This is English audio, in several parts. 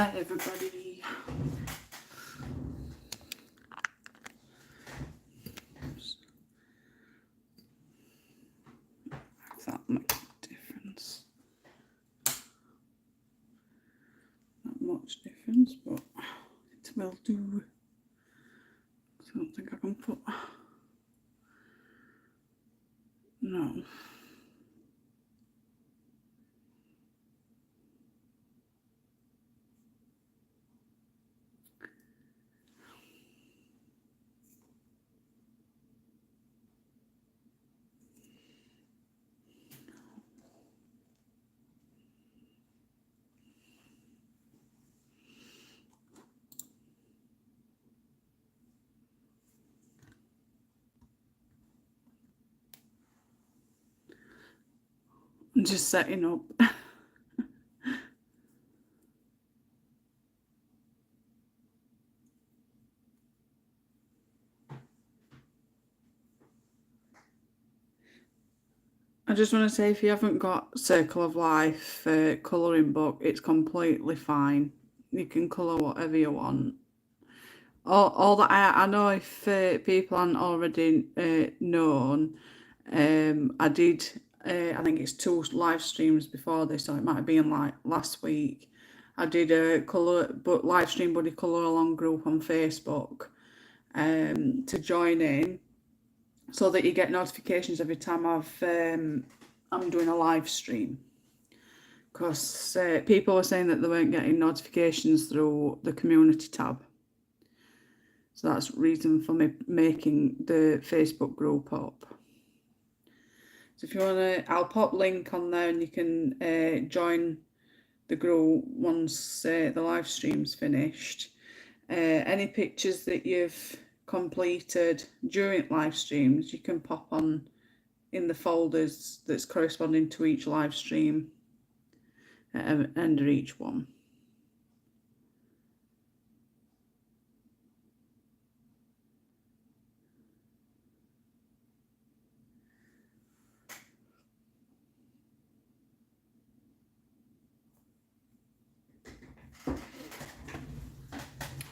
Hi everybody. That makes a difference. Not much difference, but it will do. I don't think I can put. No. I'm just setting up. I just want to say, if you haven't got Circle of Life colouring book, it's completely fine. You can colour whatever you want. All that I know, if people aren't already known, I did, I think it's 2 live streams before this, so it might have been like last week. I did a live stream buddy colour along group on Facebook to join in, so that you get notifications every time I'm doing a live stream. Because people were saying that they weren't getting notifications through the community tab. So that's the reason for me making the Facebook group up. So if you want to, I'll pop link on there and you can join the group once the live stream's finished. Any pictures that you've completed during live streams, you can pop on in the folders that's corresponding to each live stream under each one.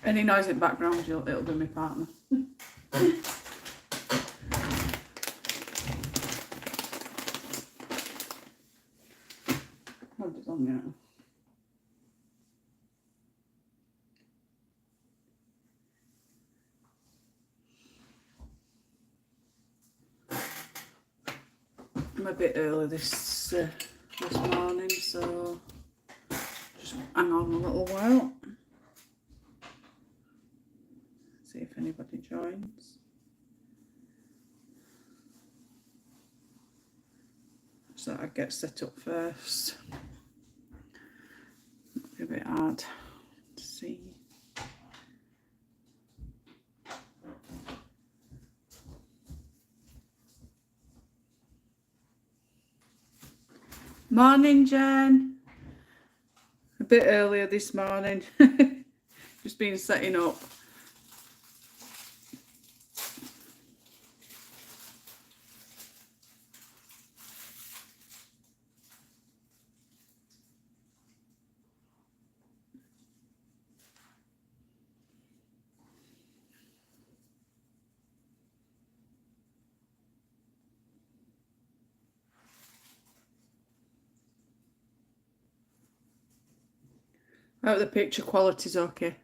Any noise in the background, it'll be my partner. Hold it on now. I'm a bit early this morning, so just hang on a little while. See if anybody joins. So I get set up first. Might be a bit hard to see. Morning, Jen. A bit earlier this morning. Just been setting up. I hope the picture quality's okay.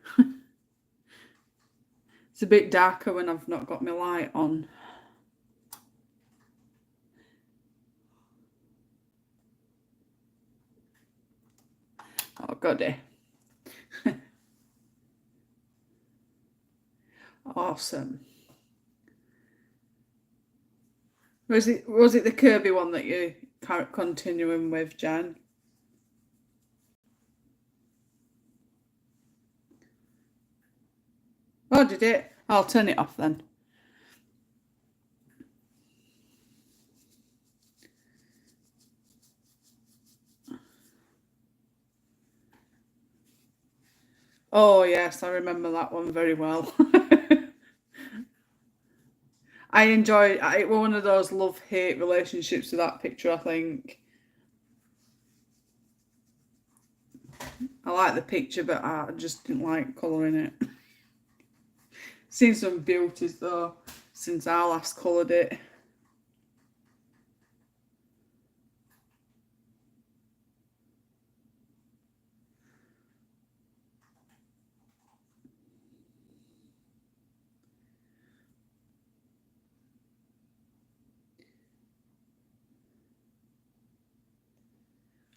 It's a bit darker when I've not got my light on. Oh, goody. Awesome. Was it the Kirby one that you continuing with, Jen? Oh, did it? I'll turn it off then. Oh, yes, I remember that one very well. I enjoyed it. Was one of those love-hate relationships with that picture, I think. I like the picture, but I just didn't like colouring it. Seen some beauties though since I last coloured it.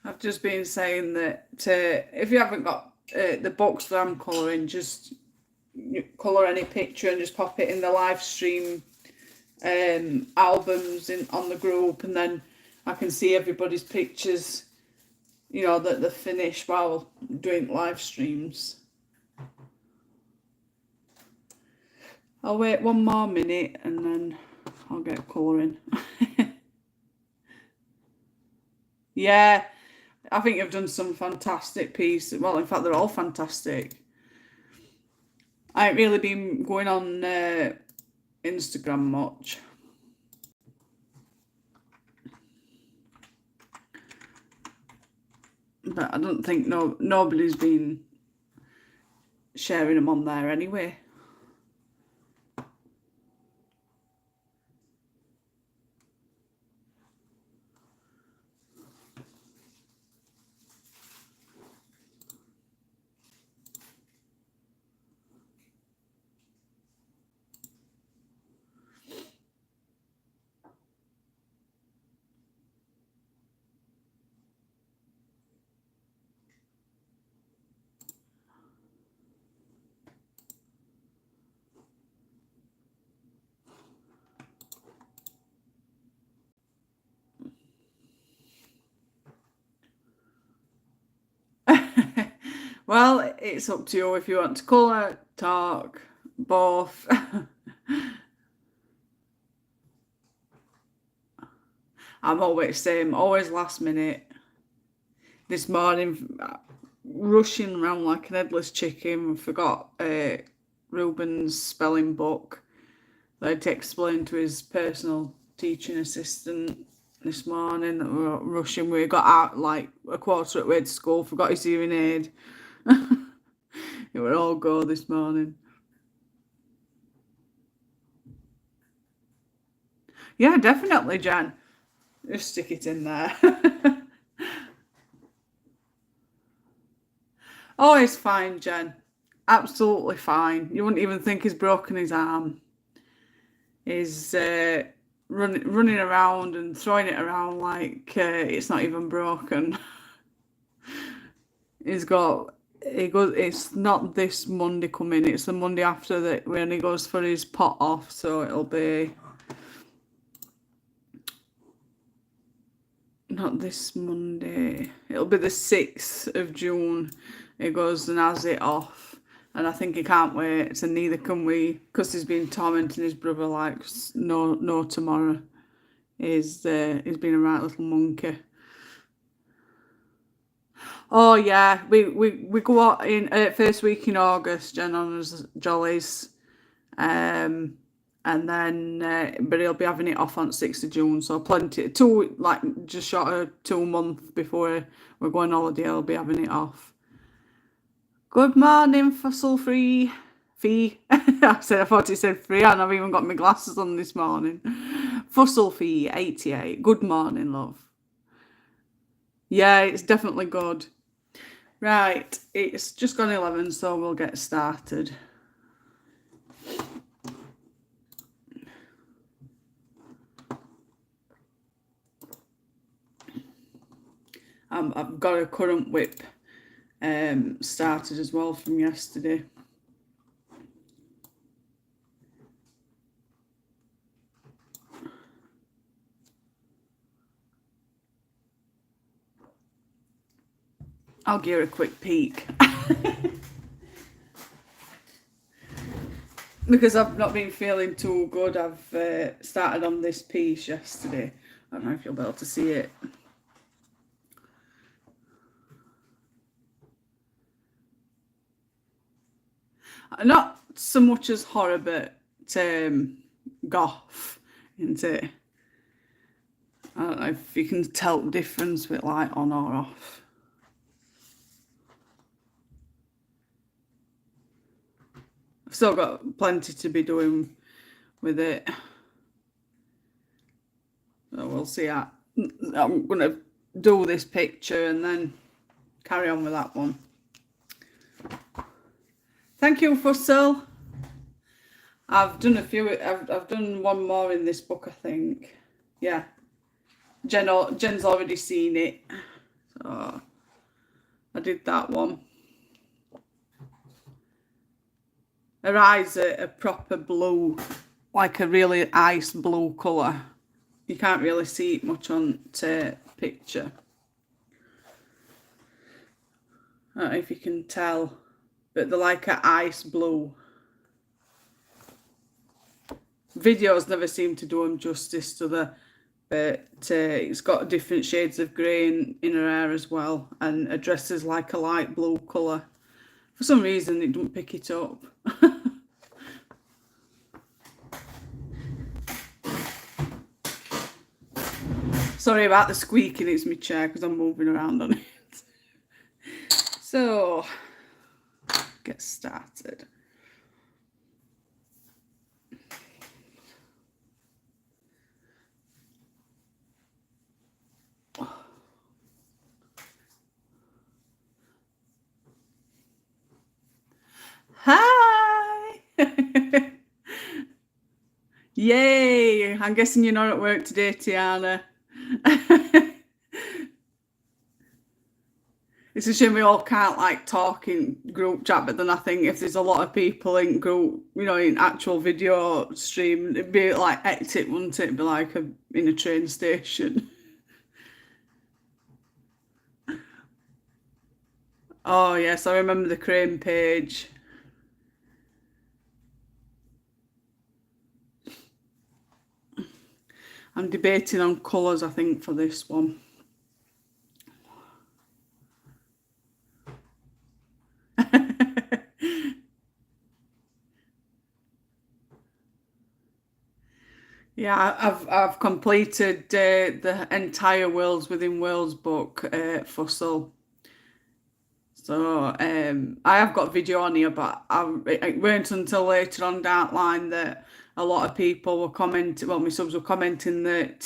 I've just been saying that if you haven't got the box that I'm colouring, just colour any picture and just pop it in the live stream albums on the group, and then I can see everybody's pictures, you know, that they're finished while doing live streams. I'll wait 1 more minute and then I'll get colouring. Yeah, I think you've done some fantastic pieces. Well, in fact, they're all fantastic. I haven't really been going on Instagram much. But I don't think nobody's been sharing them on there anyway. Well, it's up to you if you want to colour, talk, both. I'm always same, always last minute. This morning, rushing around like an headless chicken, forgot Ruben's spelling book that I'd explained to his personal teaching assistant this morning. That we were rushing. We got out like a quarter at way to school, forgot his hearing aid. It would all go this morning. Yeah, definitely, Jen. Just stick it in there. Oh, he's fine, Jen. Absolutely fine. You wouldn't even think he's broken his arm. He's running around and throwing it around like it's not even broken. He goes. It's not this Monday coming. It's the Monday after that when he goes for his pot off. So it'll be not this Monday. It'll be the 6th of June. He goes and has it off. And I think he can't wait, and neither can we, because he's been tormenting his brother like no tomorrow. He's been a right little monkey. Oh yeah, we go out in first week in August, Jen honours Jollies, and then but he'll be having it off on 6th of June, so plenty just short of 2 months before we're going on holiday. I'll be having it off. Good morning, fossil free fee. I thought it said free, and I've even got my glasses on this morning. Fossil fee 88. Good morning, love. Yeah, it's definitely good. Right, it's just gone 11, so we'll get started. I've got a current whip started as well from yesterday. I'll give her a quick peek. Because I've not been feeling too good. I've started on this piece yesterday. I don't know if you'll be able to see it. Not so much as horror, but goth, isn't it? I don't know if you can tell the difference with light on or off. I've still got plenty to be doing with it. So we'll see how. I'm going to do this picture and then carry on with that one. Thank you, Fussell. I've done a few. I've done one more in this book, I think. Yeah. Jen's already seen it. So I did that one. Her eyes are a proper blue, like a really ice blue colour. You can't really see it much on the picture. I don't know if you can tell, but they're like an ice blue. Videos never seem to do them justice to the, but it's got different shades of grey in her hair as well, and her dress is like a light blue colour. For some reason it don't pick it up. Sorry about the squeaking, it's my chair because I'm moving around on it. So, get started. Hi! Yay! I'm guessing you're not at work today, Tiana. It's a shame we all can't like talk in group chat, but then I think if there's a lot of people in group, you know, in actual video stream, it'd be like hectic, wouldn't it? It'd be like in a train station. Oh yes, I remember the crane page. I'm debating on colours, I think, for this one. Yeah, I've completed the entire Worlds Within Worlds book, Fussell. So I have got a video on here, but it weren't until later on down the line that a lot of people were commenting, well, my subs were commenting that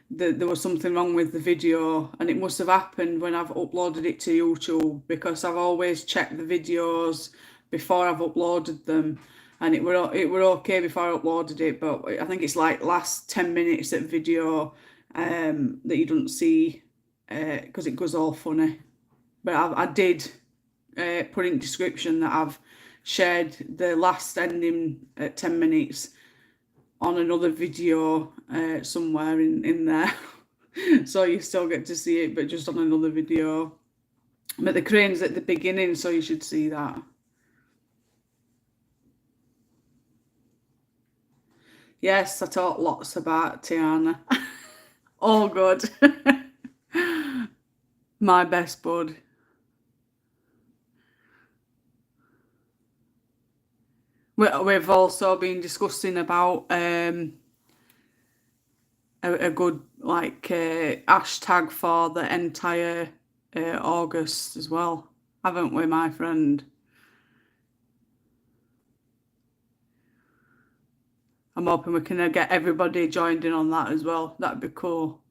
there was something wrong with the video, and it must have happened when I've uploaded it to YouTube, because I've always checked the videos before I've uploaded them, and it were okay before I uploaded it, but I think it's like last 10 minutes of video that you don't see because it goes all funny. But I did put in the description that I've shared the last ending at 10 minutes on another video somewhere in there. So you still get to see it, but just on another video. But the crane's at the beginning, so you should see that. Yes, I talk lots about Tiana. All good. My best bud. We've also been discussing about a good like hashtag for the entire August as well, haven't we, my friend? I'm hoping we can get everybody joined in on that as well. That'd be cool.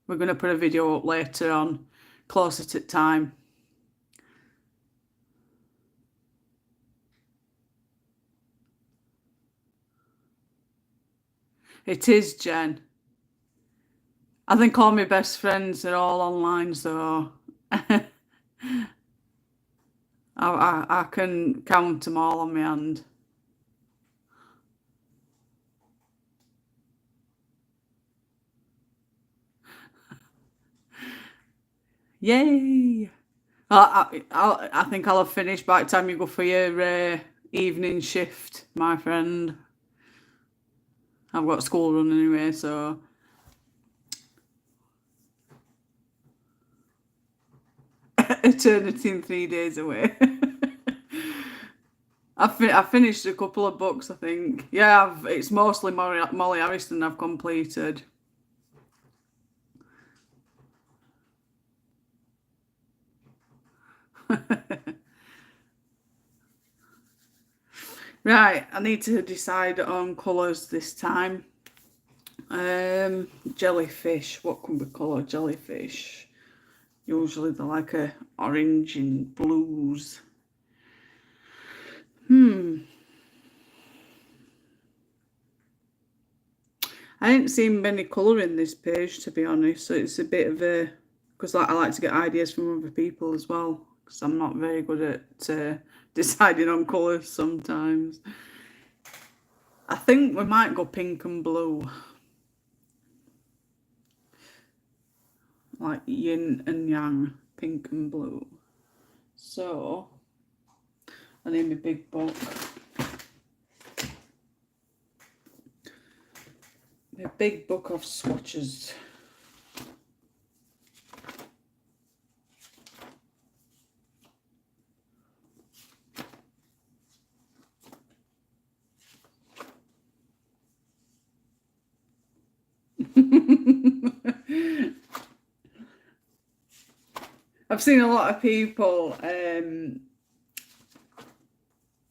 We're going to put a video up later on, closer to time. It is, Jen. I think all my best friends are all online, so I can count them all on my hand. Yay! I think I'll have finished by the time you go for your evening shift, my friend. I've got school run anyway, so. Eternity in 3 days away. I finished a couple of books, I think. Yeah, it's mostly Molly Harrison I've completed. Right, I need to decide on colours this time. Jellyfish. What can we colour jellyfish? Usually they're like a orange and blues. I didn't see many colour in this page, to be honest, so it's a bit of a... Because I like to get ideas from other people as well, because I'm not very good at deciding on colours sometimes. I think we might go pink and blue. Like yin and yang, pink and blue. So, I need my big book. My big book of swatches. I've seen a lot of people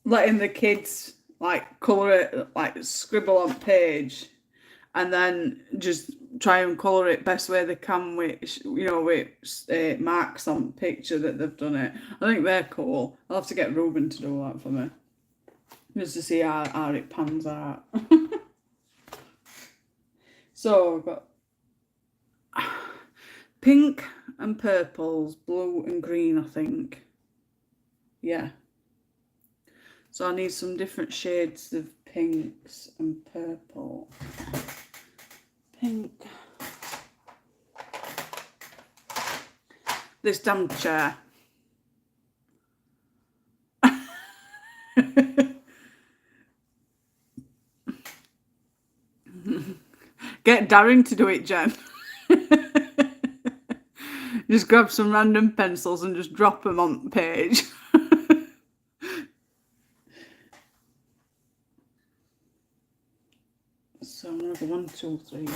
letting the kids like colour it, like scribble on page, and then just try and colour it best way they can with, you know, with marks on picture that they've done it. I think they're cool. I'll have to get Ruben to do that for me, just to see how it pans out. So I've got pink and purples, blue and green, I think. Yeah. So I need some different shades of pinks and purple. Pink. This damn chair. Get Darren to do it, Jen. Just grab some random pencils and just drop them on the page. So I'm going to go 1, 2, 3.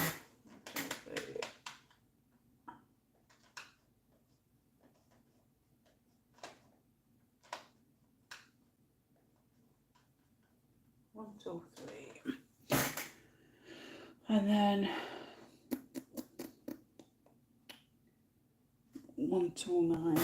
1, 2, 3. And then 1, 2, 9.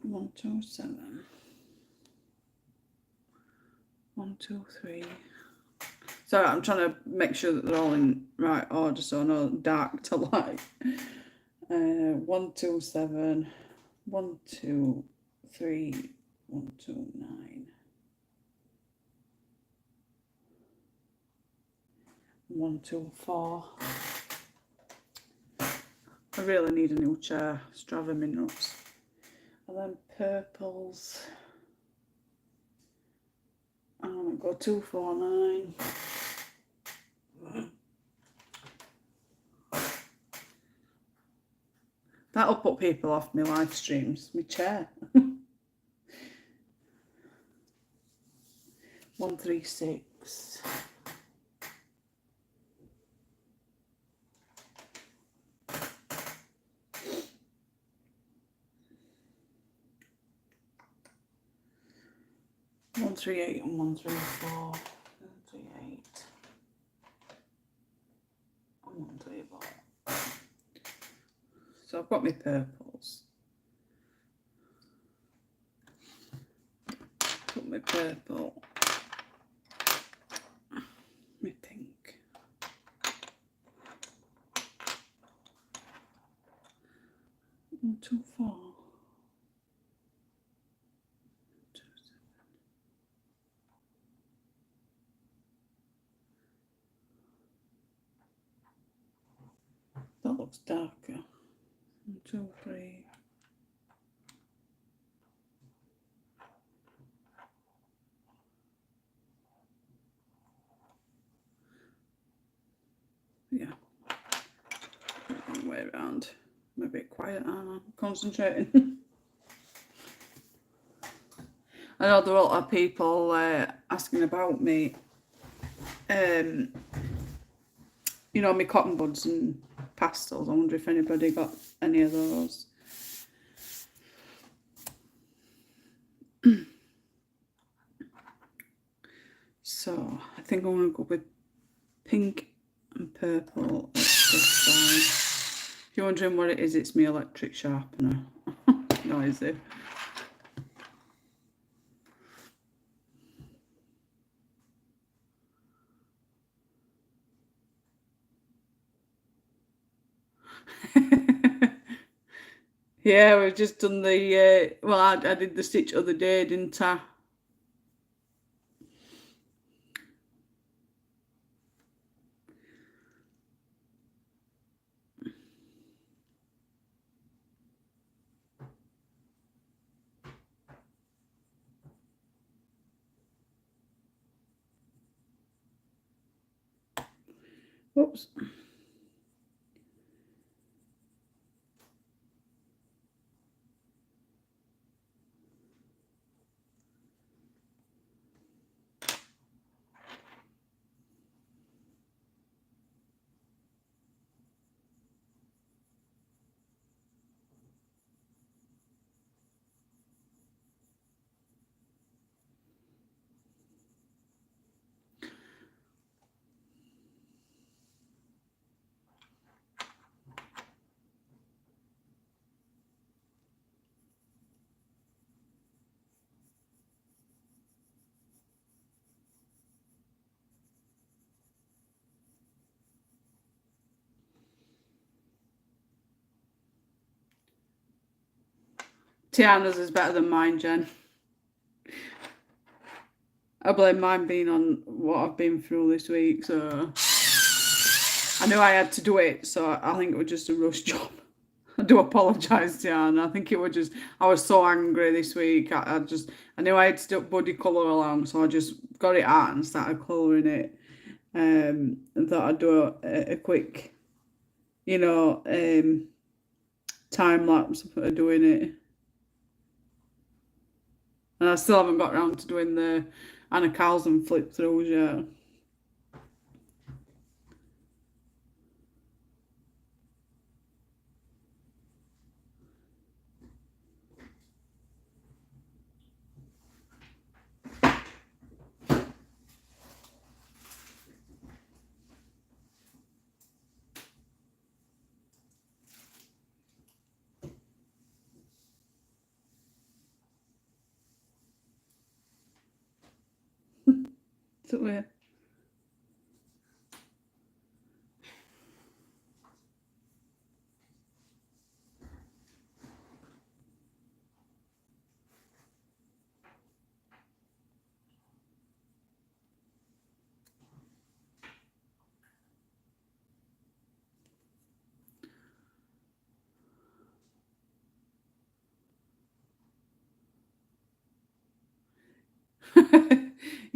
1, 2, 7. 1, 2, 3. Sorry, I'm trying to make sure that they're all in right order, so I know dark to light. 1, 2, 7. 1, 2, 3. 1, 2, 9. 1, 2, 4. I really need a new chair. It's driving me nuts. And then purples. I'm gonna go 2, 4, 9. That'll put people off my live streams. My chair. 1, 3, 6. 1, 3, 8 and 1, 3, 4. 1, 3, 8. And 1, 3, 4. So I've got my purples. Put my purple. My pink. One, 2, 4. 2, 7. That looks darker. 1, 2, 3. Yeah. way around. I'm a bit quiet, aren't I? Concentrating. I know there are a lot of people asking about me. You know, my cotton buds and pastels. I wonder if anybody got any of those. So I think I'm going to go with pink and purple at this side. If you're wondering what it is, it's my electric sharpener. Noisy. Yeah, we've just done the, well, I did the stitch other day, didn't I? Whoops. Tiana's is better than mine, Jen. I blame mine being on what I've been through this week, so I knew I had to do it, so I think it was just a rush job. I do apologise, Tiana. I think it was just, I was so angry this week. I knew I had to do body colour along, so I just got it out and started colouring it. And thought I'd do a quick, you know, time lapse of doing it. And I still haven't got around to doing the Anna Carlson flip throughs yet. So weird.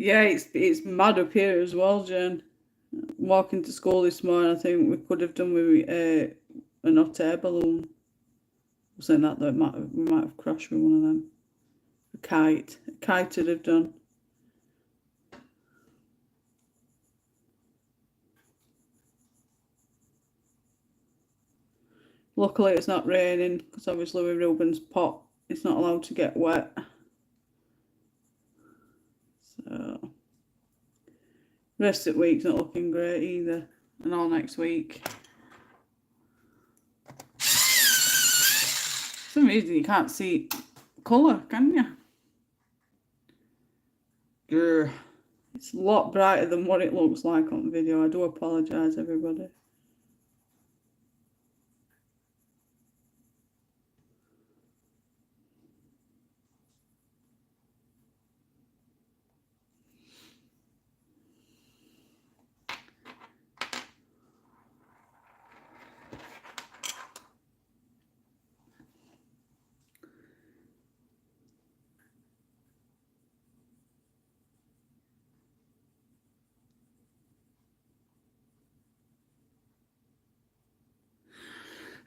Yeah, it's mad up here as well, Jen. Walking to school this morning, I think we could have done with an hot air balloon. I'm saying that we might have crashed with one of them. A kite would have done. Luckily, it's not raining because obviously with Ruben's pot, it's not allowed to get wet. So, rest of the week's not looking great either, and all next week. For some reason, you can't see colour, can you? Grr. It's a lot brighter than what it looks like on video. I do apologise, everybody.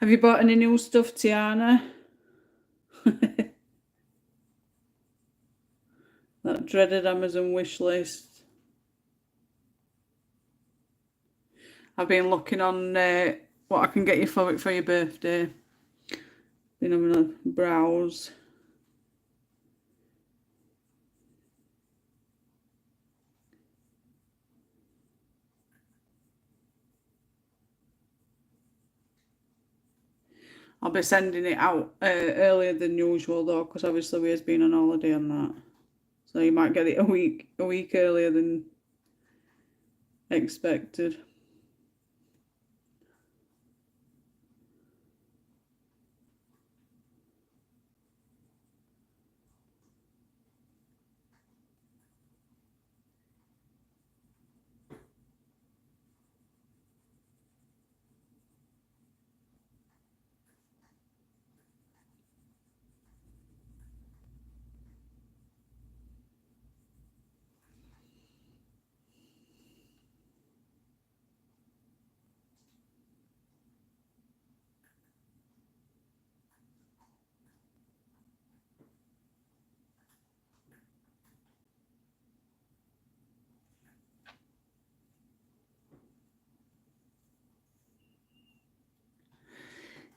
Have you bought any new stuff, Tiana? That dreaded Amazon wish list. I've been looking on what I can get you for your birthday. Been having a browse. I'll be sending it out earlier than usual though, because obviously we've been on holiday on that. So you might get it a week earlier than expected.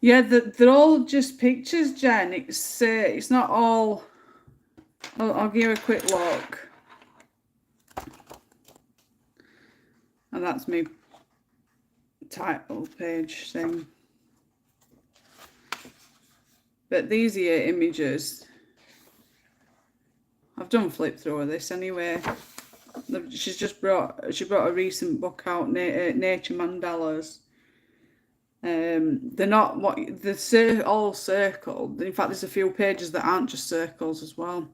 Yeah, they're all just pictures, Jen. It's not all. I'll give you a quick look, and that's me title page thing. But these are images. I've done flip through of this anyway. She brought a recent book out, Nature Mandalas. They're not what they're all circled. In fact, there's a few pages that aren't just circles as well.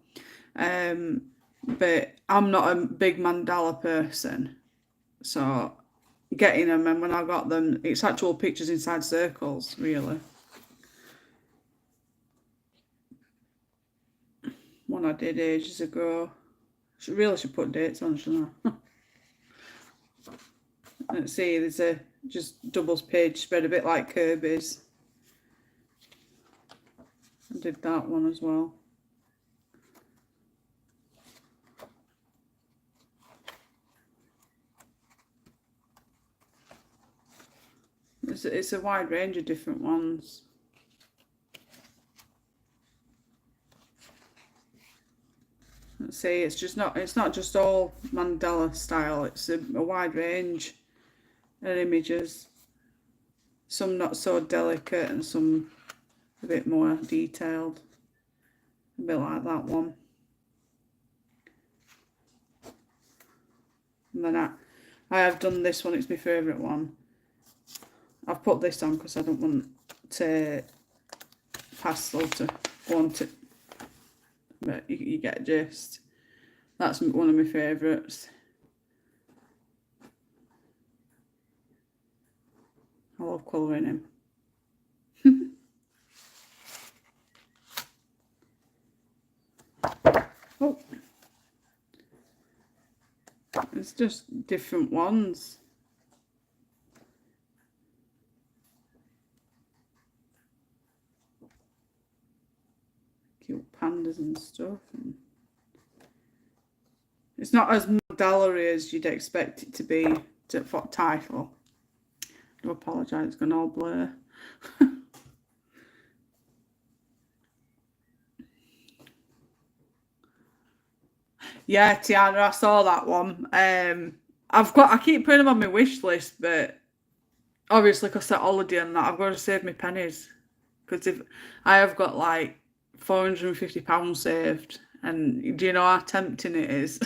But I'm not a big mandala person, so getting them, and when I got them, it's actual pictures inside circles, really. One I did ages ago. Really should put dates on, shouldn't I? Let's see, there's a just doubles page spread, a bit like Kirby's. I did that one as well. It's a wide range of different ones. Let's see, it's not just all mandala style. It's a wide range of images. Some not so delicate and some a bit more detailed. A bit like that one. And then I have done this one. It's my favourite one. I've put this on because I don't want to pastel to go on to, but you get a gist. That's one of my favourites. I love colouring him. Oh, it's just different ones. Cute pandas and stuff. And it's not as mandala-y as you'd expect it to be for title. I do apologise, it's gone all blur. Yeah, Tiana, I saw that one. I keep putting them on my wish list, but obviously because that holiday and that, I've got to save my pennies. Because if I have got like £450 saved, and do you know how tempting it is?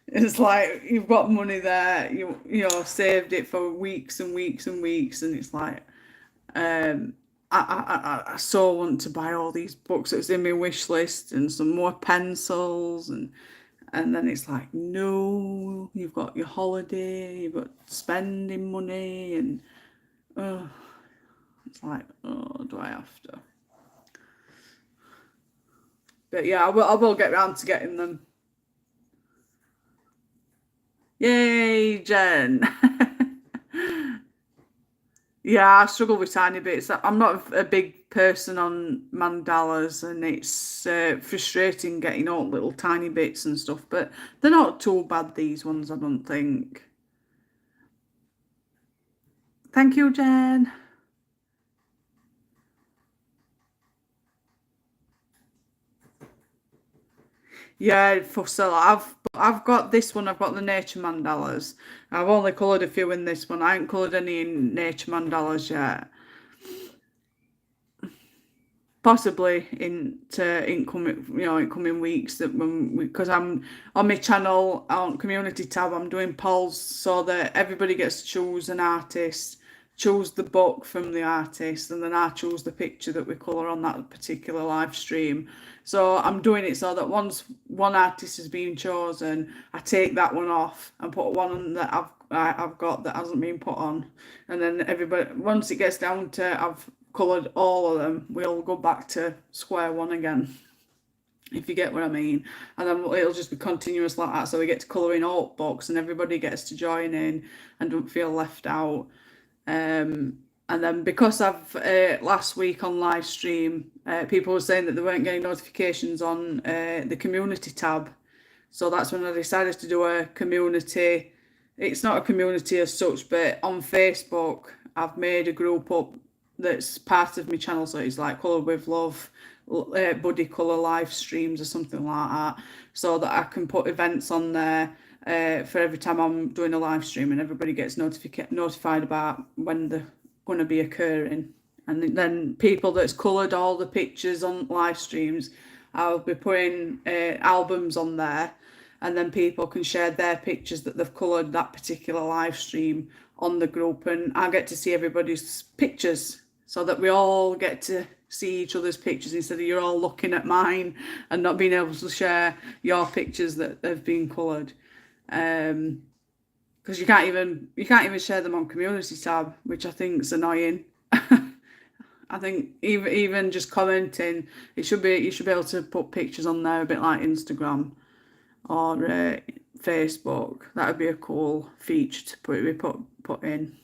It's like you've got money there, you know, saved it for weeks and weeks and weeks, and it's like, I so want to buy all these books that's in my wish list and some more pencils, and then it's like, no, you've got your holiday, you've got spending money, and it's like, oh, do I have to? But yeah, I will get round to getting them. Yay, Jen. Yeah, I struggle with tiny bits. I'm not a big person on mandalas, and it's frustrating getting all little tiny bits and stuff, but they're not too bad, these ones, I don't think. Thank you, Jen. Yeah, for so I've got this one. I've got the nature mandalas. I've only coloured a few in this one. I haven't coloured any in nature mandalas yet. Possibly in coming, in coming weeks, that when because I'm on my channel on community tab, I'm doing polls so that everybody gets to choose an artist, choose the book from the artist, and then I choose the picture that we colour on that particular live stream. So I'm doing it so that once one artist has been chosen, I take that one off and put one on that I've got that hasn't been put on, and then everybody, once it gets down to I've coloured all of them, we'll go back to square one again, if you get what I mean. And then it'll just be continuous like that, so we get to colour in all books and everybody gets to join in and don't feel left out. And then because I've last week on live stream, people were saying that they weren't getting notifications on the community tab, so that's when I decided to do a community. It's not a community as such, but on Facebook I've made a group up that's part of my channel, so it's like Colour with Love, Buddy Colour live streams or something like that, so that I can put events on there for every time I'm doing a live stream, and everybody gets notified about when they're going to be occurring. And then people that's coloured all the pictures on live streams, I'll be putting albums on there, and then people can share their pictures that they've coloured that particular live stream on the group, and I get to see everybody's pictures, so that we all get to see each other's pictures instead of you're all looking at mine and not being able to share your pictures that have been coloured. Because you can't even share them on community tab, which I think is annoying. I think even just commenting, you should be able to put pictures on there, a bit like Instagram or Facebook. That would be a cool feature to put in.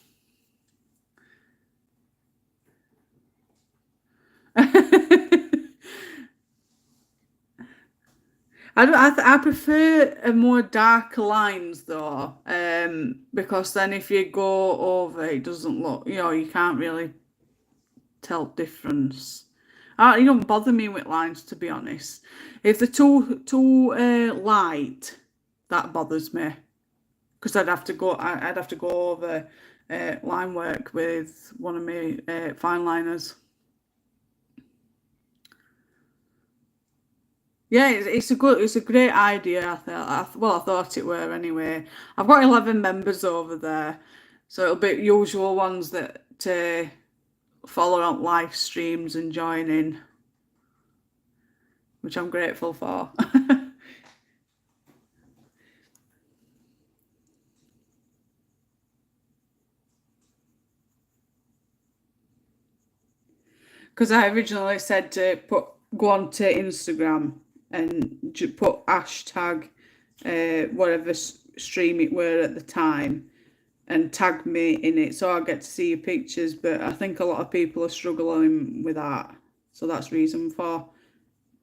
I prefer a more darker lines though, because then if you go over, it doesn't look, you can't really tell difference. You don't bother me with lines, to be honest. If they're too light, that bothers me, because I'd have to go over line work with one of my fine liners. Yeah, it's a great idea. I thought it were anyway. I've got 11 members over there, so it'll be usual ones that follow on live streams and join in, which I'm grateful for. Because I originally said to go on to Instagram and put hashtag whatever stream it were at the time, and tag me in it, so I get to see your pictures. But I think a lot of people are struggling with that, so that's the reason for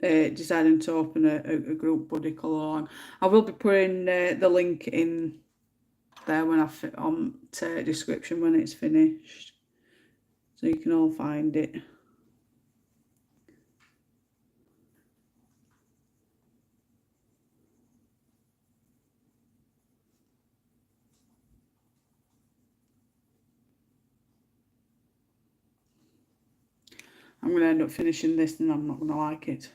deciding to open a group buddy colour along. I will be putting the link in there when I fit on to description when it's finished, so you can all find it. I'm going to end up finishing this and I'm not going to like it.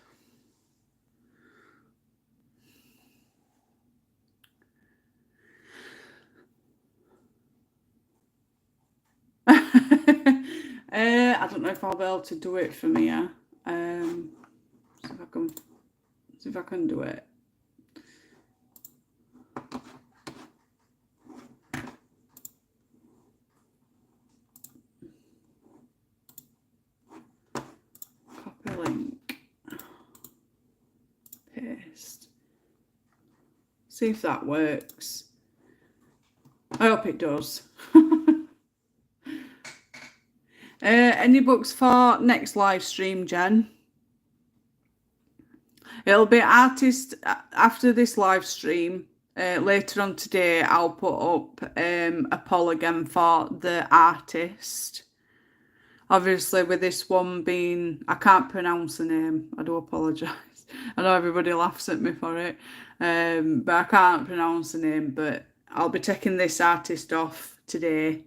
I don't know if I'll be able to do it from here. See if I can do it. Copy link. Paste. See if that works. I hope it does. Any books for next live stream, Jen? It'll be artist after this live stream. Later on today, I'll put up a poll again for the artist. Obviously, with this one being, I can't pronounce the name. I do apologise. I know everybody laughs at me for it, but I can't pronounce the name. But I'll be taking this artist off today,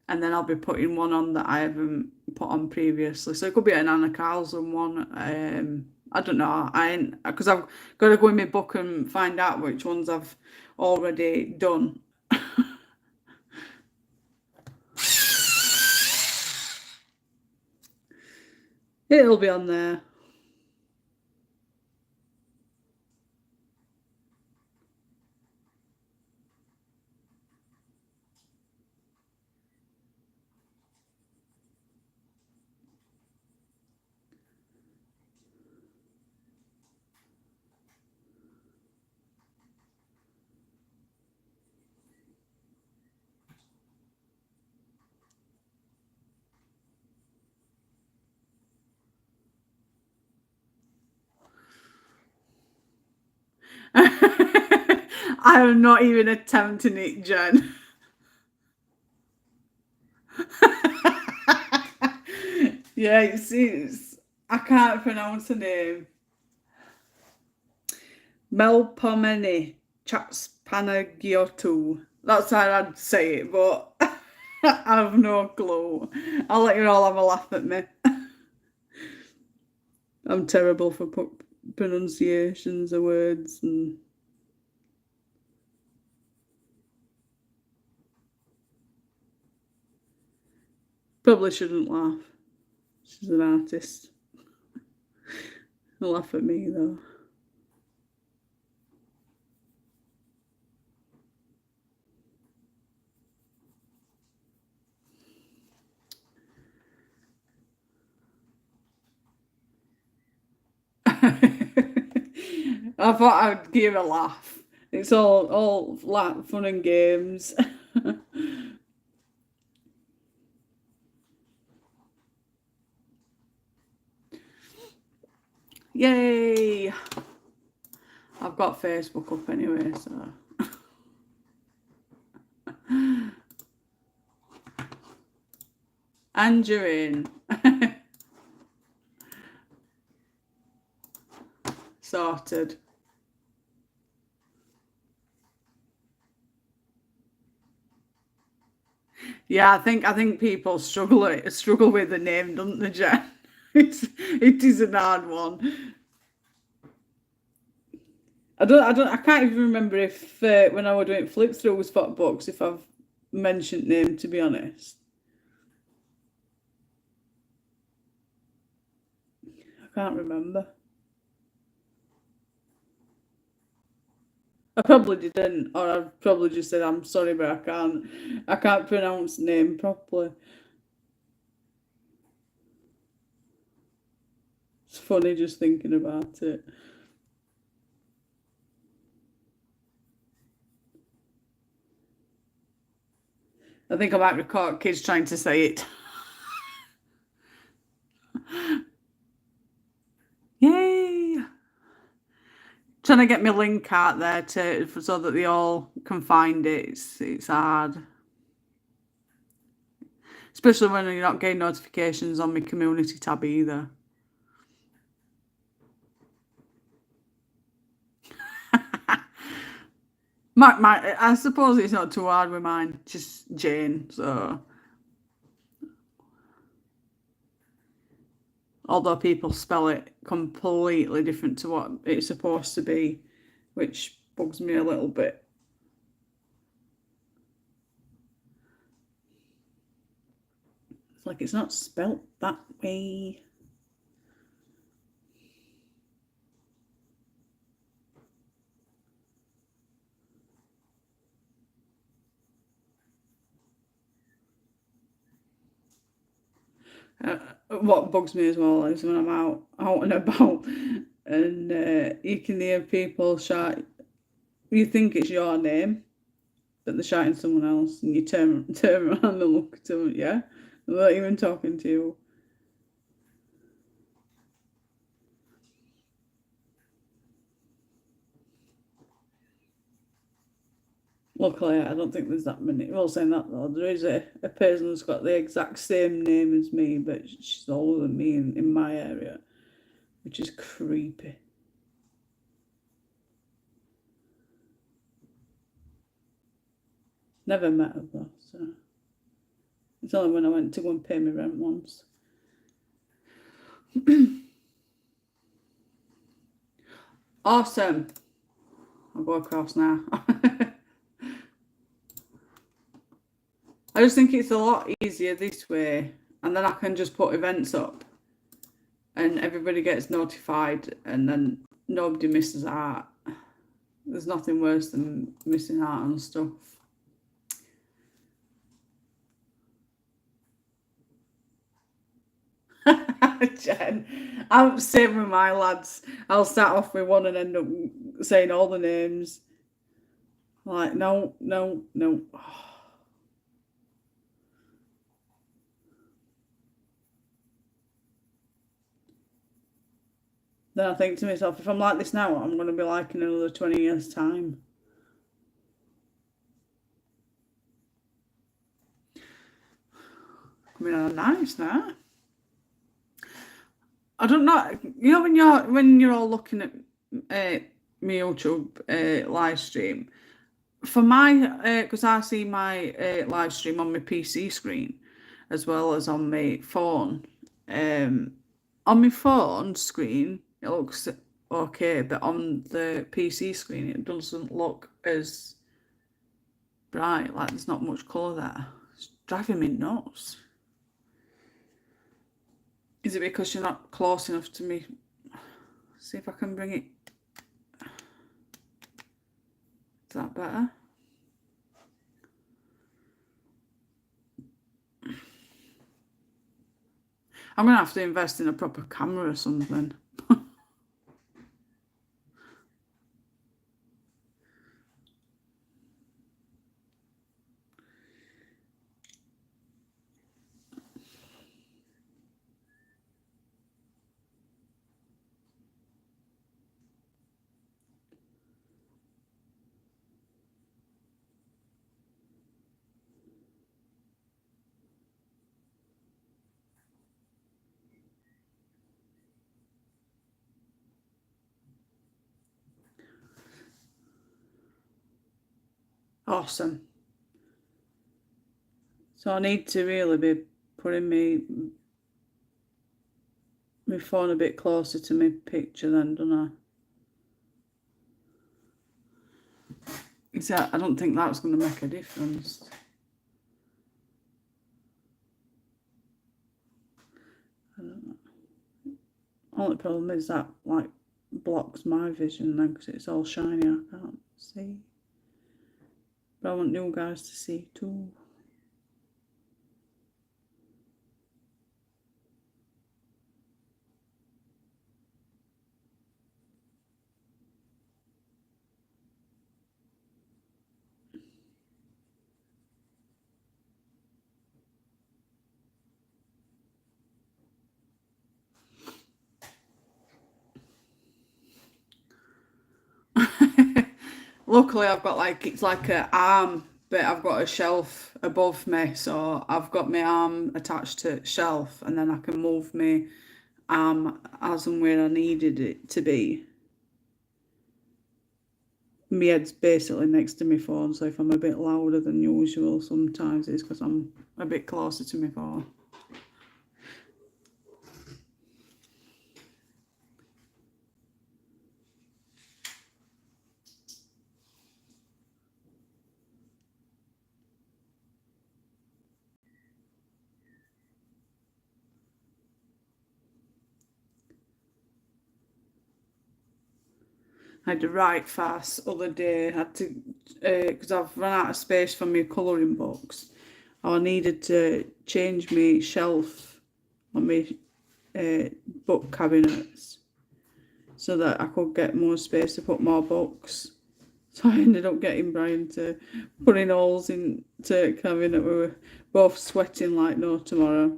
and then I'll be putting one on that I haven't put on previously. So it could be an Anna Carlson one. I don't know. Because I've got to go in my book and find out which ones I've already done. It'll be on there. I am not even attempting it, Jen. Yeah, it's I can't pronounce her name. Melpomene Chatspanagiotou. That's how I'd say it, but I have no clue. I'll let you all have a laugh at me. I'm terrible for pronunciations of words and probably shouldn't laugh. She's an artist. They'll laugh at me though. I thought I'd give a laugh. It's all fun and games. Yay! I've got Facebook up anyway, so. And you're in. Sorted. Yeah, I think people struggle with the name, don't they, Jen? It is an hard one. I can't even remember if when I was doing flip throughs for books if I've mentioned name, to be honest. I can't remember. I probably didn't, or I probably just said I'm sorry, but I can't pronounce the name properly. It's funny just thinking about it. I think I might record kids trying to say it. Yay! Trying to get my link out there so that they all can find it. It's hard. Especially when you're not getting notifications on my community tab either. I suppose it's not too hard with mine, just Jane, so. Although people spell it completely different to what it's supposed to be, which bugs me a little bit. It's like it's not spelt that way. What bugs me as well is when I'm out and about and you can hear people shout. You think it's your name, but they're shouting someone else, and you turn around and look at them. Yeah, I'm not even talking to you. Luckily, I don't think there's that many. Well, saying that though, there is a person who's got the exact same name as me, but she's older than me in my area, which is creepy. Never met her though, so it's only when I went to go and pay my rent once. Awesome. I'll go across now. I just think it's a lot easier this way, and then I can just put events up and everybody gets notified and then nobody misses out. There's nothing worse than missing out on stuff. Jen, I'm same with my lads. I'll start off with one and end up saying all the names. Like, no. Then I think to myself, if I'm like this now, I'm going to be like in another 20 years' time. I mean, I'm nice now. I don't know. You know when you're all looking at my YouTube live stream, for my because I see my live stream on my PC screen as well as on my phone. On my phone screen, it looks okay, but on the PC screen, it doesn't look as bright. Like there's not much colour there. It's driving me nuts. Is it because you're not close enough to me? See if I can bring it. Is that better? I'm going to have to invest in a proper camera or something. Awesome. So I need to really be putting my phone a bit closer to my picture then, don't I? I don't think that's going to make a difference. I don't know. Only problem is that like blocks my vision then because it's all shiny. I can't see. But I want you guys to see too. Luckily, I've got like, it's like an arm, but I've got a shelf above me. So I've got my arm attached to shelf and then I can move my arm as and where I needed it to be. My head's basically next to my phone. So if I'm a bit louder than usual, sometimes it's because I'm a bit closer to my phone. I had to write fast other day. I had to, because I've run out of space for my colouring books. I needed to change my shelf on my book cabinets so that I could get more space to put more books. So I ended up getting Brian to put in holes into Kevin that we were both sweating like no tomorrow.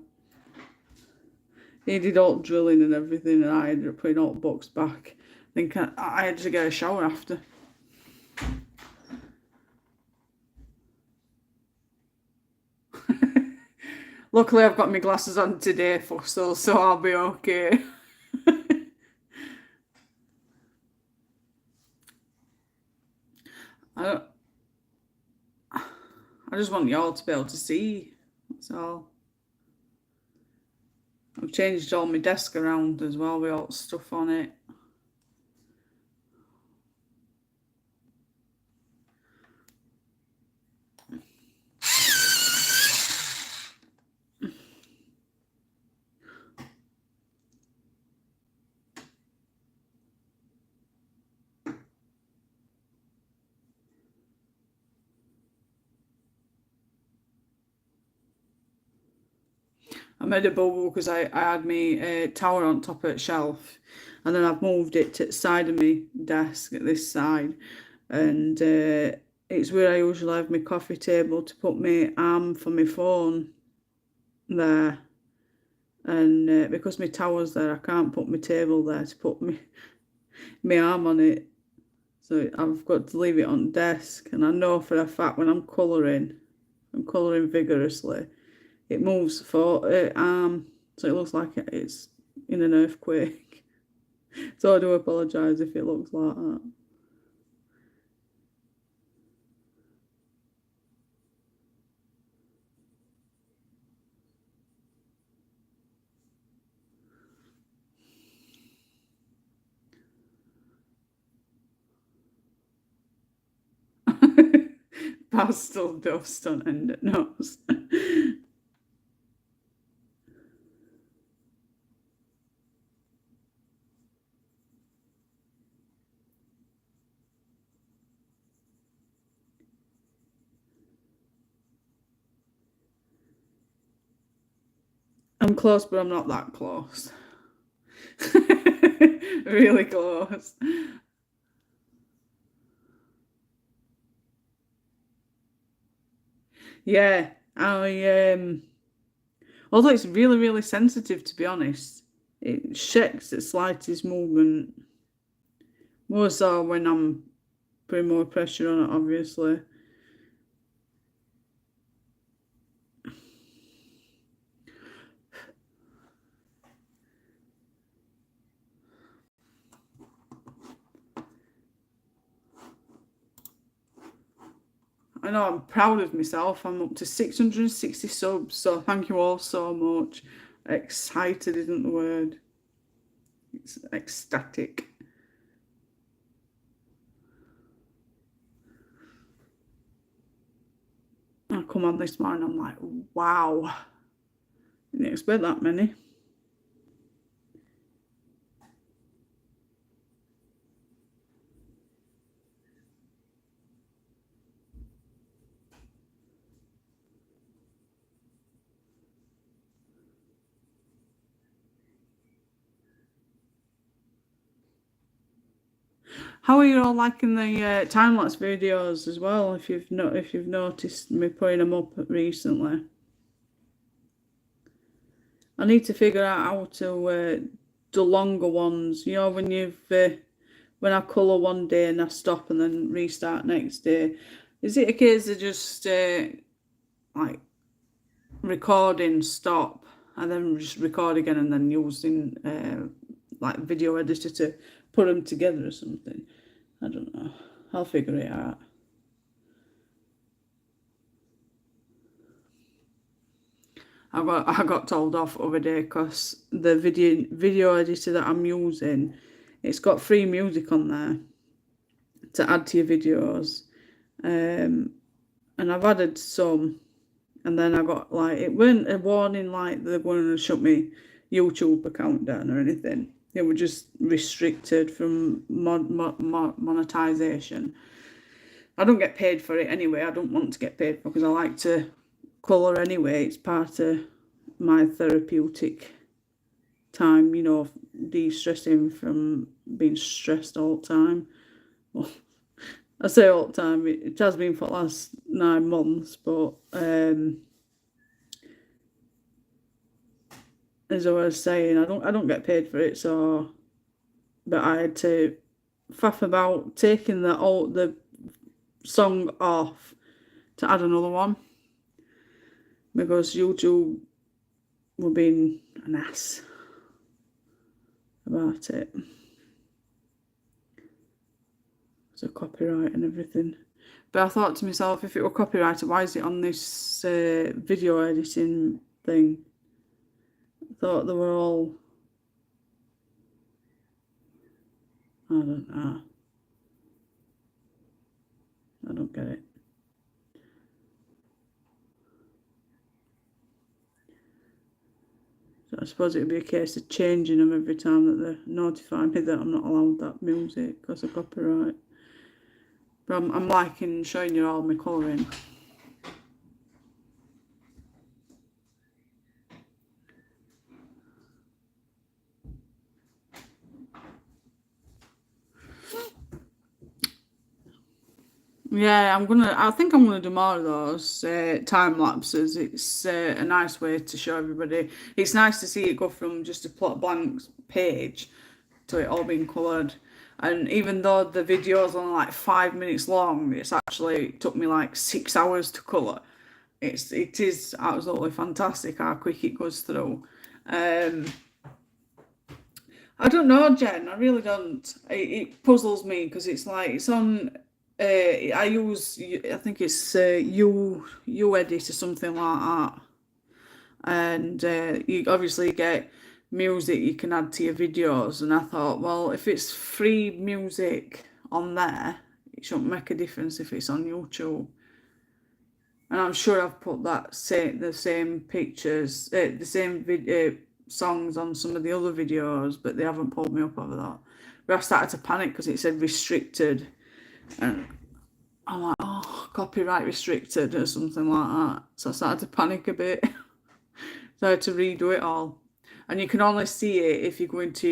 He did all drilling and everything, and I ended up putting all the books back. I think I had to get a shower after. Luckily, I've got my glasses on today, so I'll be okay. I just want y'all to be able to see. That's all. I've changed all my desk around as well with all the stuff on it. I made a bubble because I had my tower on top of the shelf, and then I've moved it to the side of my desk at this side, and it's where I usually have my coffee table to put my arm for my phone there, and because my tower's there, I can't put my table there to put my arm on it, so I've got to leave it on the desk. And I know for a fact when I'm colouring vigorously, it moves for arm, so it looks like it's in an earthquake. So I do apologise if it looks like that. Pastel dust on end at nose. I'm close, but I'm not that close. Really close. Yeah, although it's really, really sensitive, to be honest. It checks the slightest movement. More so when I'm putting more pressure on it, obviously. I know I'm proud of myself. I'm up to 660 subs, so thank you all so much. Excited isn't the word. It's ecstatic. I come on this morning, I'm like, wow. Didn't expect that many. How are you all liking the time lapse videos as well? If you've noticed me putting them up recently, I need to figure out how to do longer ones. You know, when I colour one day and I stop and then restart next day. Is it a case of just like recording, stop, and then just record again, and then using like video editor to put them together or something? I don't know. I'll figure it out. I got told off the other day because the video editor that I'm using, it's got free music on there to add to your videos, and I've added some, and then I got like, it weren't a warning like they're going to shut me YouTube account down or anything. It was just restricted from monetization. I don't get paid for it anyway. I don't want to get paid for it because I like to colour anyway. It's part of my therapeutic time, you know, de-stressing from being stressed all the time. Well, I say all the time, it has been for the last 9 months, but as I was saying, I don't get paid for it, so but I had to faff about taking the song off to add another one because YouTube were being an ass about it. So copyright and everything. But I thought to myself, if it were copyrighted, why is it on this video editing thing? I thought they were all, I don't know. I don't get it. So I suppose it would be a case of changing them every time that they notify me that I'm not allowed that music because of copyright. But I'm liking showing you all my colouring. Yeah, I think I'm gonna do more of those time lapses. It's a nice way to show everybody. It's nice to see it go from just a plot blank page to it all being coloured. And even though the video's only like 5 minutes long, it's actually took me like 6 hours to colour. It is absolutely fantastic how quick it goes through. I don't know, Jen. I really don't. It puzzles me because it's like it's on. I think it's you edit or something like that, and you obviously get music you can add to your videos. And I thought, well, if it's free music on there, it shouldn't make a difference if it's on YouTube. And I'm sure I've put the same pictures, the same songs on some of the other videos, but they haven't pulled me up over that. But I started to panic because it said restricted, and I'm like, oh, copyright restricted or something like that. So I started to panic a bit. So I had to redo it all, and you can only see it if you go into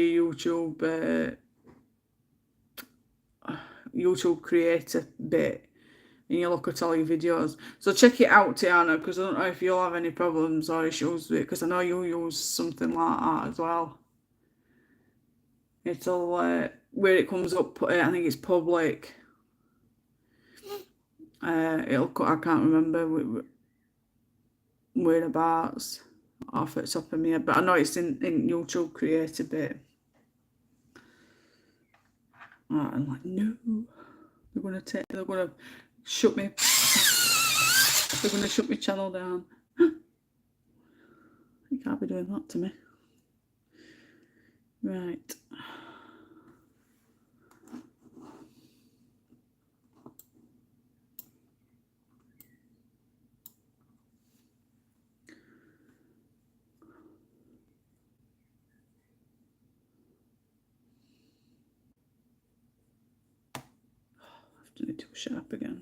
YouTube creator bit. And you look at all your videos. So check it out, Tiana, because I don't know if you'll have any problems or issues with it, because I know you'll use something like that as well. It'll, where it comes up, I think it's public. I can't remember whereabouts off the top of my head, but I know it's in YouTube creator bit. I'm like, no, they're gonna shut me. They're gonna shut my channel down. You can't be doing that to me. Right. I have to be too sharp again.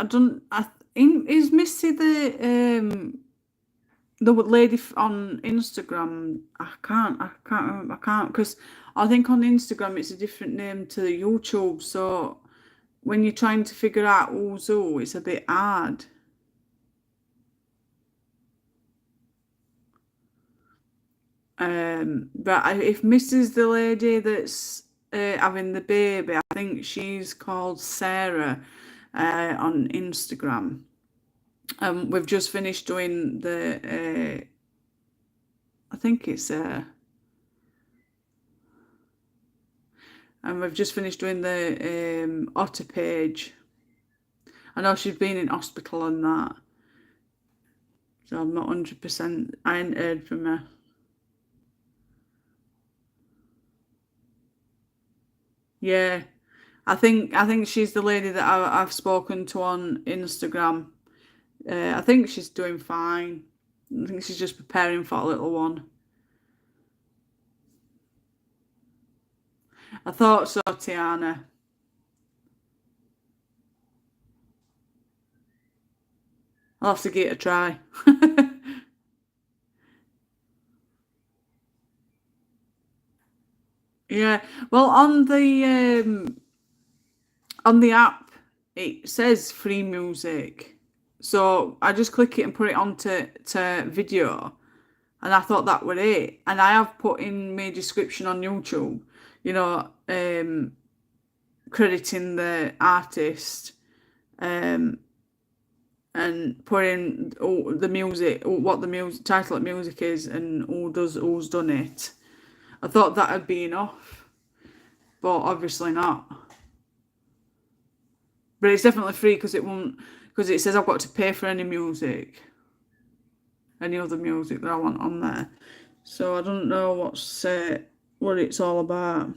I don't. Is Missy the lady on Instagram? I can't remember. I can't, because I think on Instagram it's a different name to YouTube. So when you're trying to figure out who's who, it's a bit hard. But if Mrs. the lady that's having the baby, I think she's called Sarah on Instagram. We've just finished doing the, I think it's, and we've just finished doing the Otter page. I know she's been in hospital and that, so I'm not 100%. I ain't heard from her. Yeah, I think she's the lady that I've spoken to on Instagram. I think she's doing fine. I think she's just preparing for a little one. I thought so, Tiana. I'll have to give it a try. Yeah. Well, on the app, it says free music. So I just click it and put it onto video, and I thought that were it. And I have put in my description on YouTube, you know, crediting the artist, and putting the music, what the music title of music is, and who's done it. I thought that'd be enough, but obviously not. But it's definitely free because it says I've got to pay for any music, any other music that I want on there. So I don't know what it's all about.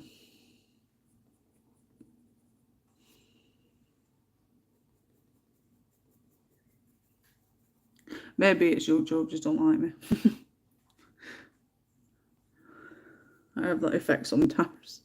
Maybe it's YouTube just don't like me. I have that effect sometimes.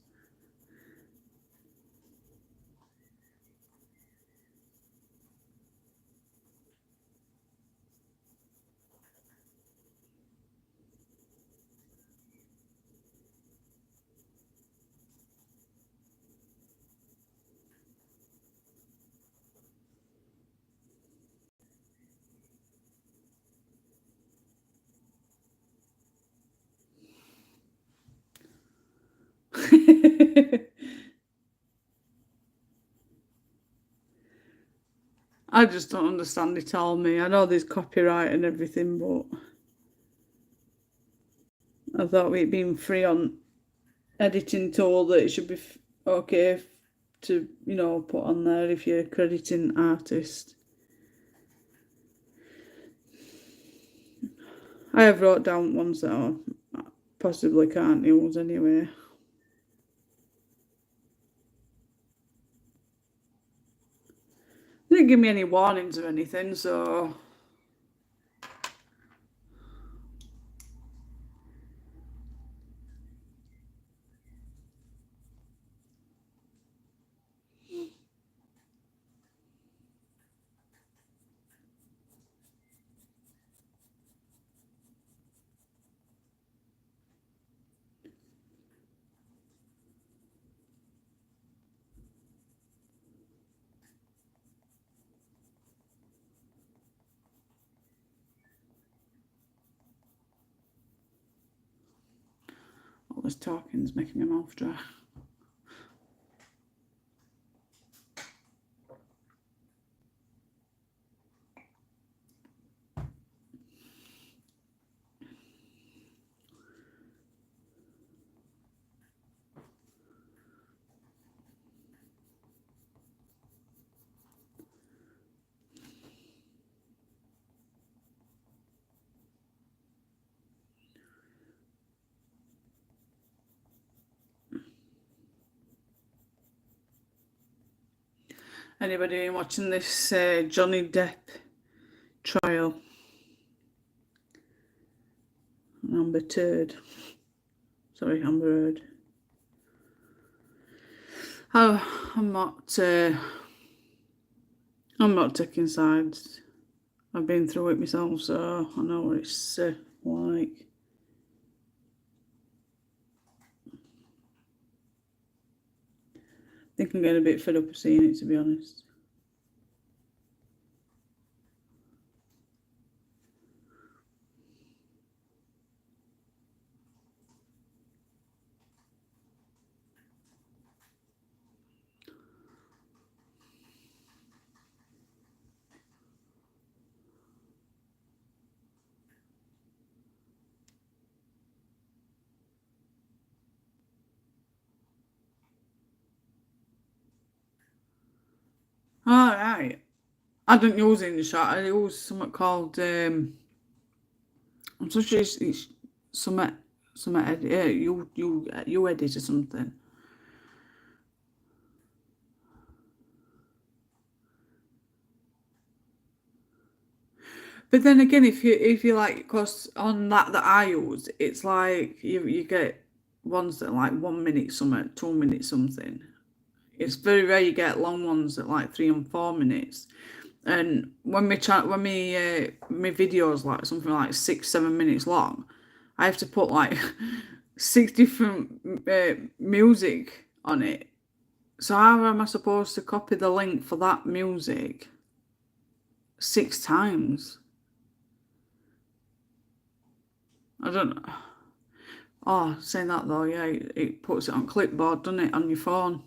I just don't understand it all, me. I know there's copyright and everything, but I thought with it being free on editing tool that it should be okay to, put on there if you're crediting artist. I have wrote down ones that I possibly can't use anyway. They didn't give me any warnings or anything, so all this talking's making my mouth dry. Anybody watching this Johnny Depp trial? Amber Turd. Sorry, Amber Heard. Oh, I'm not. I'm not taking sides. I've been through it myself, so I know what it's like. I think I'm getting a bit fed up of seeing it, to be honest. Alright. I don't use InShot, I use something called I'm so sure it's something edit, yeah, you edit or something. But then again, if you like, because on that I use, it's like you get ones that are like 1 minute something, 2 minutes something. It's very rare you get long ones at like 3 and 4 minutes. And when my videos like something like 6-7 minutes long, I have to put like 6 different music on it. So how am I supposed to copy the link for that music 6 times? I don't know. Oh, saying that though, yeah, it puts it on clipboard, doesn't it, on your phone?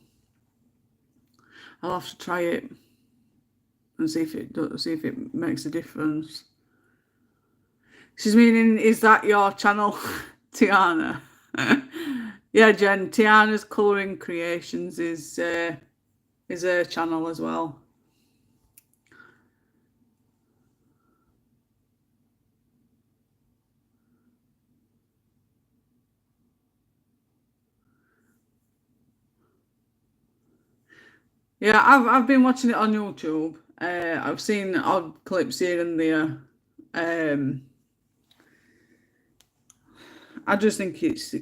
I'll have to try it and see if it makes a difference. She's meaning, is that your channel, Tiana? Yeah, Jen. Tiana's Colouring Creations is her channel as well. Yeah, I've been watching it on YouTube. I've seen odd clips here and there. I just think it's,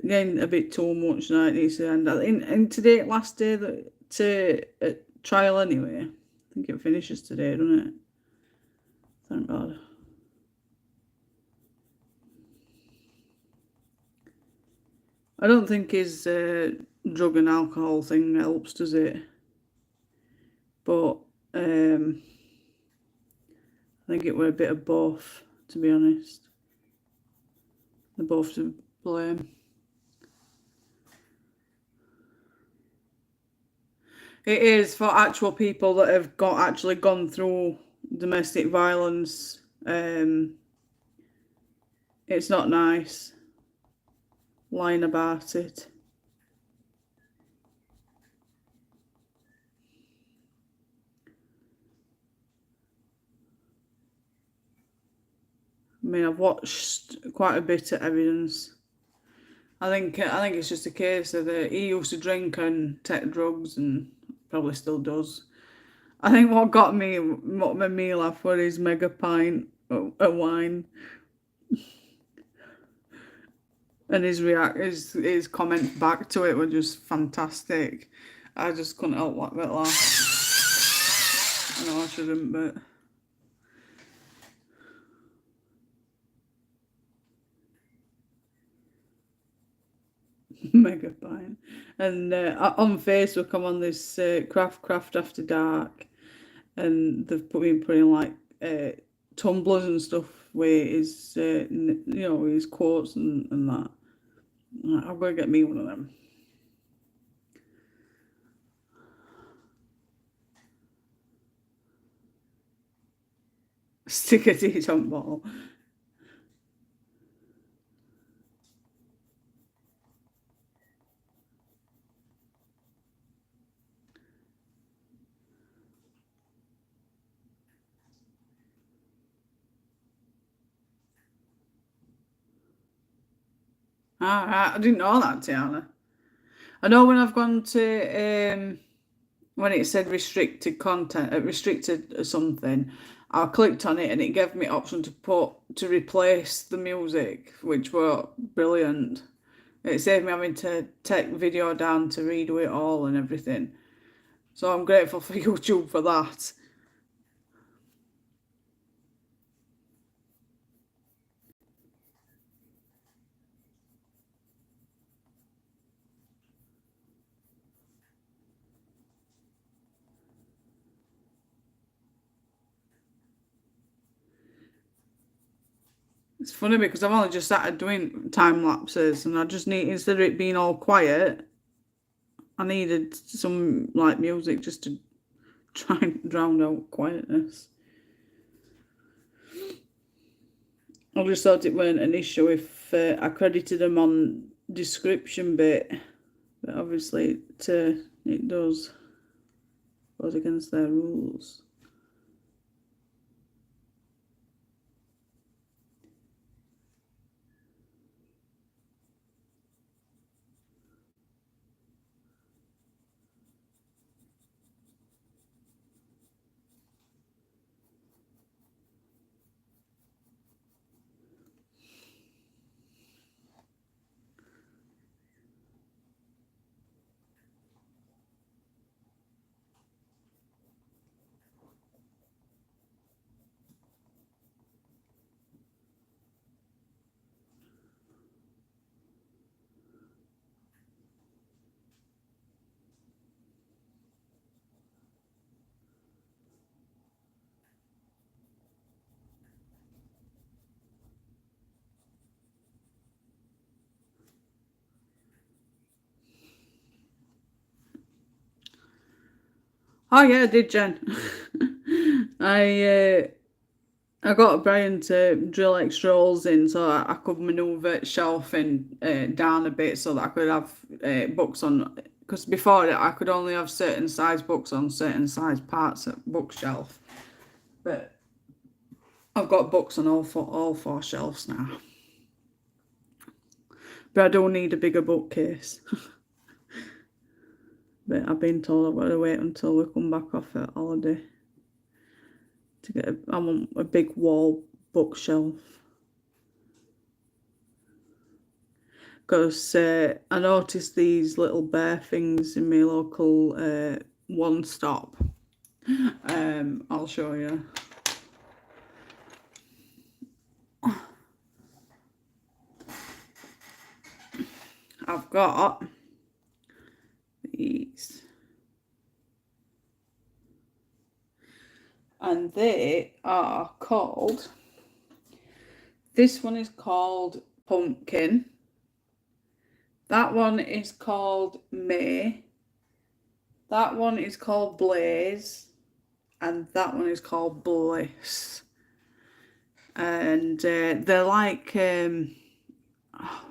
getting a bit too much now. It needs to end. And today, last day to trial anyway. I think it finishes today, doesn't it? Thank God. I don't think his drug and alcohol thing helps, does it? But I think it were a bit of both, to be honest. They're both to blame. It is for actual people that have actually gone through domestic violence. It's not nice lying about it. I mean, I've watched quite a bit of evidence. I think it's just a case of he used to drink and take drugs and probably still does. I think what made me laugh was his mega pint of wine. And his comments back to it were just fantastic. I just couldn't help but laugh. I know I shouldn't, but mega fine. And on Facebook, I'm on this craft after dark, and they've been putting like tumblers and stuff with his his quotes and that. I'm gonna get me one of them. Stick a T-top ball. I didn't know that, Tiana. I know when I've gone to when it said restricted content, restricted something, I clicked on it and it gave me option to replace the music, which were brilliant. It saved me having to take the video down to redo it all and everything. So I'm grateful for YouTube for that. It's funny because I've only just started doing time lapses and I just need, instead of it being all quiet, I needed some like music just to try and drown out quietness. I just thought it weren't an issue if I credited them on description bit, but obviously it does goes against their rules. Oh yeah, I did, Jen. I got Brian to drill extra holes in so I could manoeuvre shelving down a bit so that I could have books on. Because before it, I could only have certain size books on certain size parts of bookshelf. But I've got books on all four shelves now. But I don't need a bigger bookcase. But I've been told I've got to wait until we come back off at holiday to get I want a big wall bookshelf. Because I noticed these little bear things in my local One Stop. I'll show you. I've got these. And they are called, this one is called Pumpkin. That one is called May. That one is called Blaze. And that one is called Bliss. And they're like,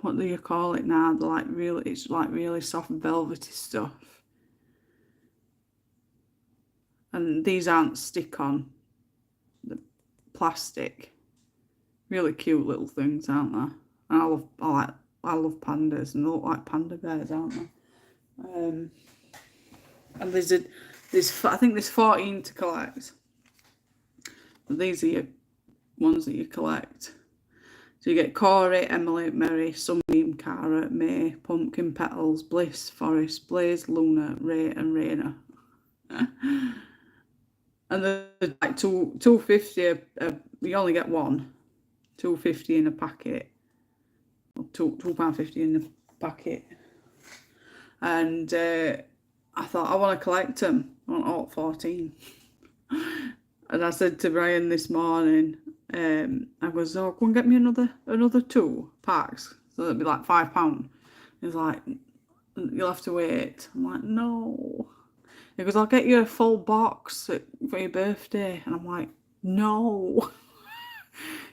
what do you call it now? They're like really, it's like really soft velvety stuff. And these aren't stick-on, the plastic. Really cute little things, aren't they? And I love pandas, and they look like panda bears, aren't they? And I think there's 14 to collect. But these are your ones that you collect. So you get Corey, Emily, Mary, Sunbeam, Cara, May, Pumpkin, Petals, Bliss, Forest, Blaze, Luna, Ray, and Raina. And they're like $2.50. You only get one. $2.50 in a packet. Or £2.50 in a packet. And I thought I want to collect them. I want all 14. And I said to Brian this morning, I goes, oh, go and get me another 2 packs. So it'd be like £5. He's like, you'll have to wait. I'm like, no. He goes, I'll get you a full box for your birthday. And I'm like, no.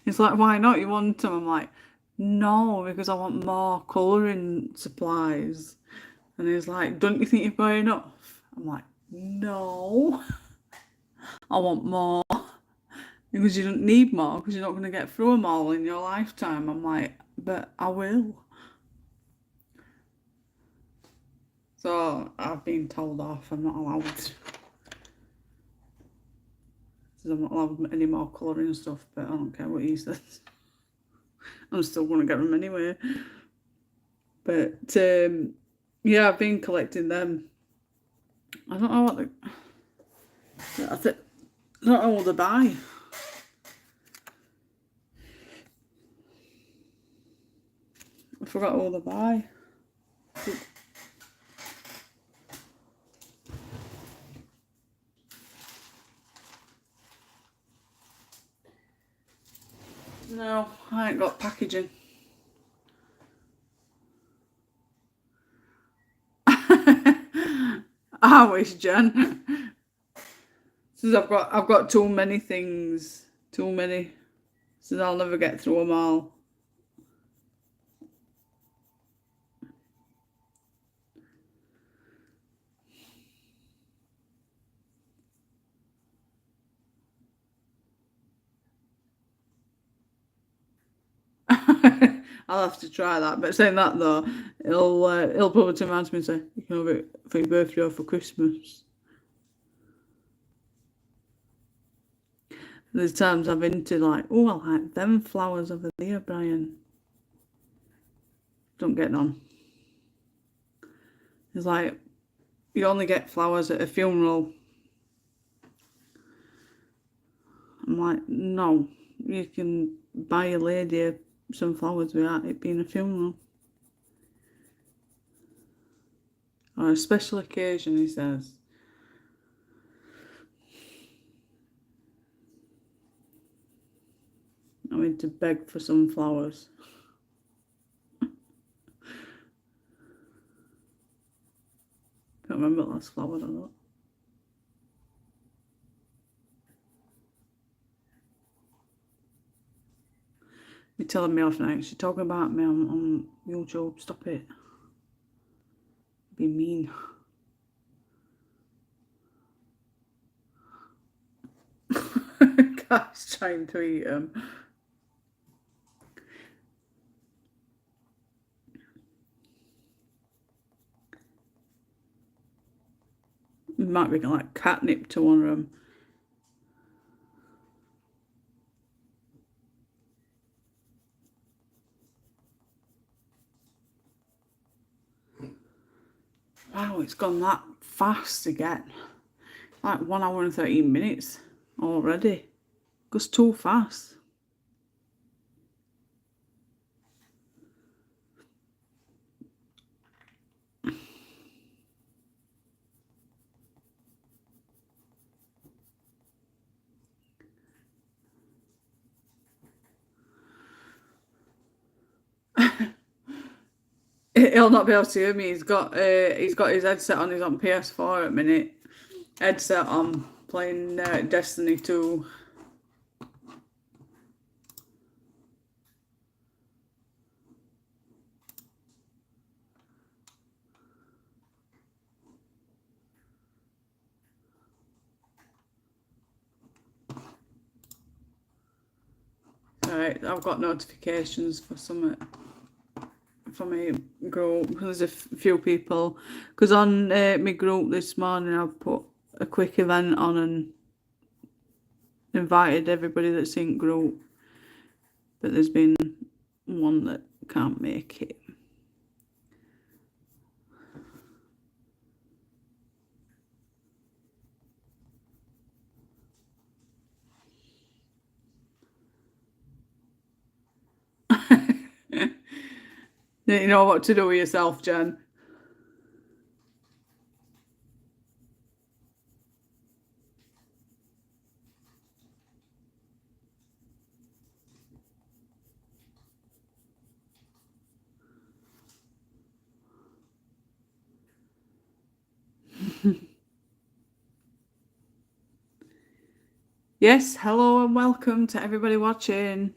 He's like, why not? You want them? I'm like, no, because I want more colouring supplies. And he's like, don't you think you've got enough? I'm like, no. I want more. Because you don't need more, because you're not going to get through them all in your lifetime. I'm like, but I will. So I've been told off. I'm not allowed. I'm not allowed any more colouring and stuff, but I don't care what he says. I'm still going to get them anyway. But yeah, I've been collecting them. I don't know what I don't know what to buy. I forgot all to buy. No, I ain't got packaging. I wish, Jen. Since I've got too many things. Too many. So I'll never get through them all. I'll have to try that. But saying that though, he'll probably turn around to me and say, "You can have it for your birthday or for Christmas." There's times I've been to like, oh, I like them flowers over there, Brian. Don't get none. It's like, you only get flowers at a funeral. I'm like, no, you can buy a lady some flowers without it being a funeral. Or a special occasion, he says. I mean, to beg for some flowers. Can't remember the last flower I got. You're telling me off now. She's talking about me on YouTube. Stop it. Be mean. Guy's trying to eat them. Might be like catnip to one of them. Wow, it's gone that fast again. Like 1 hour and 13 minutes already. Goes too fast. He'll not be able to hear me. He's got his headset on. He's on PS4 at the minute. Headset on, playing Destiny 2. Right, I've got notifications for some from my group. There's a few people, because on my group this morning I've put a quick event on and invited everybody that's in group, but there's been one that can't make it. You know what to do with yourself, Jen. Yes, hello and welcome to everybody watching.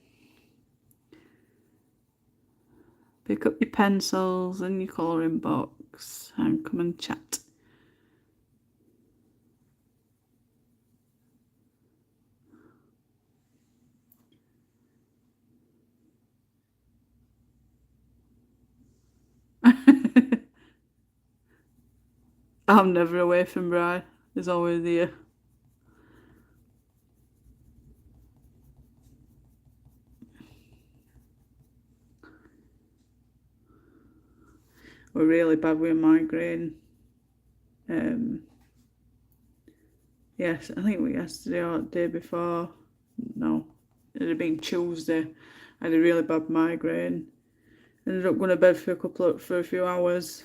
Pick up your pencils and your colouring books and come and chat. I'm never away from Bri. There's always here. were really bad with a migraine. Yes, I think it was yesterday or the day before. No, it had been Tuesday. I had a really bad migraine. Ended up going to bed for a few hours,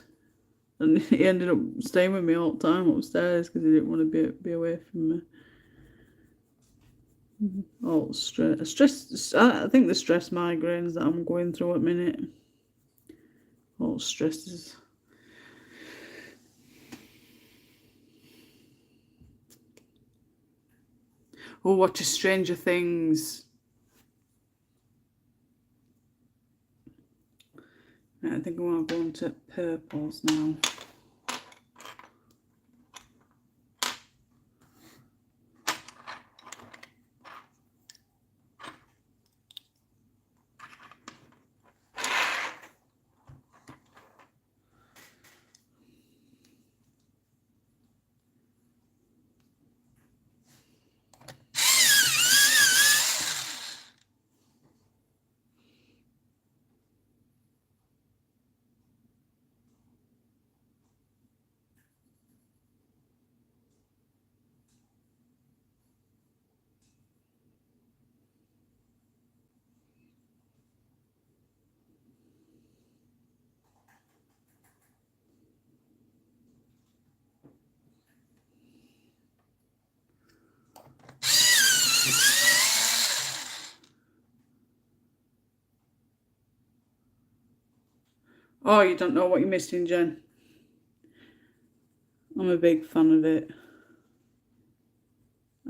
and he ended up staying with me all the time upstairs because he didn't want to be away from me. All stress. I think the stress migraines that I'm going through at the minute. All stresses. Oh, watch Stranger Things. I think I want to go into purples now. Oh, you don't know what you're missing, Jen. I'm a big fan of it.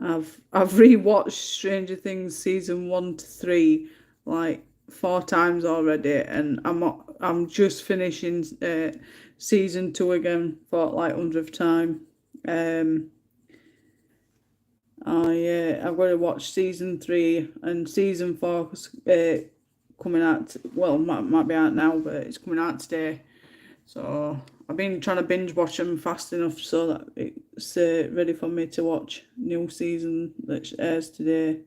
I've rewatched Stranger Things season 1 to 3 like 4 times already, and I'm just finishing season 2 again for like 100th time. I've got to watch season 3 and season 4 coming out. Well, might be out now, but it's coming out today. So I've been trying to binge watch them fast enough so that it's ready for me to watch new season that airs today.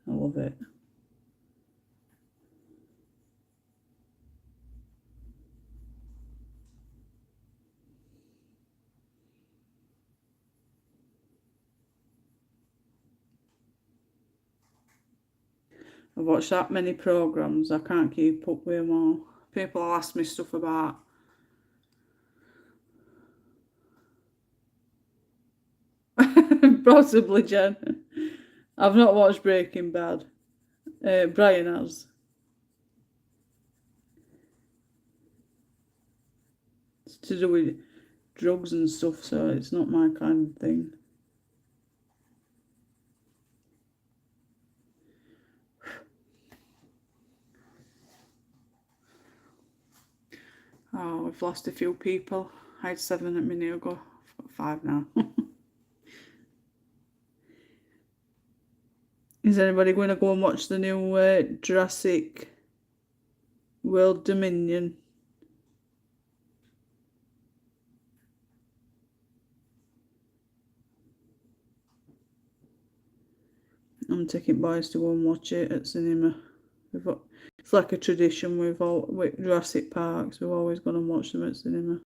I love it. I've watched that many programs, I can't keep up with them all. People will ask me stuff about possibly, Jen. I've not watched Breaking Bad. Brian has. It's to do with drugs and stuff, so it's not my kind of thing. Oh, we've lost a few people. I had 7 a minute ago. I've got 5 now. Is anybody going to go and watch the new Jurassic World Dominion? I'm taking boys to go and watch it at cinema. It's like a tradition with Jurassic Parks. We've always gone and watched them at cinema.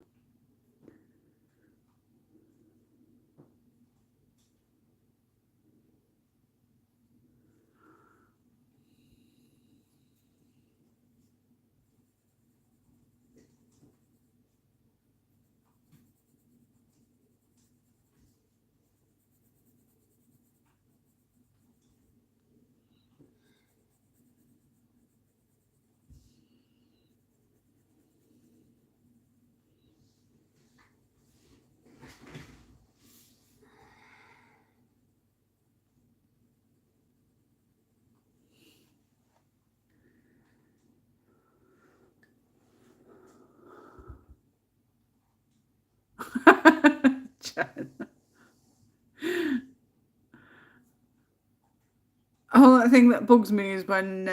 Oh, the thing that bugs me is when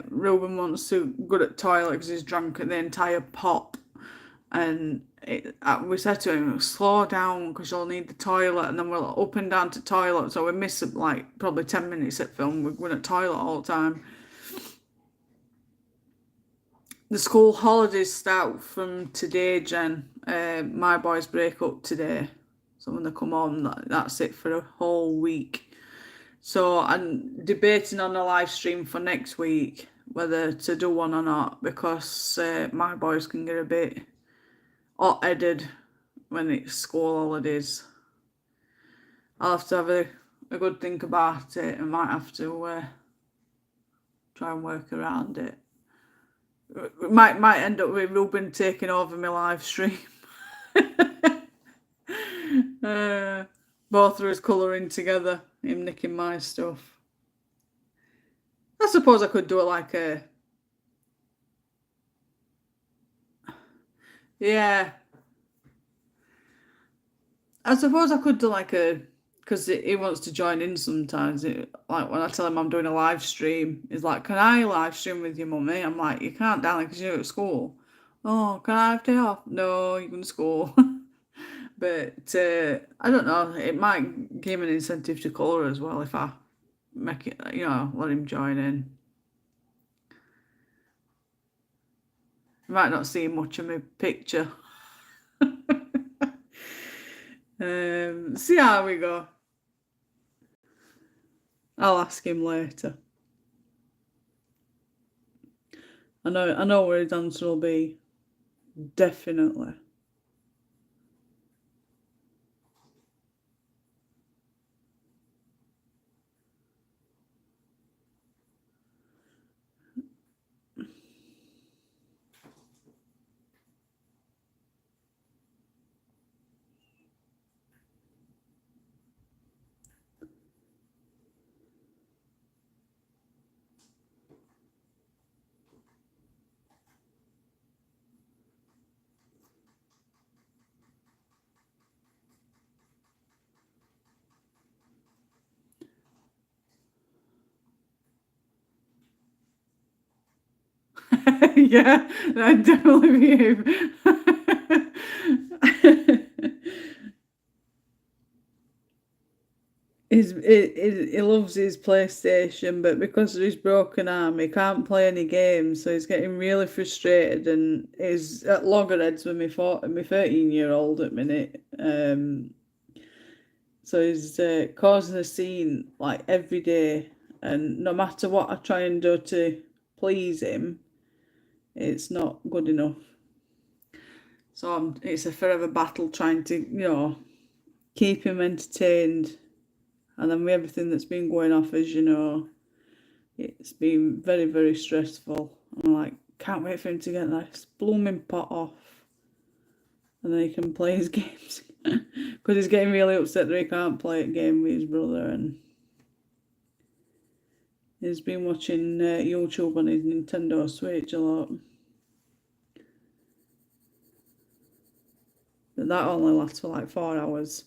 Ruben wants to go to the toilet because he's drunk the entire pot. And we said to him, slow down because you'll need the toilet. And then we're like, up and down to toilet. So we miss like probably 10 minutes at film. We're going to toilet all the time. The school holidays start from today, Jen. My boys break up today. So when they come home, that's it for a whole week. So I'm debating on a live stream for next week whether to do one or not, because my boys can get a bit hot-headed when it's school holidays. I'll have to have a good think about it. I might have to try and work around it. It might end up with Ruben taking over my live stream. Both of us colouring together, him nicking my stuff. I suppose I could do it like a... Yeah. I suppose I could do like a... Because he wants to join in sometimes. Like when I tell him I'm doing a live stream, he's like, can I live stream with you, mummy? I'm like, you can't, darling, because you're at school. Oh, can I have day off? No, you're going to school. But I don't know. It might give him an incentive to colour as well if I make it, let him join in. You might not see much of my picture. See how we go. I'll ask him later. I know where his answer will be. Definitely. Yeah, that'd definitely be him. He loves his PlayStation, but because of his broken arm, he can't play any games, so he's getting really frustrated, and he's at loggerheads with my 13-year-old at minute. So he's causing a scene like every day, and no matter what I try and do to please him, it's not good enough. So it's a forever battle trying to, keep him entertained. And then with everything that's been going off, as you know, it's been very, very stressful. I'm like, can't wait for him to get this blooming pot off. And then he can play his games. Because he's getting really upset that he can't play a game with his brother. And he's been watching YouTube on his Nintendo Switch a lot. But that only lasts for like 4 hours.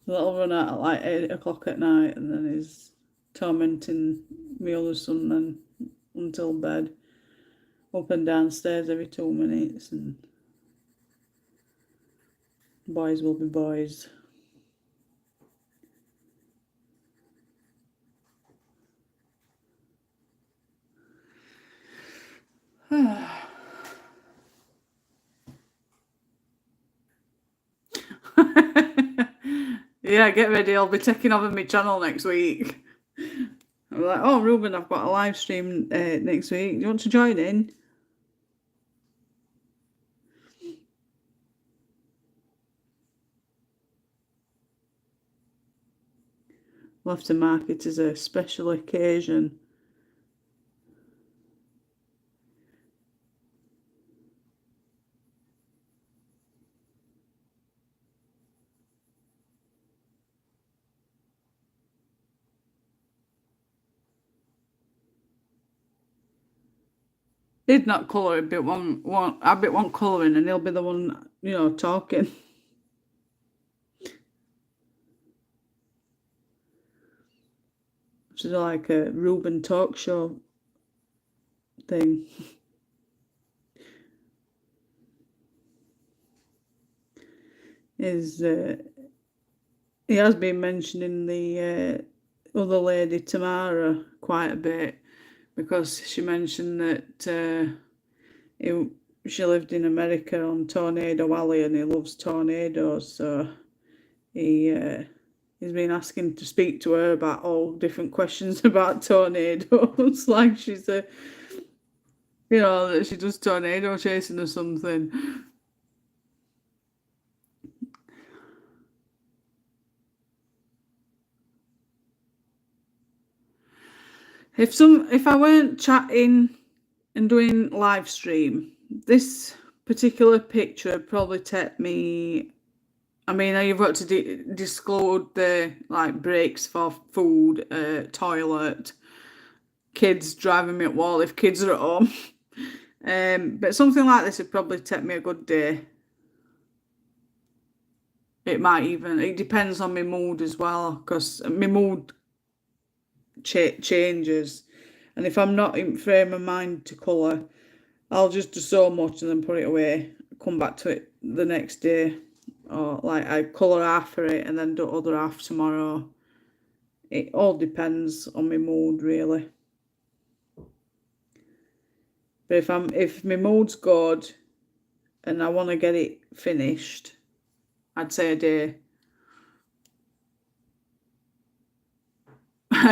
That'll run out at like 8 o'clock at night, and then he's tormenting my other son then until bed. Up and downstairs every 2 minutes, and boys will be boys. Yeah, get ready. I'll be taking over my channel next week. I'm like, oh, Ruben, I've got a live stream next week. Do you want to join in? We'll have to mark it as a special occasion. He'd not colour, a bit one colouring, and he'll be the one, talking. Which is like a Ruben talk show thing. He has been mentioning the other lady, Tamara, quite a bit, because she mentioned that she lived in America on Tornado Alley and he loves tornadoes, so he's been asking to speak to her about all different questions about tornadoes, like she's a, that she does tornado chasing or something. If I weren't chatting and doing live stream, this particular picture would probably take me. I mean, you've got to disclose the breaks for food, toilet, kids driving me up wall if kids are at home. But something like this would probably take me a good day. It depends on my mood as well, because my mood changes, and if I'm not in frame of mind to colour, I'll just do so much and then put it away, come back to it the next day, or like I colour half of it and then do other half tomorrow. It all depends on my mood, really. But if my mood's good and I want to get it finished, I'd say a day.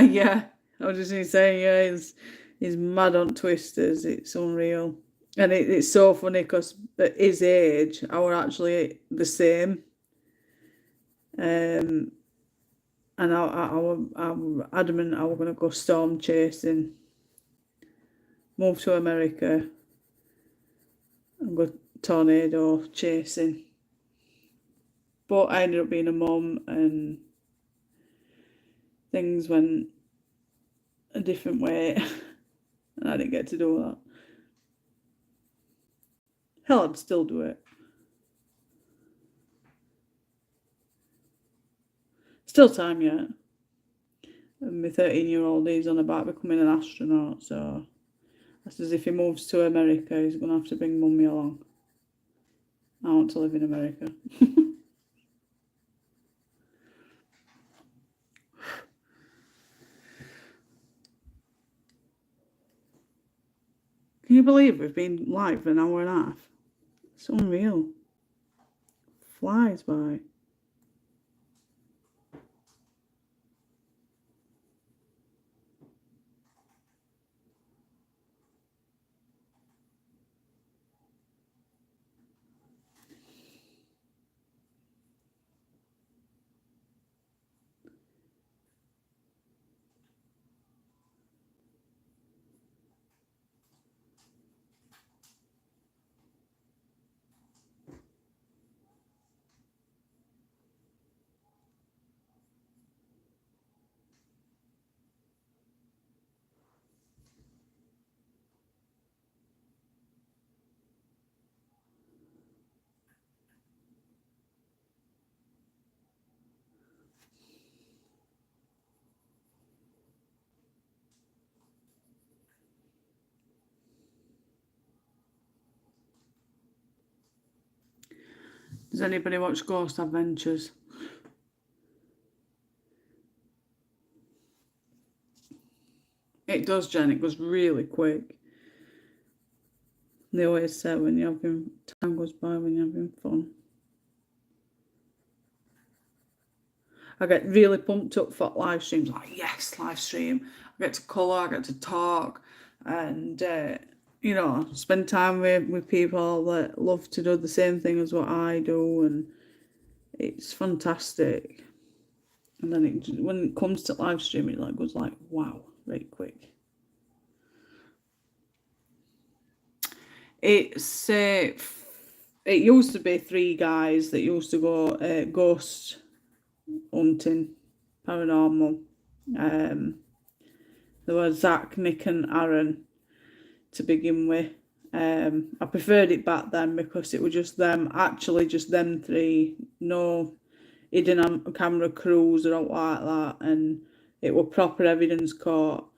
Yeah, I was just going to say, yeah, he's mad on twisters. It's unreal. And it's so funny because at his age, I were actually the same. And I'm adamant I was going to go storm chasing, move to America, and go tornado chasing. But I ended up being a mum and things went a different way and I didn't get to do that. Hell, I'd still do it. Still time yet. And my 13-year-old is on about becoming an astronaut, so that's as if he moves to America, he's going to have to bring mummy along. I want to live in America. Can you believe we've been live for an hour and a half? It's unreal. Flies by. Does anybody watch Ghost Adventures? It does, Jen. It goes really quick. They always say when you're having time goes by when you're having fun. I get really pumped up for live streams. Like, yes, live stream. I get to colour, I get to talk, and spend time with people that love to do the same thing as what I do, and it's fantastic. And then when it comes to live streaming, it goes like, wow, very quick. It's it used to be 3 guys that used to go ghost hunting, paranormal. There were Zach, Nick, and Aaron to begin with. I preferred it back then because it was just them, actually just them 3, no hidden camera crews or anything like that, and it were proper evidence caught.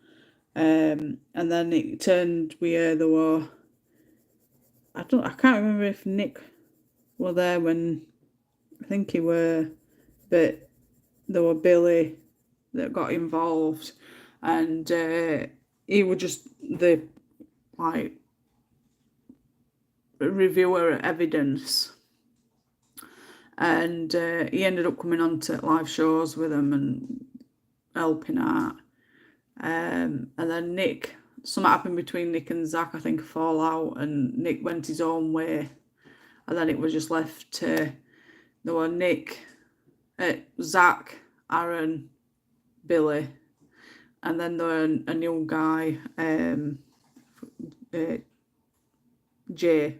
And then it turned where there were, I can't remember if Nick were there when, I think he were, but there were Billy that got involved, and he was just the like reviewer of evidence, and he ended up coming on to live shows with them and helping out. And then Nick, something happened between Nick and Zach, I think, a fallout, and Nick went his own way, and then it was just left to there were Nick, Zach, Aaron, Billy, and then there were a new guy, Jay.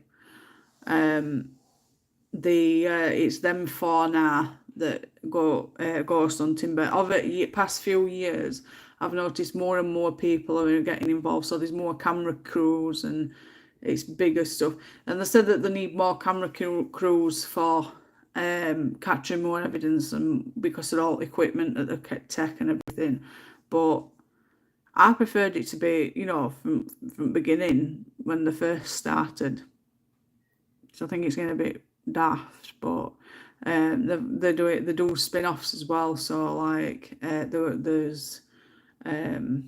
It's them four now that go ghost hunting, but over the past few years I've noticed more and more people are getting involved, so there's more camera crews and it's bigger stuff, and they said that they need more camera crews for capturing more evidence, and because of all equipment that they tech and everything. But I preferred it to be, you know, from the beginning when they first started. So I think it's getting a bit daft, but they do spin-offs as well. So like there's they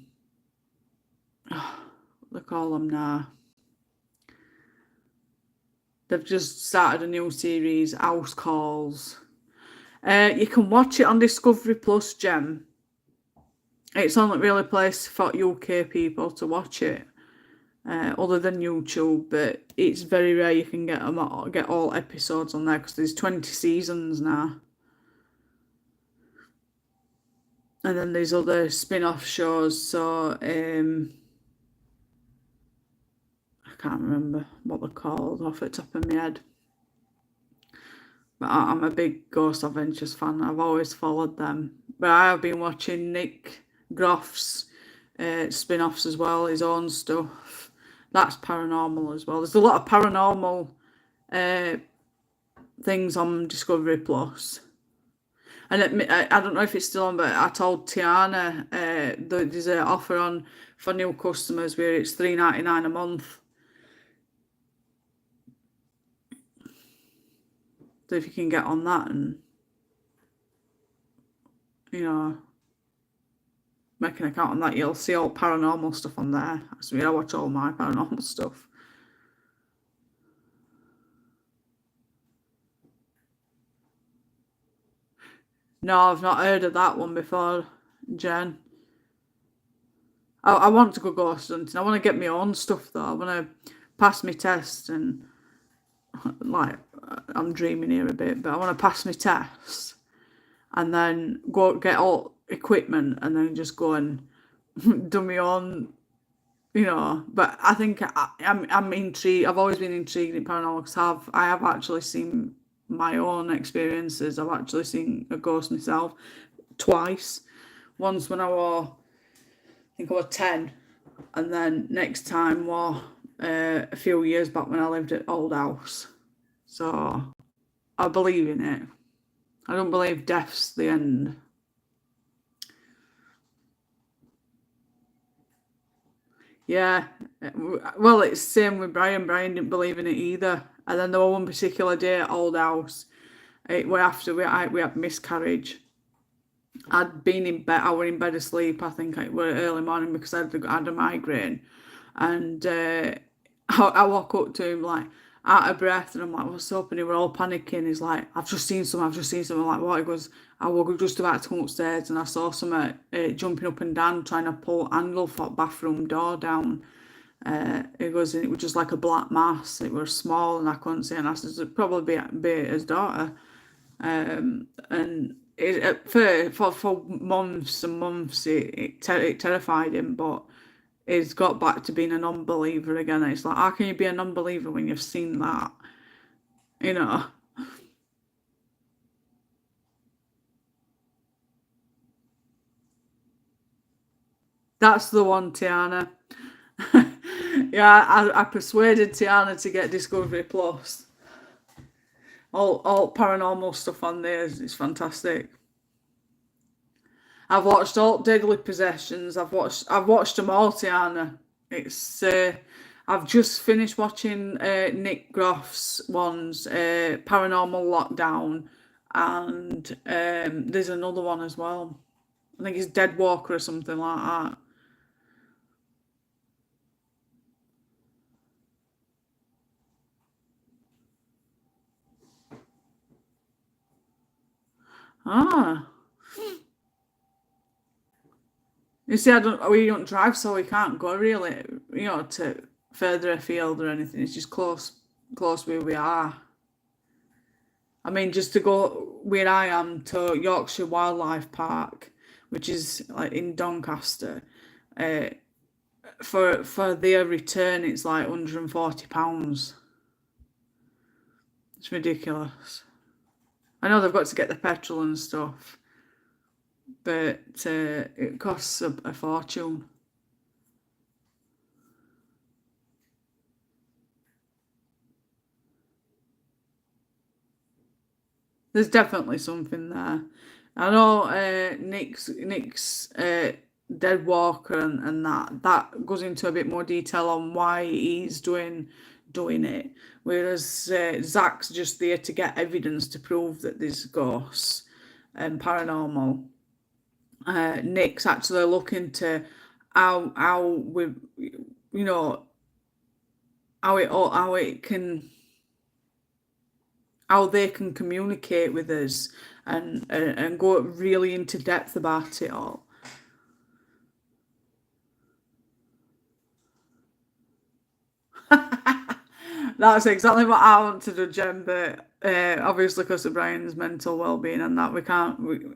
call them now. They've just started a new series, House Calls. You can watch it on Discovery Plus, Gem. It's only really a place for UK people to watch it, other than YouTube, but it's very rare you can get all episodes on there because there's 20 seasons now. And then there's other spin-off shows, so I can't remember what they're called off the top of my head. But I'm a big Ghost Adventures fan. I've always followed them. But I have been watching Nick Groff's spin-offs as well, his own stuff. That's paranormal as well. There's a lot of paranormal things on Discovery Plus. And I don't know if it's still on, but I told Tiana there's an offer on for new customers where it's $3.99 a month. So if you can get on that and, you know, make an account on that, you'll see all paranormal stuff on there. So I watch all my paranormal stuff. No, I've not heard of that one before, Jen. I want to go ghost hunting. I want to get my own stuff though. I want to pass my test and, like, I'm dreaming here a bit, but I want to pass my test and then go get all equipment and then just go and do my own, you know. But I think I'm intrigued. I've always been intrigued in paranormal because I have actually seen my own experiences. I've actually seen a ghost myself twice. Once when I think I was 10, and then next time was a few years back when I lived at Old House. So I believe in it. I don't believe death's the end. Yeah, well, it's the same with Brian. Brian didn't believe in it either. And then there was one particular day at Old House, after we had miscarriage. I'd been in bed. I was in bed asleep. I think it was early morning because I had a migraine, and I woke up to him like out of breath, and I'm like, "What's up?" And he were all panicking. He's like, "I've just seen something. I've just seen something." I'm like, what? He goes, "I was just about to come upstairs, and I saw someone jumping up and down, trying to pull handle for bathroom door down." He goes, and it was just like a black mass. It was small, and I couldn't see. And I said, "It'd probably be his daughter." And for months and months, it terrified him, but he's got back to being a non-believer again. It's like, how can you be a non-believer when you've seen that? You know? That's the one, Tiana. Yeah, I persuaded Tiana to get Discovery Plus. All paranormal stuff on there is fantastic. I've watched all Deadly Possessions. I've watched them all, Tiana. It's I've just finished watching Nick Groff's ones, Paranormal Lockdown, and there's another one as well. I think it's Dead Walker or something like that. Ah. You see, we don't drive, so we can't go really, to further afield or anything. It's just close where we are. I mean, just to go where I am to Yorkshire Wildlife Park, which is like in Doncaster, uh, for their return, it's like £140. It's ridiculous. I know they've got to get the petrol and stuff, but it costs a fortune. There's definitely something there. I know Nick's Dead Walker and that goes into a bit more detail on why he's doing it, whereas Zach's just there to get evidence to prove that there's ghosts and paranormal. Nick's actually looking to how we, how it can, how they can communicate with us and go really into depth about it all. That's exactly what I want to do, Jen. But obviously, because of Brian's mental well-being and that,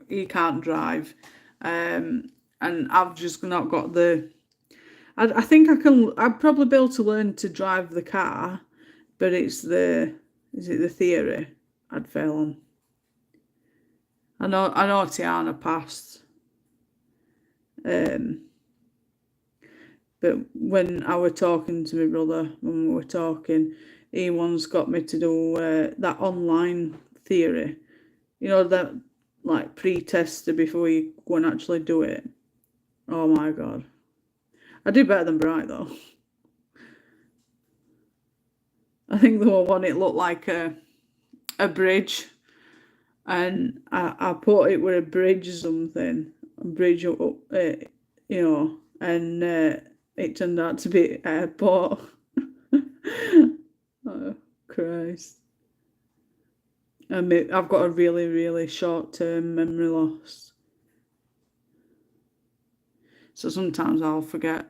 he can't drive, and I've just not got the. I think I'd probably be able to learn to drive the car, but is it the theory I'd fail on? I know Tiana passed. But when I were talking to my brother, when we were talking, he once got me to do that online theory. That like pre-tester before you go and actually do it. Oh my God. I do better than Bright though. I think the one it looked like a bridge, and I put it with a bridge or something, a bridge up, and it turned out to be airport. Oh Christ! I've got a really, really short-term memory loss, so sometimes I'll forget,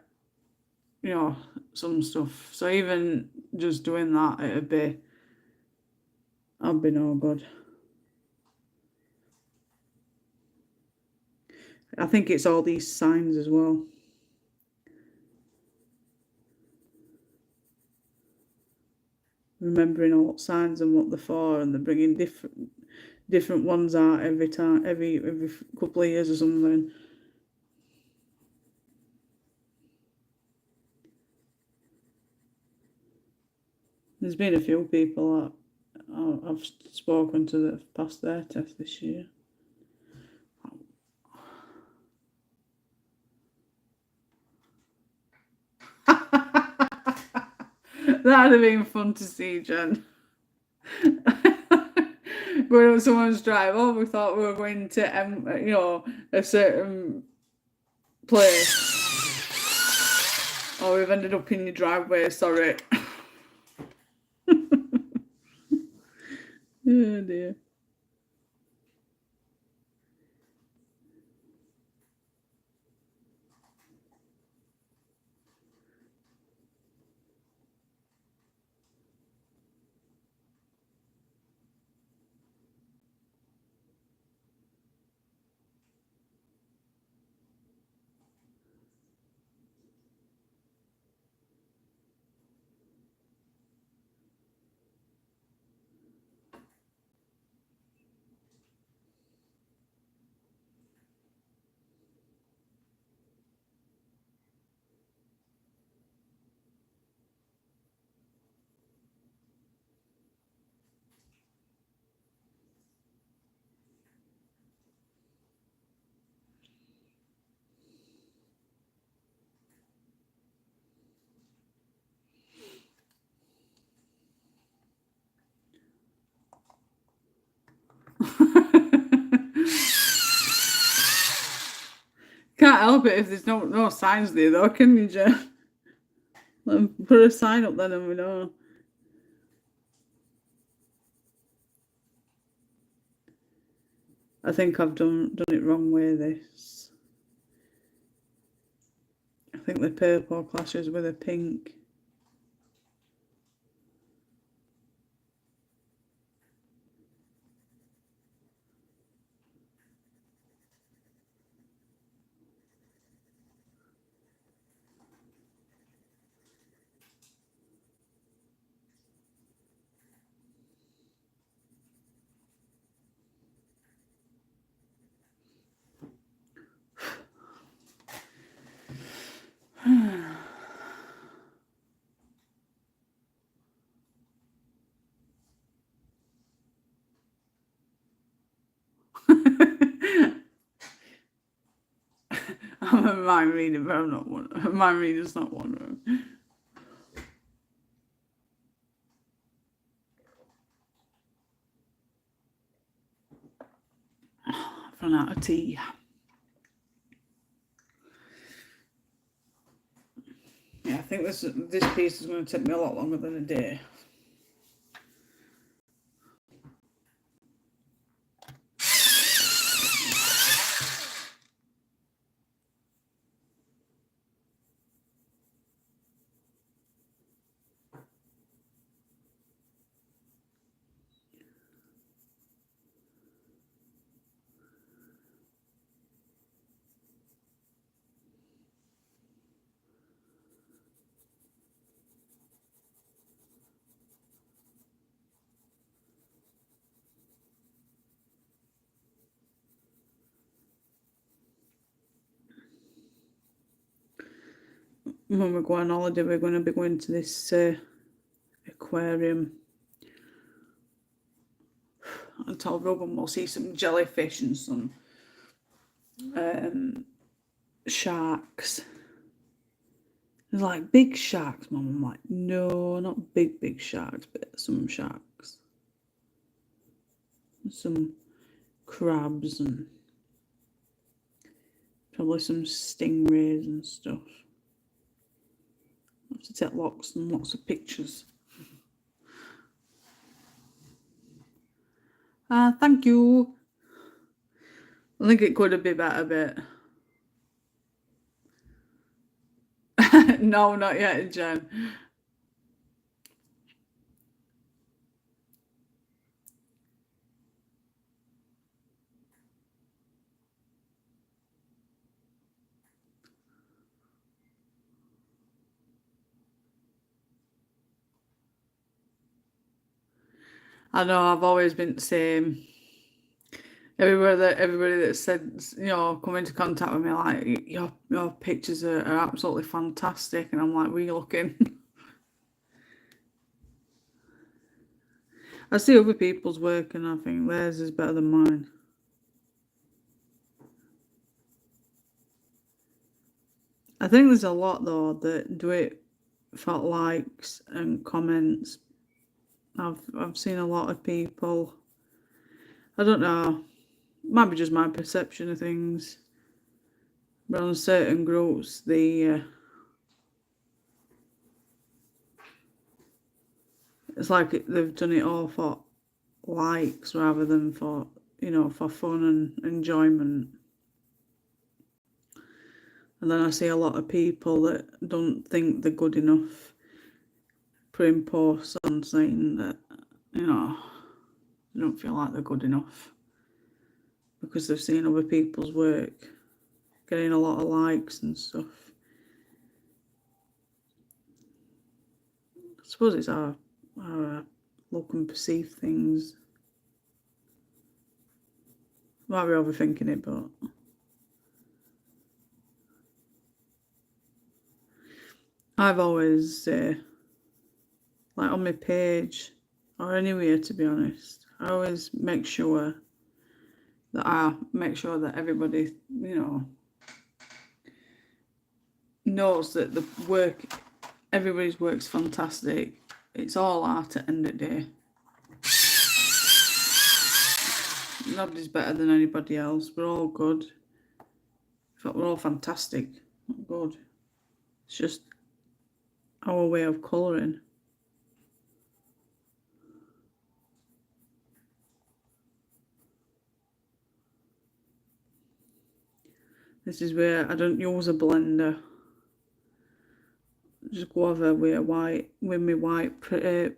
some stuff. So even just doing that, I'd be no good. I think it's all these signs as well. Remembering all signs and what they're for, and they're bringing different ones out every time, every couple of years or something. There's been a few people that I've spoken to that have passed their test this year. That'd have been fun to see, Jen. Going up someone's drive. Oh, we thought we were going to, a certain place. Oh, we've ended up in your driveway. Sorry. Oh dear. Can't help it if there's no signs there, though, can you, Jen? Put a sign up then, and we know. I think I've done it wrong way, this. I think the purple clashes with a pink. I'm a mind reader, but I'm not one. A mind reader's not one of them. I've run out of tea. Yeah, I think this piece is going to take me a lot longer than a day. When we go on holiday, we're going to be going to this aquarium. I told Robin we'll see some jellyfish and some sharks. There's like big sharks, Mum. I'm like, no, not big sharks, but some sharks. Some crabs and probably some stingrays and stuff. I have to take lots and lots of pictures. Thank you. I think it could have been better, but no, not yet, Jen. I know, I've always been the same. Everybody that said, you know, come into contact with me, like, your pictures are absolutely fantastic, and I'm like, were you looking? I see other people's work and I think theirs is better than mine. I think there's a lot though that do it for likes and comments. I've seen a lot of people. I don't know. Might be just my perception of things. But on certain groups, it's like they've done it all for likes rather than for, you know, for fun and enjoyment. And then I see a lot of people that don't think they're good enough putting posts on saying that, you know, they don't feel like they're good enough because they've seen other people's work getting a lot of likes and stuff. I suppose it's our look and perceive things. Might be overthinking it, but I've always, like on my page or anywhere, to be honest, I always make sure that everybody, you know, knows that the work, everybody's work's fantastic. It's all art at the end of the day. Nobody's better than anybody else. We're all good. In fact, we're all fantastic. Not good. It's just our way of colouring. This is where I don't use a blender. Just go over with my white Premier.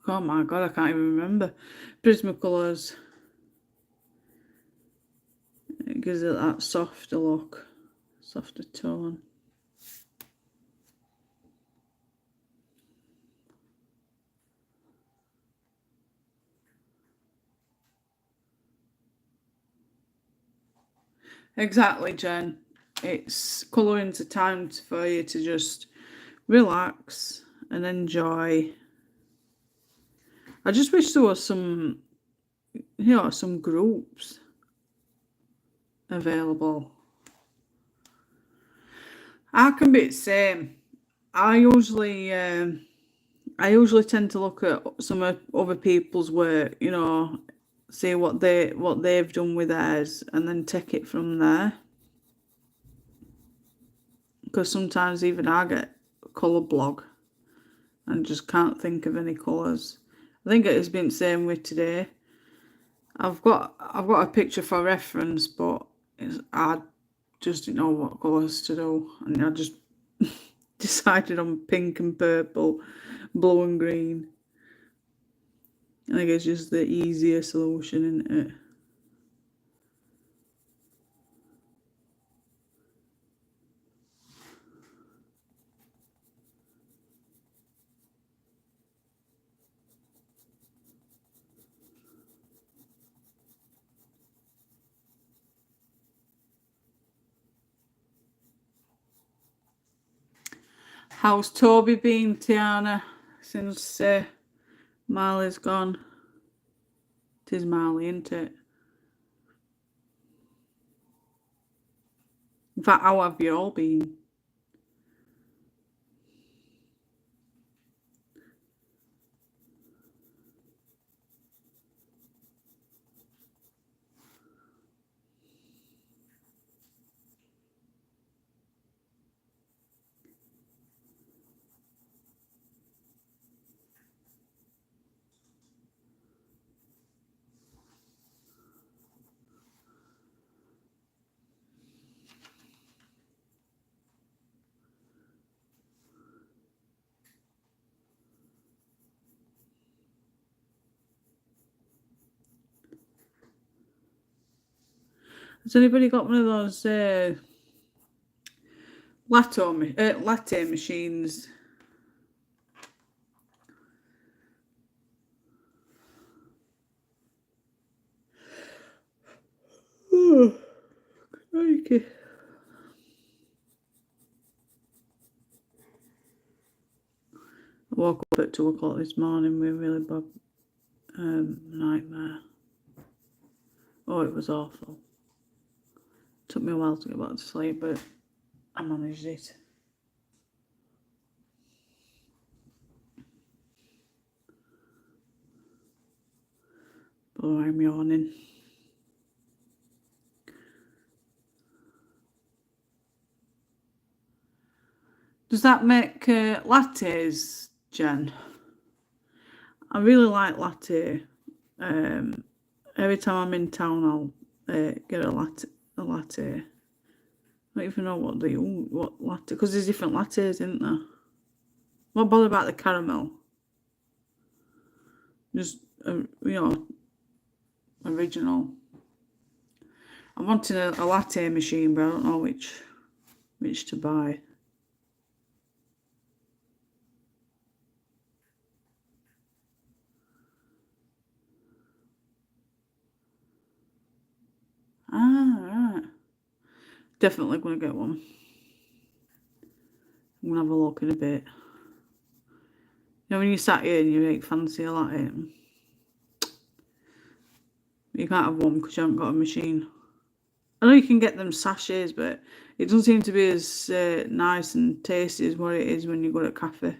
Oh my god, I can't even remember. Prismacolors. It gives it that softer look, softer tone. Exactly, Jen. It's colouring's a time for you to just relax and enjoy. I just wish there was some, some groups available. I can be the same. I usually tend to look at some of other people's work, see what they've done with theirs, and then take it from there. Because sometimes even I get a colour blog and just can't think of any colours. I think it has been the same with today. I've got a picture for reference, but I just didn't know what colours to do, and I just decided on pink and purple, blue and green. I think it's just the easier solution, isn't it? How's Toby been, Tiana, since Marley's gone? 'Tis Marley, isn't it? In fact, how have you all been? Has anybody got one of those latte machines? Oh, crikey. I woke up at 2 o'clock this morning with a really bad nightmare. Oh, it was awful. Took me a while to get back to sleep, but I managed it. But I'm yawning. Does that make lattes, Jen? I really like latte. Every time I'm in town, I'll get a latte. I don't even know what latte, because there's different lattes, isn't there? What bother about the caramel? Just original. I'm wanting a latte machine, but I don't know which to buy. Ah, right. Definitely going to get one. I'm going to have a look in a bit. When you sat here and you make fancy a latte, you can't have one because you haven't got a machine. I know you can get them sachets, but it doesn't seem to be as nice and tasty as what it is when you go to a cafe.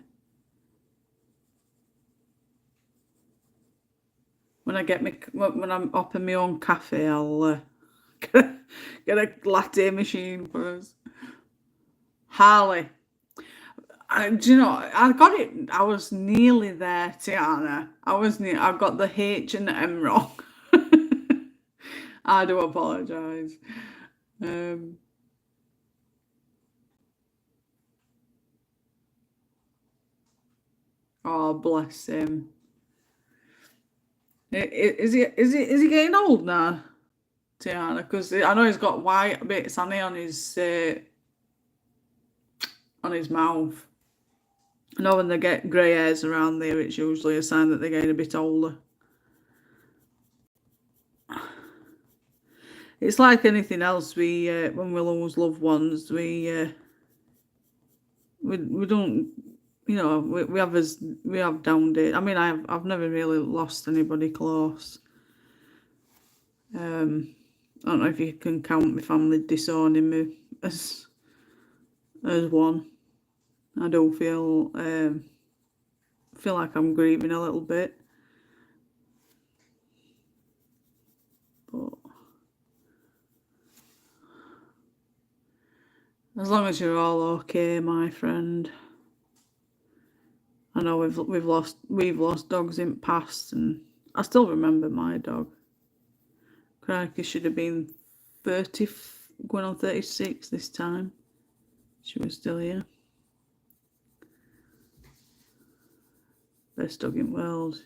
When I'm open my own cafe, I'll get a latte machine for us. Harley. Do you know, I got it. I was nearly there, Tiana. I got the H and the M wrong. I do apologise. Oh, bless him. Is he getting old now, Tiana? Because I know he's got white bits on his mouth. I know when they get grey hairs around there, it's usually a sign that they're getting a bit older. It's like anything else. We when we lose loved ones, we don't, we have down days. I mean, I've never really lost anybody close. I don't know if you can count my family disowning me as one. I do feel like I'm grieving a little bit, but as long as you're all okay, my friend. I know we've lost dogs in the past, and I still remember my dog. Crikey, should have been 30, going on 36 this time. She was still here. Best dog in the world.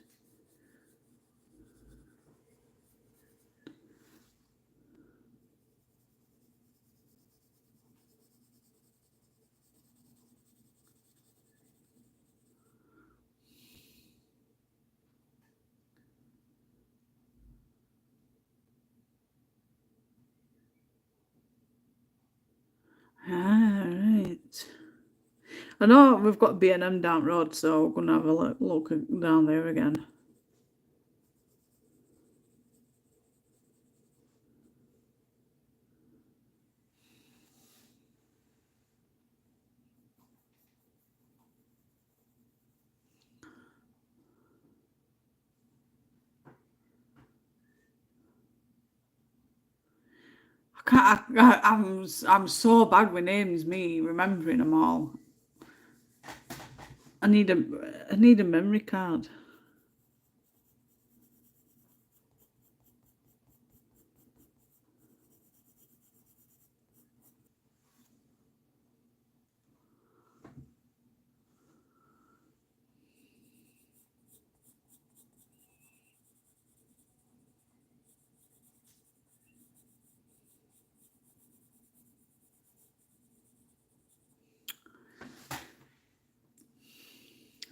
Right. I know we've got B&M down the road, so we're going to have a look down there again. I'm so bad with names, me remembering them all. I need a memory card.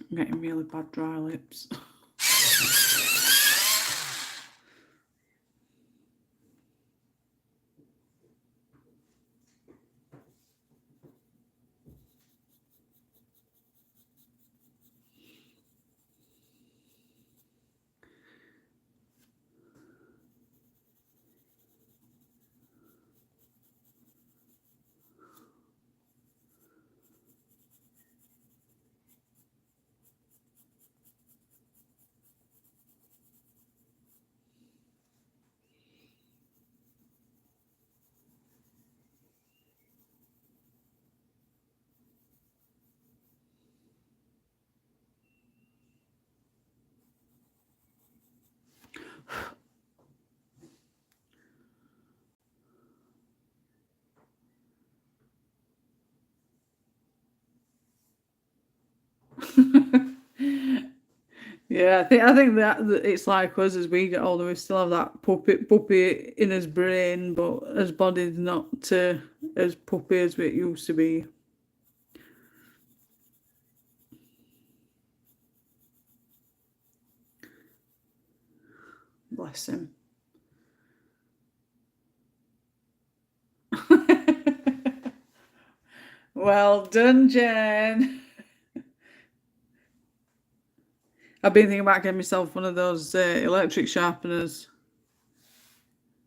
I'm getting really bad dry lips. Yeah, I think that it's like us as we get older, we still have that puppy in his brain, but his body's not as puppy as it used to be. Bless him. Well done, Jen. I've been thinking about getting myself one of those electric sharpeners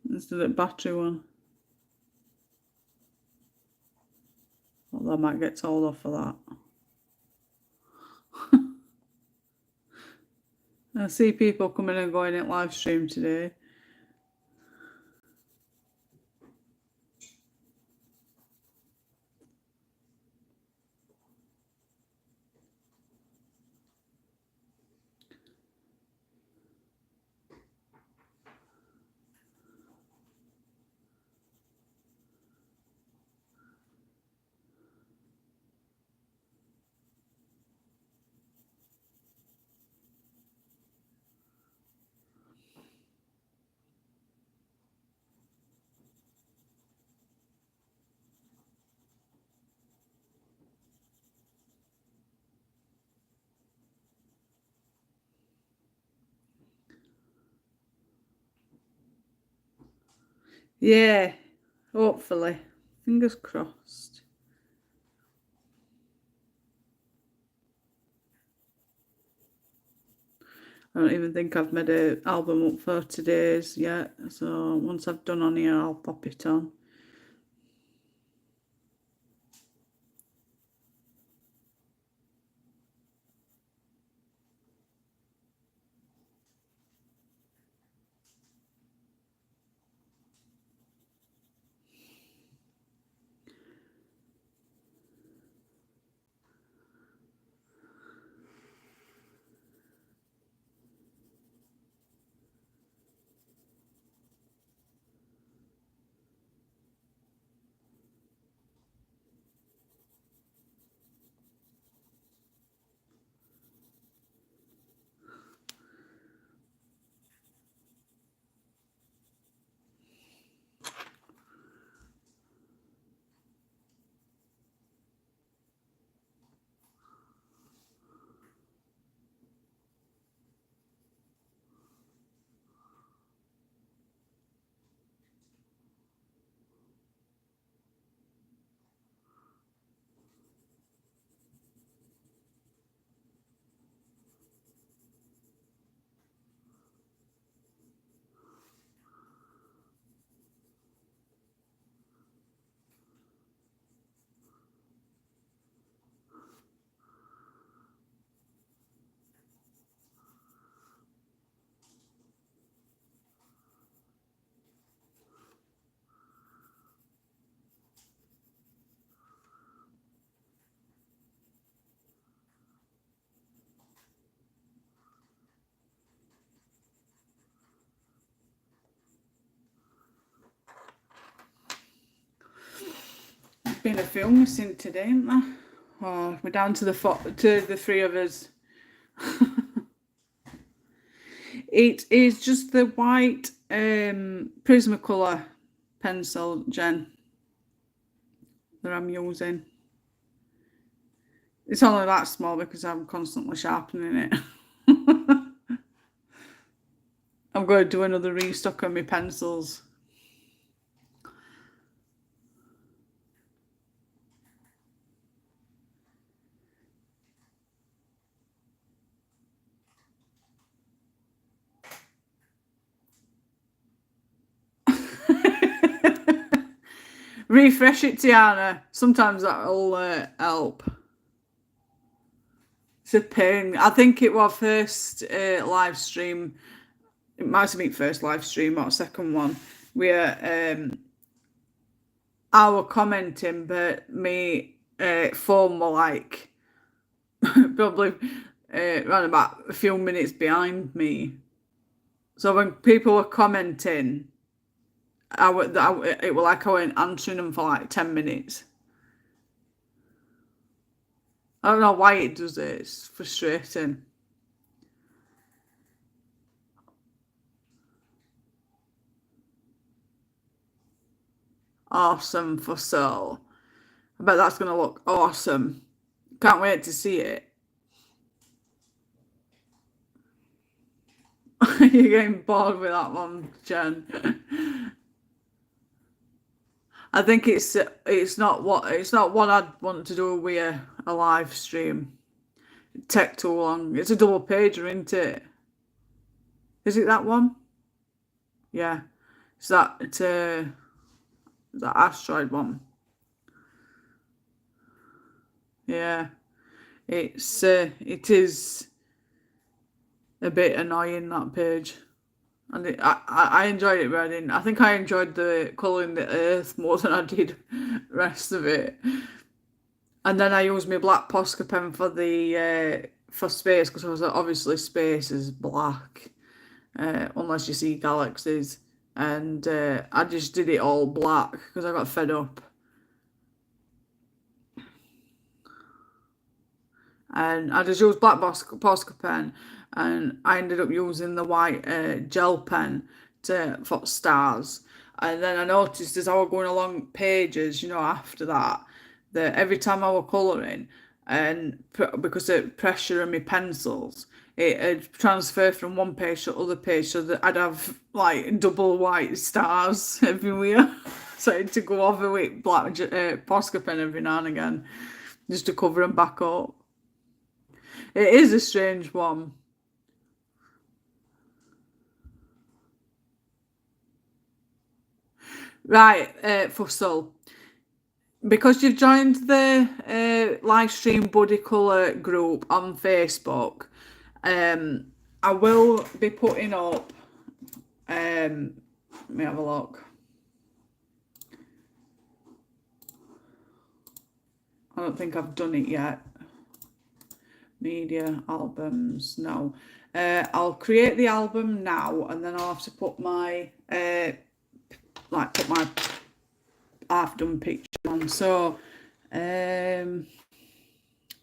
instead of battery one. Although I might get told off for that. I see people coming and going at live stream today. Yeah, hopefully. Fingers crossed. I don't even think I've made an album up for today's yet, so once I've done on here, I'll pop it on. Been a few missing today, ain't there? Oh, we're down to the three of us. It is just the white Prismacolor pencil, Jen, that I'm using. It's only that small because I'm constantly sharpening it. I'm going to do another restock of my pencils. Refresh it, Tiana. Sometimes that'll help. It's a pain. I think it was first live stream. It might have been first live stream or second one where I was commenting, but me phone were like probably around about a few minutes behind me. So when people were commenting, it was like I went answering them for like 10 minutes. I don't know why it does it. It's frustrating. Awesome for sale. I bet that's going to look awesome. Can't wait to see it. You're getting bored with that one, Jen. I think it's not what I'd want to do with a live stream. It'd take too long. It's a double pager, isn't it? Is it that one? Yeah. Is that asteroid one? Yeah. It is a bit annoying, that page. And I enjoyed it reading. I think I enjoyed the colouring the earth more than I did the rest of it. And then I used my black Posca pen for the for space because obviously space is black, unless you see galaxies. And I just did it all black because I got fed up. And I just used black Posca pen, and I ended up using the white gel pen for stars. And then I noticed as I was going along pages, after that every time I was colouring, and because of pressure on my pencils, it'd transfer from one page to the other page, so that I'd have like double white stars everywhere. So I had to go over with black Posca pen every now and again, just to cover them back up. It is a strange one. Right, Fussel. Because you've joined the Livestream Buddy Colour group on Facebook, I will be putting up, let me have a look. I don't think I've done it yet. Media, albums, no. I'll create the album now, and then I'll have to put my, put my half-done picture on. So,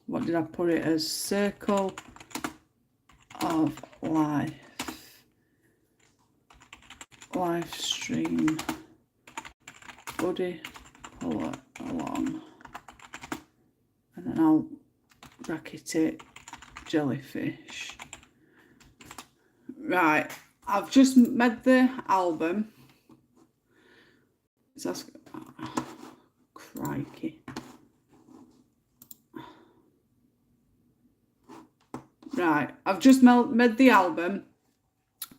what did I put it as? Circle of Life. Livestream Buddy Colour along. And then I'll bracket it Jellyfish. Right, I've just made the album. That's crikey. Right, I've just made the album.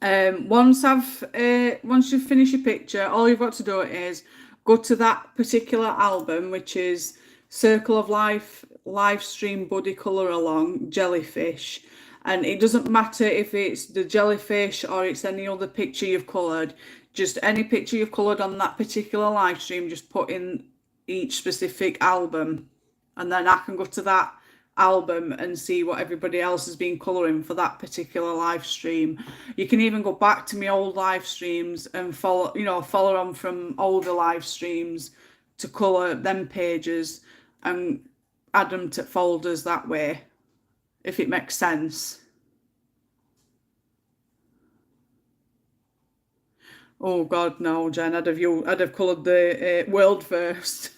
Once you've finished your picture, all you've got to do is go to that particular album, which is Circle of Life, Livestream Buddy Colour Along, Jellyfish. And it doesn't matter if it's the jellyfish or it's any other picture you've coloured. Just any picture you've coloured on that particular live stream, just put in each specific album. And then I can go to that album and see what everybody else has been colouring for that particular live stream. You can even go back to my old live streams and follow on from older live streams to colour them pages and add them to folders that way, if it makes sense. Oh God, no, Jen, I'd have coloured the world first.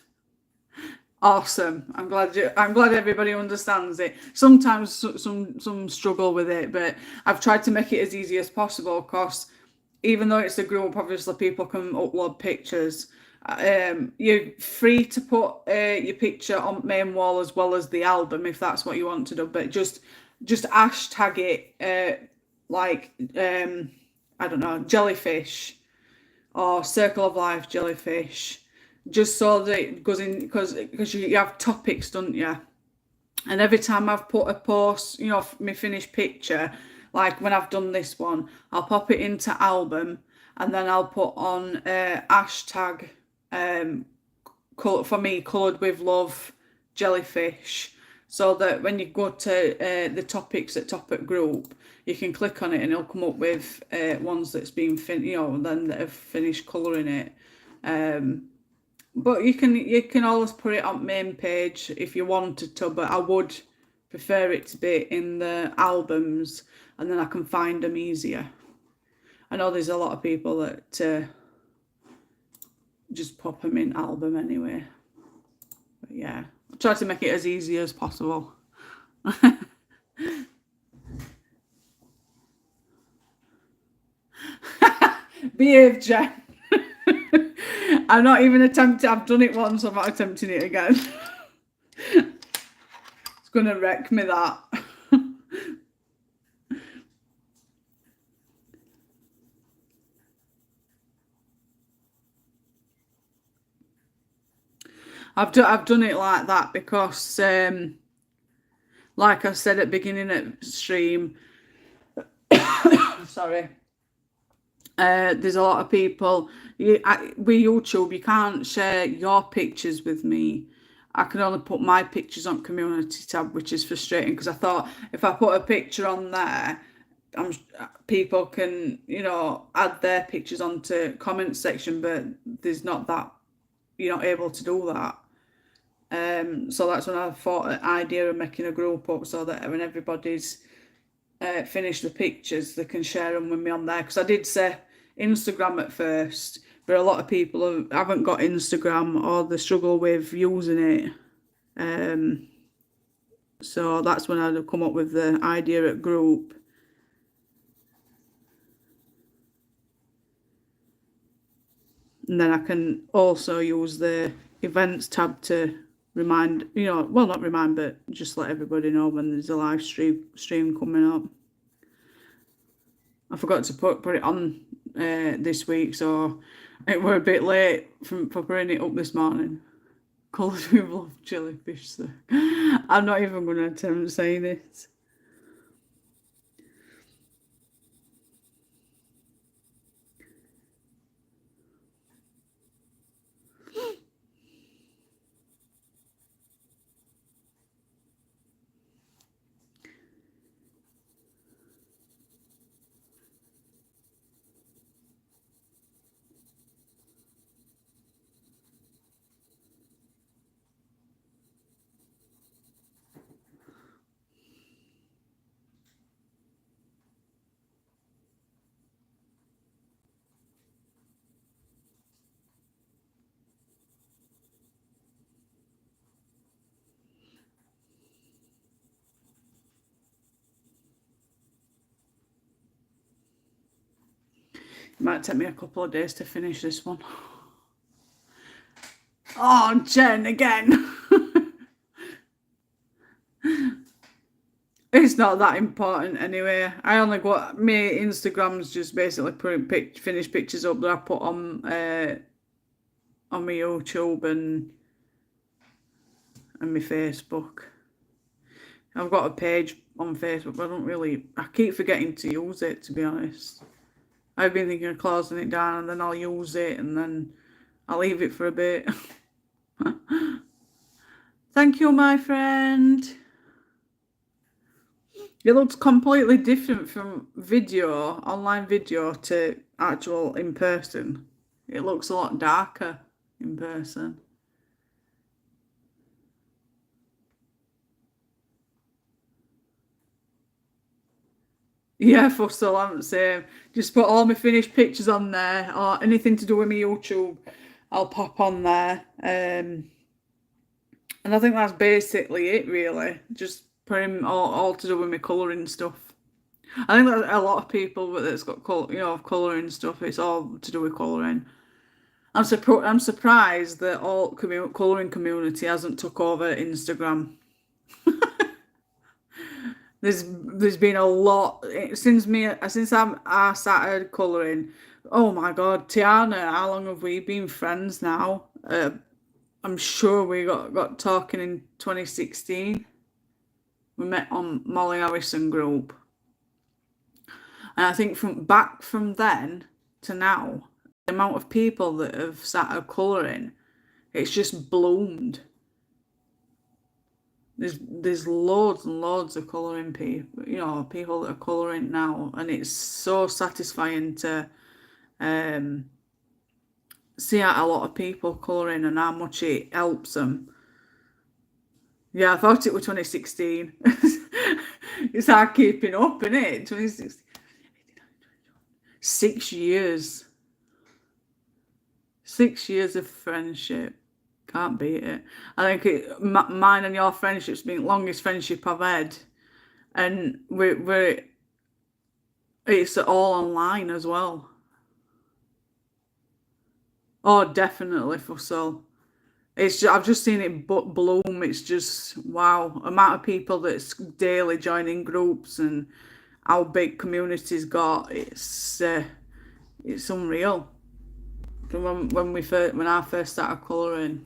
Awesome. I'm glad everybody understands it. Sometimes some struggle with it, but I've tried to make it as easy as possible, because even though it's a group, obviously people can upload pictures. You're free to put your picture on main wall as well as the album if that's what you want to do, but just hashtag it I don't know, Jellyfish or Circle of Life Jellyfish, just so that it goes in, because you have topics, don't you? And every time I've put a post, my finished picture, like when I've done this one, I'll pop it into album, and then I'll put on hashtag for me, coloured with love, Jellyfish, so that when you go to the topics at top at group, you can click on it and it'll come up with ones that's been then that have finished colouring it. But you can always put it on main page if you wanted to, but I would prefer it to be in the albums, and then I can find them easier. I know there's a lot of people that just pop them in album anyway. But yeah, I try to make it as easy as possible. Behave, Jen. I'm not even attempting. I've done it once. I'm not attempting it again. It's gonna wreck me, that. I've done it like that because, like I said at the beginning of stream, sorry. There's a lot of people with YouTube, you can't share your pictures with me. I can only put my pictures on community tab, which is frustrating, because I thought if I put a picture on there, people can add their pictures onto comment section, but there's not that, you're not able to do that. So that's when I thought the idea of making a group up, so that when everybody's finished the pictures, they can share them with me on there. Because I did say Instagram at first, but a lot of people haven't got Instagram, or they struggle with using it. So that's when I'd come up with the idea at group. And then I can also use the events tab to remind, you know, well, not remind, but just let everybody know when there's a live stream coming up. I forgot to put it on this week, so it were a bit late for putting it up this morning. Colours with love, jellyfish. So I'm not even going to attempt saying it. It might take me a couple of days to finish this one. Oh, Jen, again. It's not that important anyway. I only got my Instagram's just basically putting finished pictures up that I put on my YouTube and my Facebook. I've got a page on Facebook, but I keep forgetting to use it, to be honest. I've been thinking of closing it down and then I'll use it and then I'll leave it for a bit. Thank you, my friend. It looks completely different from online video, to actual in person. It looks a lot darker in person. Yeah, Fussel, I'm same. Just put all my finished pictures on there, or anything to do with my YouTube, I'll pop on there. And I think that's basically it, really. Just putting all to do with my colouring stuff. I think that a lot of people that's got colouring stuff, it's all to do with colouring. I'm surprised that all colouring community hasn't took over Instagram. There's been a lot since I started colouring. Oh my God, Tiana, how long have we been friends now? I'm sure we got talking in 2016. We met on Molly Harrison group, and I think from then to now, the amount of people that have started colouring, it's just bloomed. There's loads and loads of colouring people, people that are colouring now, and it's so satisfying to see out a lot of people colouring and how much it helps them. Yeah, I thought it was 2016. It's hard keeping up, isn't it? 2016. 6 years. 6 years of friendship. Can't beat it. I think mine and your friendship's been the longest friendship I've had. And it's all online as well. Oh, definitely, Fussel. I've just seen it bloom. It's just wow, amount of people that's daily joining groups and how big communities got. It's unreal. From when I first started colouring.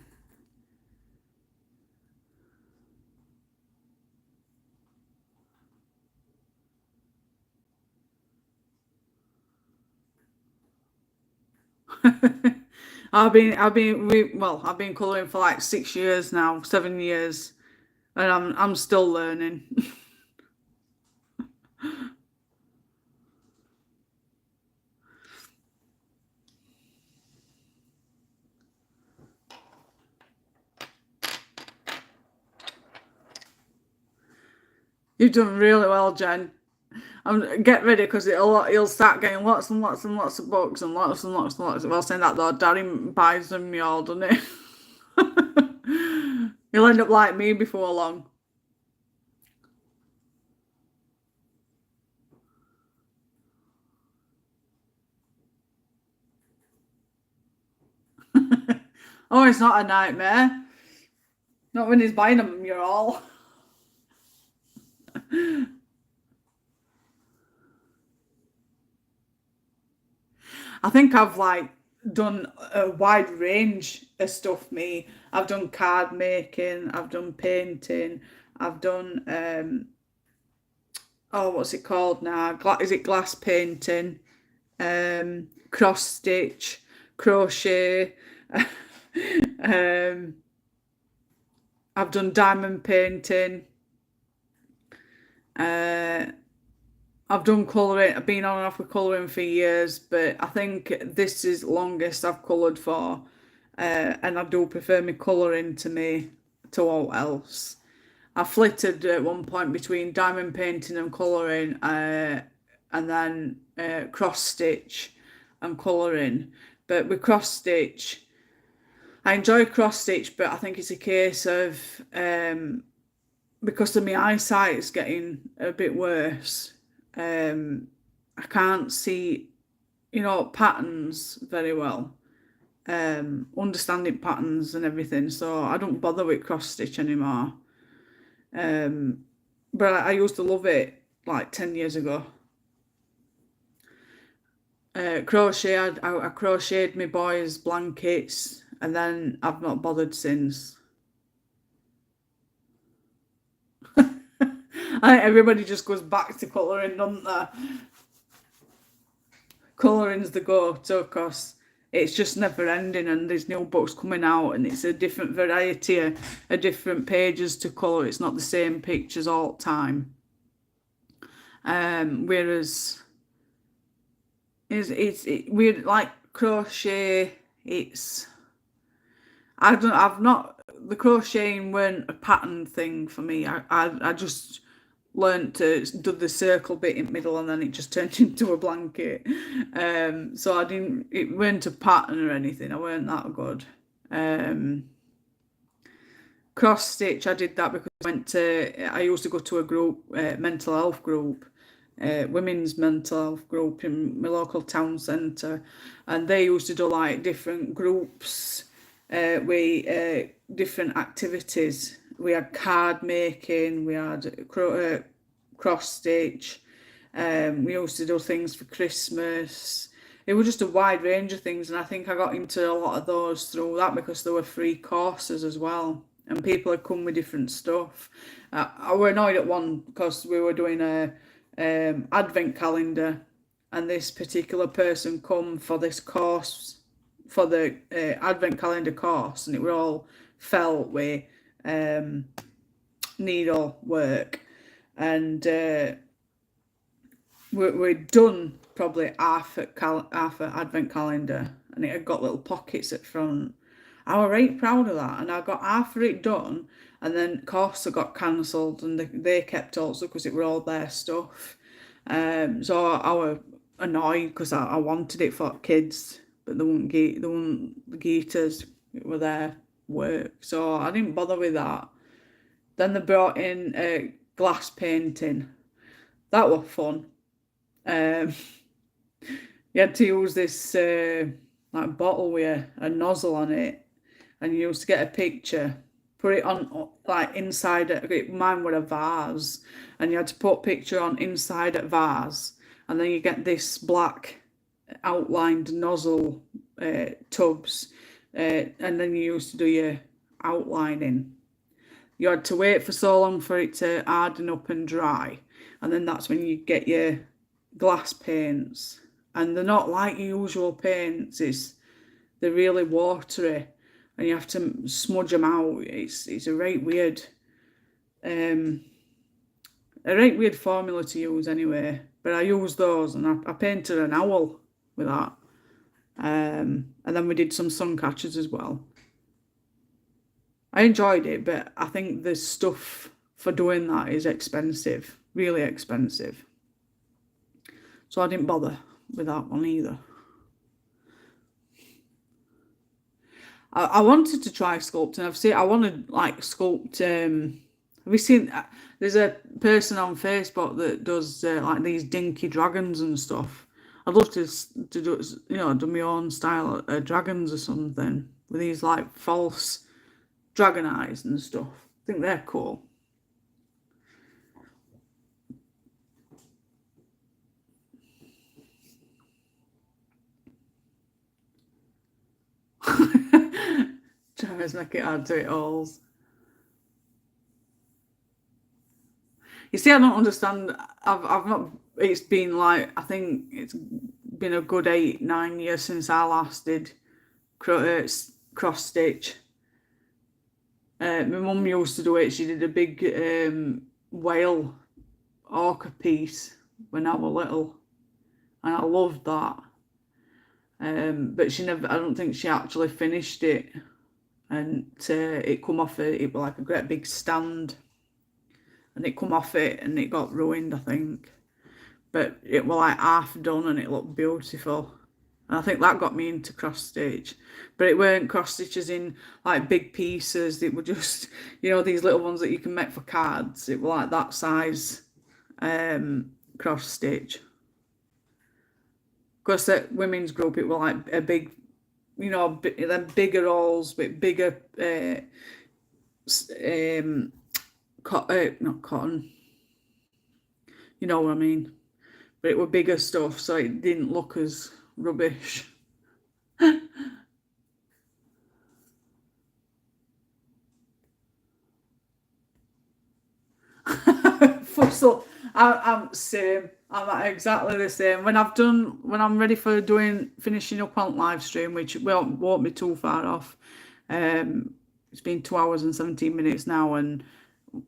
I've been colouring for like 6 years now, 7 years, and I'm still learning. You've done really well, Jen. Get ready because he'll start getting lots and lots and lots of books and lots and lots and lots. Well, saying that though, Daddy buys them me all, doesn't he? He'll end up like me before long. Oh, it's not a nightmare. Not when he's buying them, you're all. I think I've like done a wide range of stuff. Me, I've done card making, I've done painting, I've done oh, what's it called now? Is it glass painting? Cross stitch, crochet. um, I've done diamond painting. I've done colouring. I've been on and off with colouring for years, but I think this is the longest I've coloured for. And I do prefer my colouring to all else. I flitted at one point between diamond painting and colouring, and then cross stitch and colouring. But with cross stitch, I enjoy cross stitch, but I think it's a case of because of my eyesight is getting a bit worse. I can't see, patterns very well. Understanding patterns and everything, so I don't bother with cross stitch anymore. But I used to love it like 10 years ago. Crochet, I crocheted my boys' blankets, and then I've not bothered since. I think everybody just goes back to colouring, doesn't they? Colouring's the go-to, because it's just never ending, and there's new books coming out, and it's a different variety of different pages to colour. It's not the same pictures all the time. Whereas it's weird, like crochet. The crocheting weren't a pattern thing for me. I just learned to do the circle bit in the middle, and then it just turned into a blanket. So it weren't a pattern or anything. I weren't that good. Cross stitch, I did that because I used to go to a group, mental health group, women's mental health group in my local town centre, and they used to do like different groups with different activities. We had card making, we had cross stitch, we used to do things for Christmas. It was just a wide range of things, and I think I got into a lot of those through that because there were free courses as well, and people had come with different stuff. I were annoyed at one because we were doing a advent calendar, and this particular person come for this course, for the advent calendar course, and it were all felt with needle work, and we'd done probably half a advent calendar, and it had got little pockets at front. I was right proud of that, and I got half of it done, and then course got cancelled, and they kept also because it were all their stuff. So I was annoyed because I wanted it for kids, but they wouldn't get us. It were their work, so I didn't bother with that. Then they brought in glass painting. That was fun. You had to use this like bottle with a nozzle on it, and you used to get a picture, put it on like inside it. Mine were a vase, and you had to put picture on inside a vase, and then you get this black outlined nozzle tubs, and then you used to do your outlining. You had to wait for so long for it to harden up and dry, and then that's when you get your glass paints. And they're not like your usual paints. They're really watery, and you have to smudge them out. It's a right weird formula to use anyway. But I used those, and I painted an owl with that. And then we did some sun catchers as well. I enjoyed it, but I think the stuff for doing that is expensive, really expensive. So I didn't bother with that one either. I wanted to try sculpting. I want to like sculpt. Have you seen? There's a person on Facebook that does like these dinky dragons and stuff. I'd love to do, you know, do my own style of dragons or something with these like false dragon eyes and stuff. I think they're cool. Tries to make it hard to it all. You see, I don't understand. I've not. It's been like, I think it's been a good 8, 9 years since I last did cross stitch. My mum used to do it. She did a big whale orca piece when I was little, and I loved that. But she never. I don't think she actually finished it, and it come off it. It was like a great big stand, and it come off it, and it got ruined, I think. But it was like half done, and it looked beautiful. And I think that got me into cross stitch. But it weren't cross stitches in like big pieces. It were just, you know, these little ones that you can make for cards. It was like that size cross stitch. Because at women's group, it was like a big, you know, then bigger rolls with bigger, not cotton. You know what I mean? But it were bigger stuff, so it didn't look as rubbish. Fussel. I'm same. I'm exactly the same. When I'm ready for finishing up on live stream, which won't be too far off. It's been 2 hours and 17 minutes now, and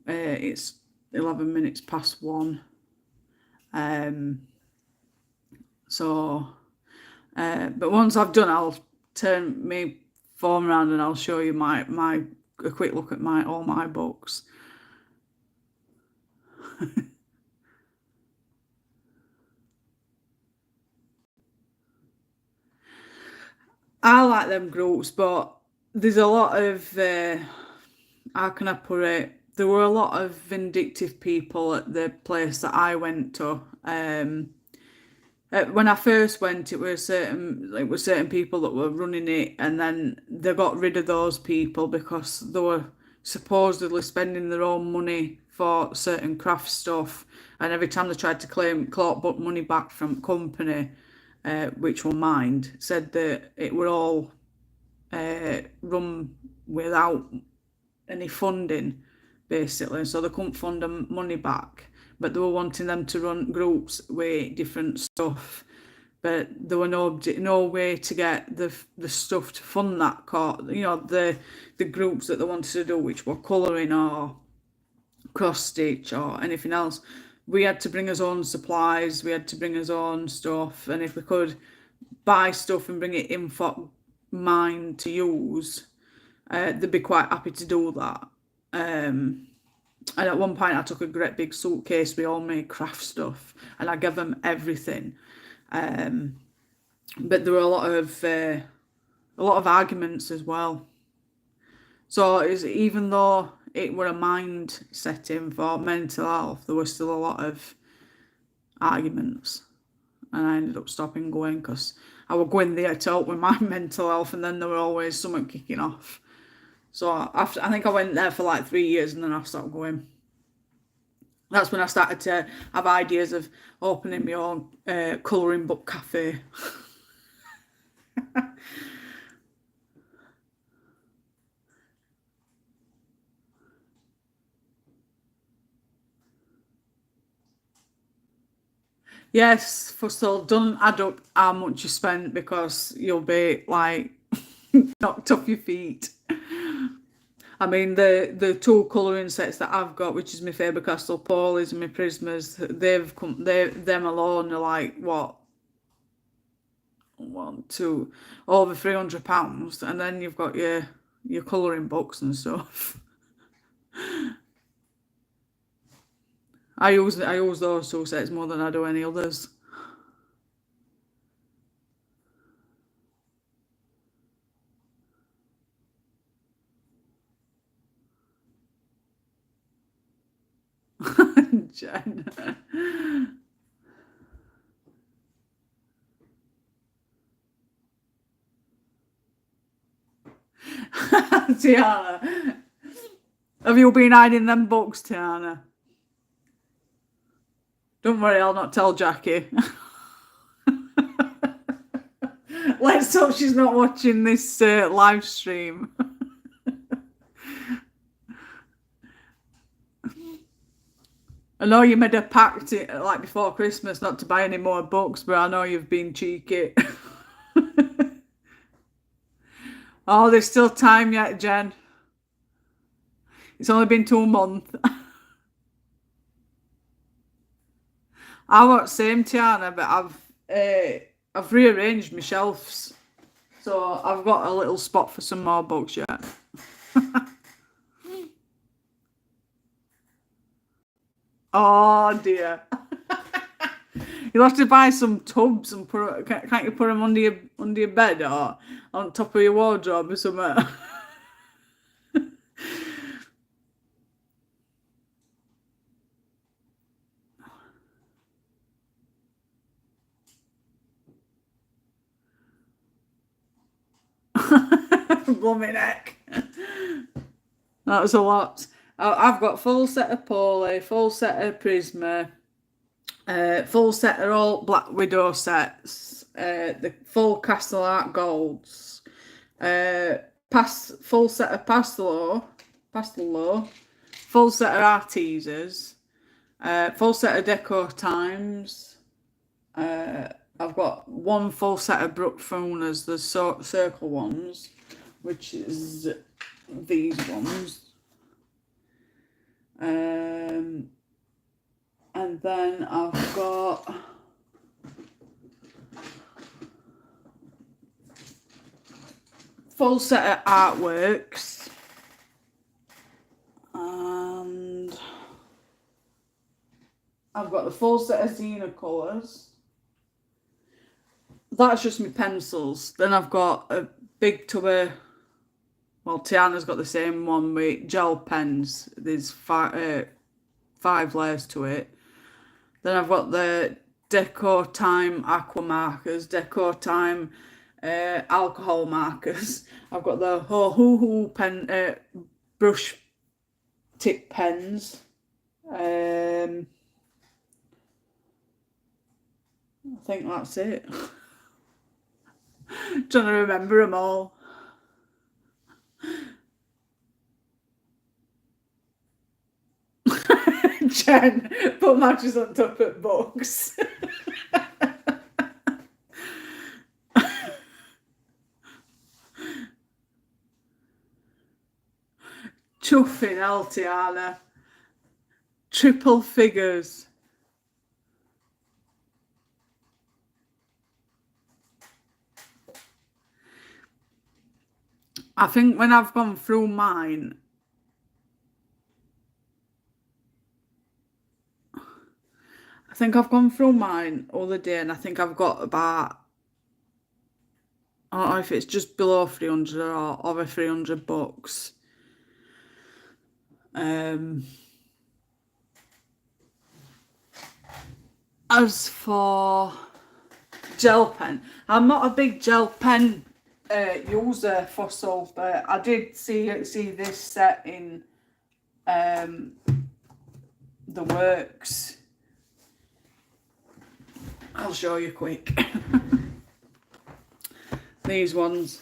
it's 11 minutes past 1. But once I've done, I'll turn my phone around and I'll show you a quick look at all my books. I like them groups, but there's a lot of how can I put it? There were a lot of vindictive people at the place that I went to. When I first went, it was certain people that were running it, and then they got rid of those people because they were supposedly spending their own money for certain craft stuff, and every time they tried to claim money back from company, which were mine, said that it were all run without any funding, basically, so they couldn't fund them money back. But they were wanting them to run groups with different stuff, but there were no way to get the stuff to fund that you know, the groups that they wanted to do, which were colouring or cross stitch or anything else. We had to bring our own supplies, we had to bring our own stuff, and if we could buy stuff and bring it in for mine to use, they'd be quite happy to do that. And at one point I took a great big suitcase with all my craft stuff and I gave them everything. But there were a lot of arguments as well. So even though it were a mind setting for mental health, there was still a lot of arguments. And I ended up stopping going because I would go in there to help with my mental health, and then there were always something kicking off. So I think I went there for like 3 years, and then I stopped going. That's when I started to have ideas of opening my own colouring book cafe. Yes, for still don't add up how much you spent, because you'll be like knocked off your feet. I mean, the 2 colouring sets that I've got, which is my Faber-Castell Polis and my Prismas, them alone are like what, 1, 2, over £300, and then you've got your colouring books and stuff. I use those 2 sets more than I do any others. Jen. Tiana, have you been hiding them books, Tiana? Don't worry, I'll not tell Jackie. Let's hope she's not watching this live stream. I know you made a pact like before Christmas not to buy any more books, but I know you've been cheeky. Oh, there's still time yet, Jen. It's only been 2 months. I won't same, Tiana, but I've rearranged my shelves, so I've got a little spot for some more books yet. Oh dear. You'll have to buy some tubs and can't you put them under your bed or on top of your wardrobe or something? Blooming heck. That was a lot. I've got full set of Polly, full set of Prisma, full set of all Black Widow sets, the full Castle Art Golds, full set of Pastel, full set of Arteasers, full set of Deco Times. I've got 1 full set of Brook Fooners, the circle ones, which is these ones. And then I've got full set of artworks, and I've got the full set of Xena colours. That's just my pencils. Then I've got a big tub of, well, Tiana's got the same one with gel pens. There's 5 layers to it. Then I've got the Deco Time aqua markers, Deco Time alcohol markers. I've got the Hoo pen, brush tip pens. I think that's it. Trying to remember them all. Jen, put matches on top of books. Chuffing hell, Tiana. Triple figures. I think when I've gone through mine, other day, and I think I've got about, I don't know if it's just below 300 or over 300 books. As for gel pen, I'm not a big gel pen user for soap, but I did see this set in the works. I'll show you quick. These ones.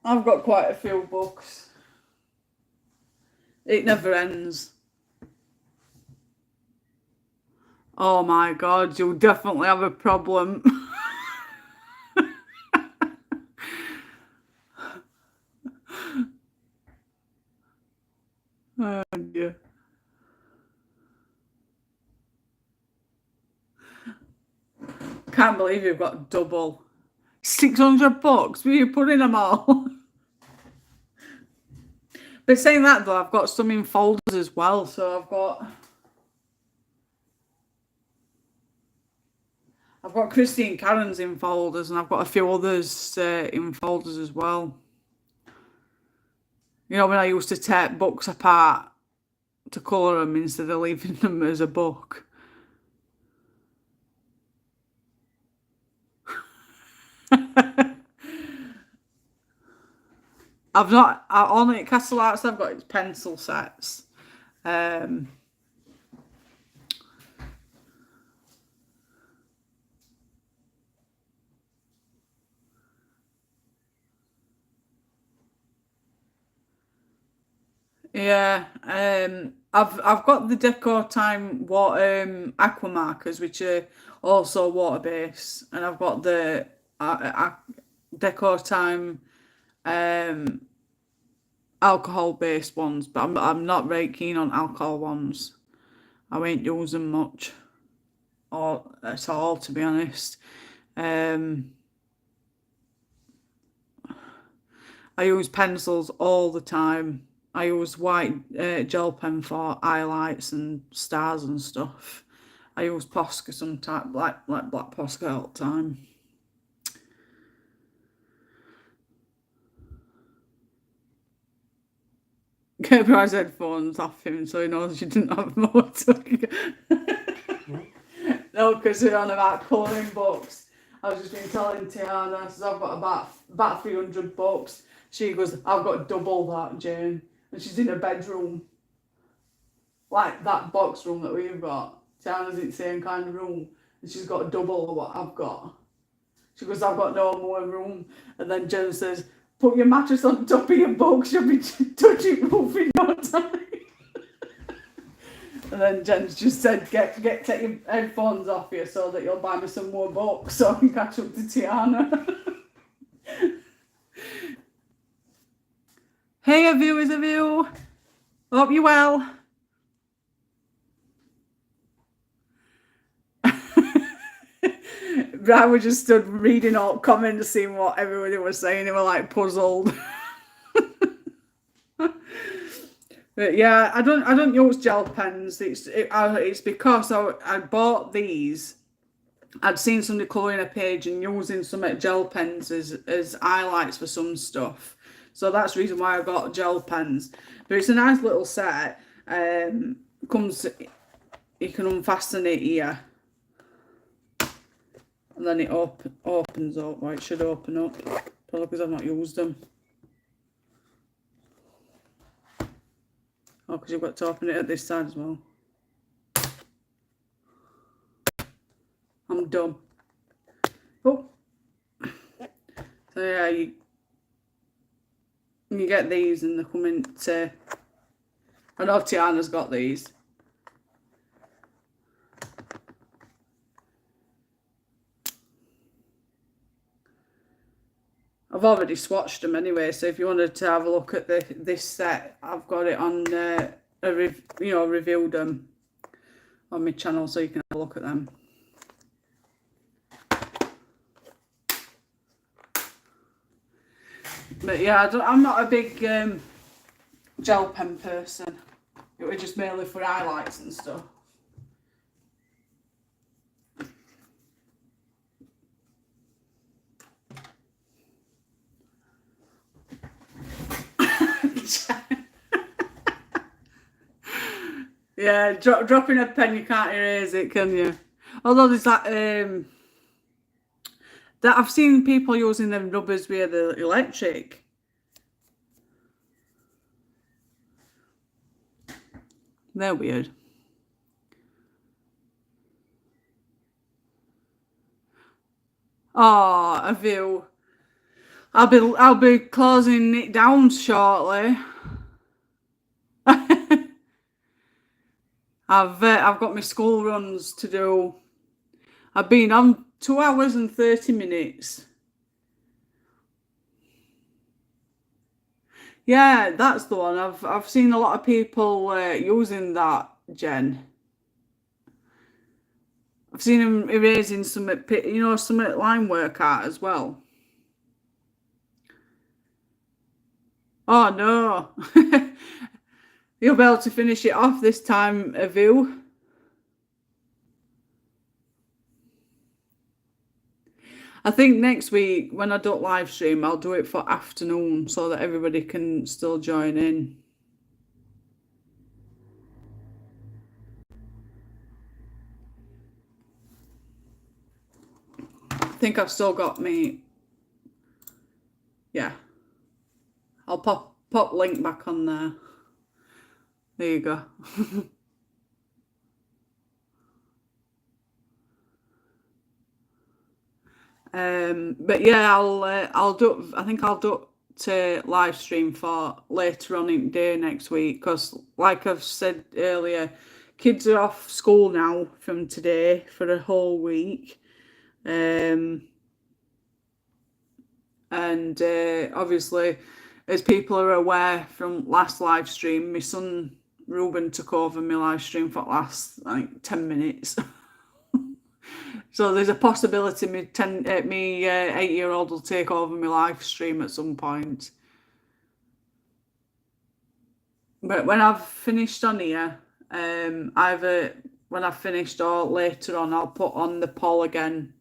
I've got quite a few books. It never ends. Oh my God, you'll definitely have a problem. Oh dear. Can't believe you've got double. 600 books, where you putting them all? But saying that though, I've got some in folders as well. So I've got Christine Karen's in folders, and I've got a few others in folders as well. You know, when I used to take books apart to colour them instead of leaving them as a book. Only at Castle Arts I've got its pencil sets. Yeah, I've got the Decor Time water aqua markers, which are also water based, and I've got the Decor Time alcohol based ones, but I'm not very keen on alcohol ones. I won't use them much or at all, to be honest. I use pencils all the time. I use white gel pen for highlights and stars and stuff. I use Posca sometimes, like black Posca all the time. Get Bry's headphones off him so he knows you didn't have more to. No, because we're on about colouring books. I've just been telling Tiana, so I've got about 300 books. She goes, I've got double that, Jane. And she's in a bedroom. Like that box room that we've got. Tiana's in the same kind of room. And she's got double what I've got. She goes, I've got no more room. And then Jen says, put your mattress on top of your books. You'll be touching roof in no time. And then Jen's just said, take your headphones off you so that you'll buy me some more books so I can catch up to Tiana. Hey, viewers of you. Hope you're well. I was just stood reading all comments, seeing what everybody was saying. They were like puzzled. But yeah, I don't use gel pens. It's because I bought these. I'd seen somebody colouring a page and using some gel pens as highlights for some stuff. So that's the reason why I got gel pens. But it's a nice little set. Comes, you can unfasten it here. And then it opens up, or it should open up. Probably because I've not used them. Oh, because you've got to open it at this side as well. I'm done. Oh. So yeah, you get these and they come into... I know Tiana's got these. I've already swatched them anyway, so if you wanted to have a look at this set, I've got it on reviewed them on my channel, so you can have a look at them. But yeah, I'm not a big gel pen person. It was just mainly for highlights and stuff. Yeah, dropping a pen, you can't erase it, can you? Although there's that I've seen people using them rubbers with the electric. They're weird. Oh, a view. I'll be closing it down shortly. I've got my school runs to do. I've been on 2 hours and 30 minutes. Yeah, that's the one. I've seen a lot of people using that, Jen. I've seen them erasing some line work art as well. Oh no. You'll be able to finish it off this time, a view. I think next week when I don't live stream, I'll do it for afternoon so that everybody can still join in. I think I've still got me. Yeah. I'll pop link back on there. There you go. But yeah, I'll do. I think I'll do to live stream for later on in the day next week because, like I've said earlier, kids are off school now from today for a whole week, and obviously, as people are aware from last live stream, my son Ruben took over my live stream for the last like 10 minutes. So there's a possibility me 8-year-old will take over my live stream at some point. But when I've finished on here, either when I've finished or later on, I'll put on the poll again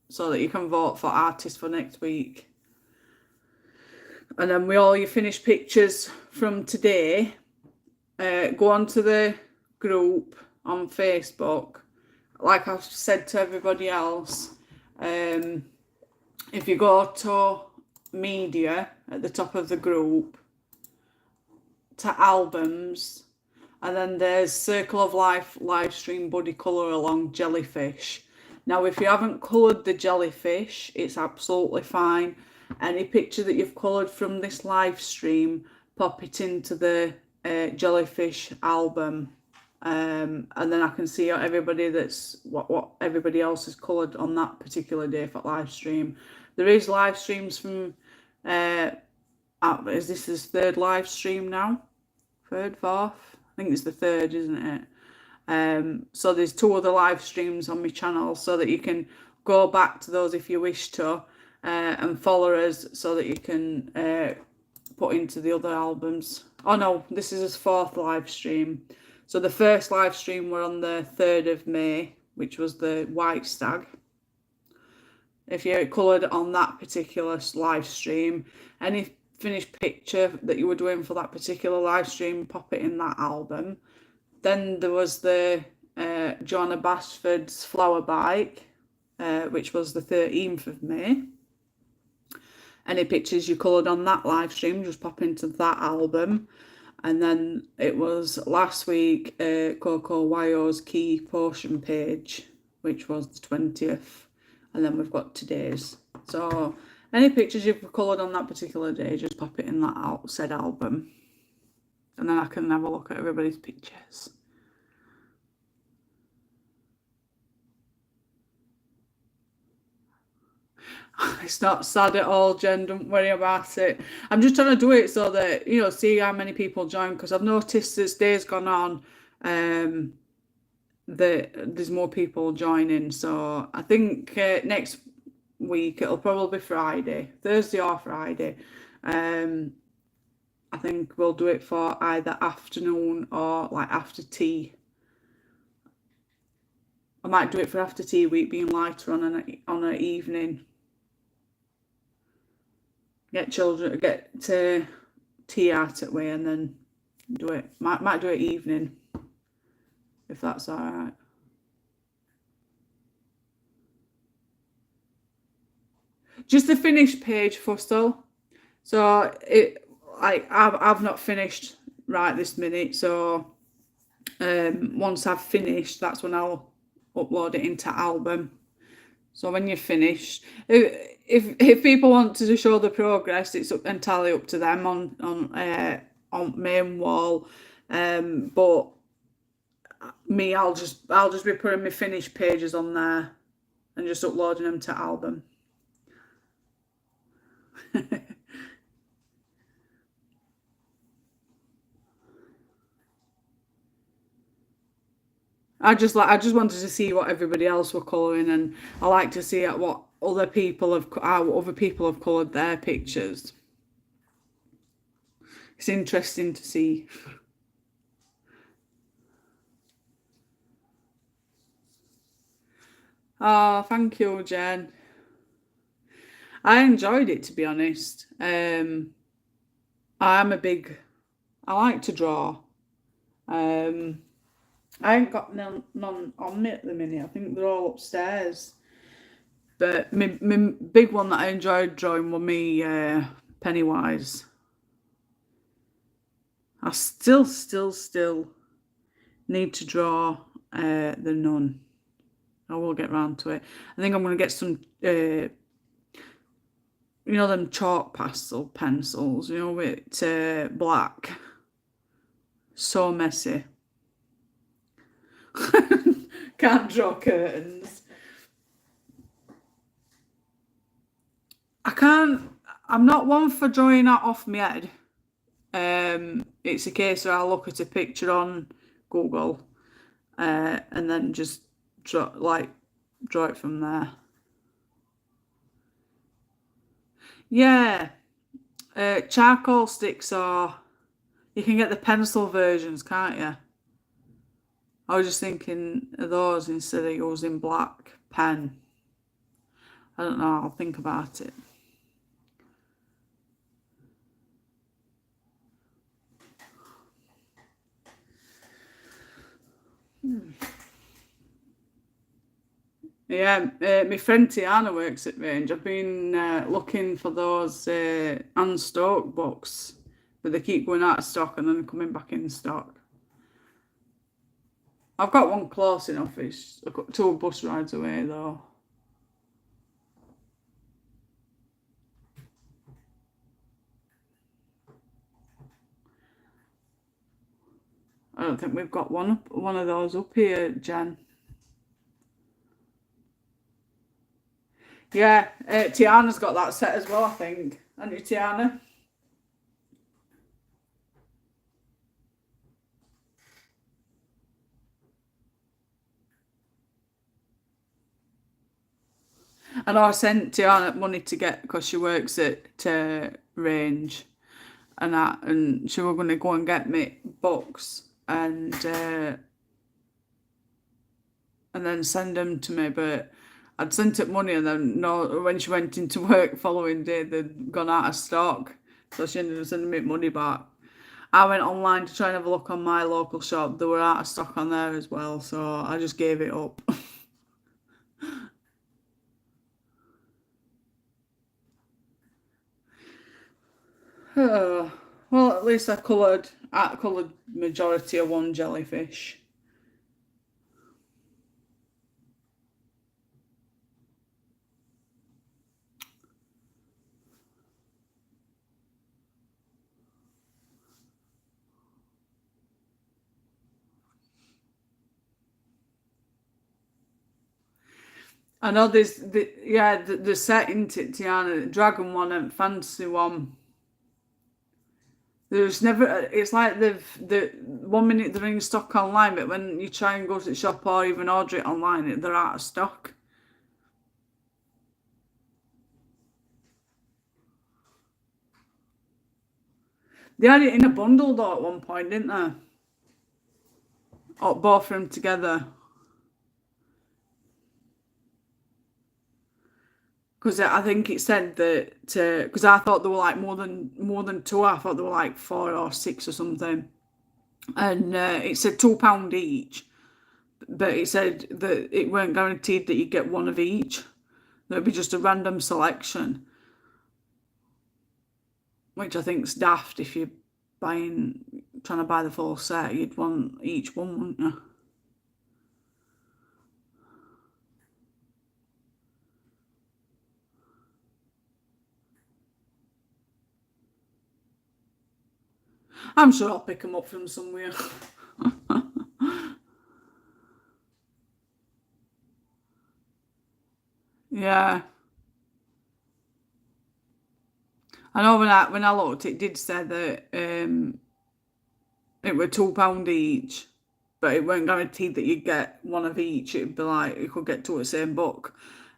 so that you can vote for artists for next week. And then with all your finished pictures from today, go on to the group on Facebook. Like I've said to everybody else, if you go to media at the top of the group, to albums, and then there's Circle of Life live stream buddy colour along jellyfish. Now, if you haven't coloured the jellyfish, it's absolutely fine. Any picture that you've coloured from this live stream, pop it into the jellyfish album. And then I can see everybody that's what everybody else has coloured on that particular day for live stream. There is live streams from is this his third live stream now? Third, fourth? I think it's the third, isn't it? So there's 2 other live streams on my channel so that you can go back to those if you wish to, and follow us so that you can put into the other albums. Oh no, this is his 4th live stream. So the first live stream were on the 3rd of May, which was the White Stag. If you're coloured on that particular live stream, any finished picture that you were doing for that particular live stream, pop it in that album. Then there was the Joanna Basford's Flower Bike, which was the 13th of May. Any pictures you coloured on that live stream, just pop into that album. And then it was last week, Coco Wyo's Key Potion page, which was the 20th. And then we've got today's. So any pictures you've coloured on that particular day, just pop it in that said album. And then I can have a look at everybody's pictures. It's not sad at all, Jen. Don't worry about it. I'm just trying to do it so that, you know, see how many people join. Because I've noticed as days gone on, that there's more people joining. So I think next week it'll probably be Friday, Thursday or Friday. I think we'll do it for either afternoon or like after tea. I might do it for after tea week, being lighter on an evening. Get to tea out at way and then do it. Might do it evening, if that's all right. Just the finished page, Fustel. So I've not finished right this minute. So once I've finished, that's when I'll upload it into album. So when you're finished, if people want to show the progress, it's entirely up to them on main wall. But me, I'll just be putting my finished pages on there and just uploading them to album. I just wanted to see what everybody else were colouring, and I like to see what how other people have coloured their pictures. It's interesting to see. Oh, thank you, Jen. I enjoyed it, to be honest. I like to draw. I ain't got none on me at the minute. I think they're all upstairs. But my big one that I enjoyed drawing was me Pennywise. I still need to draw the nun. I will get round to it. I think I'm going to get some, you know, them chalk pastel pencils, you know, with black. So messy. Can't draw curtains. I'm not one for drawing that off my head. It's a case where I look at a picture on Google and then just draw it from there. Yeah, charcoal sticks are. You can get the pencil versions, can't you? I was just thinking of those instead of using black pen. I don't know. I'll think about it. Yeah, my friend Tiana works at Range. I've been looking for those Anne Stoke books, but they keep going out of stock and then coming back in stock. I've got one close enough. I've got 2 bus rides away though. I don't think we've got one of those up here, Jen. Yeah, Tiana's got that set as well, I think. Hasn't you, Tiana? I know I sent Tiana money to get, because she works at Range, and she was going to go and get me books and then send them to me, but I'd sent it money, and then when she went into work the following day, they'd gone out of stock, so she ended up sending me money back. I went online to try and have a look on my local shop. They were out of stock on there as well, so I just gave it up. Well, at least I coloured majority of one jellyfish. I know there's the set into it, Tiana, Dragon one and Fantasy one. There's never. It's like the 1 minute they're in stock online, but when you try and go to the shop or even order it online, they're out of stock. They had it in a bundle though at one point, didn't they? Or both of them together. Because I think it said that, because I thought there were like more than 2. I thought there were like 4 or 6 or something, and it said £2 each, but it said that it weren't guaranteed that you get one of each. It'd be just a random selection, which I think's daft. If you're trying to buy the full set, you'd want each one, wouldn't you? I'm sure I'll pick them up from somewhere. Yeah. I know when I looked, it did say that it were £2 each, but it weren't guaranteed that you'd get one of each. It'd be like you could get 2 of the same book.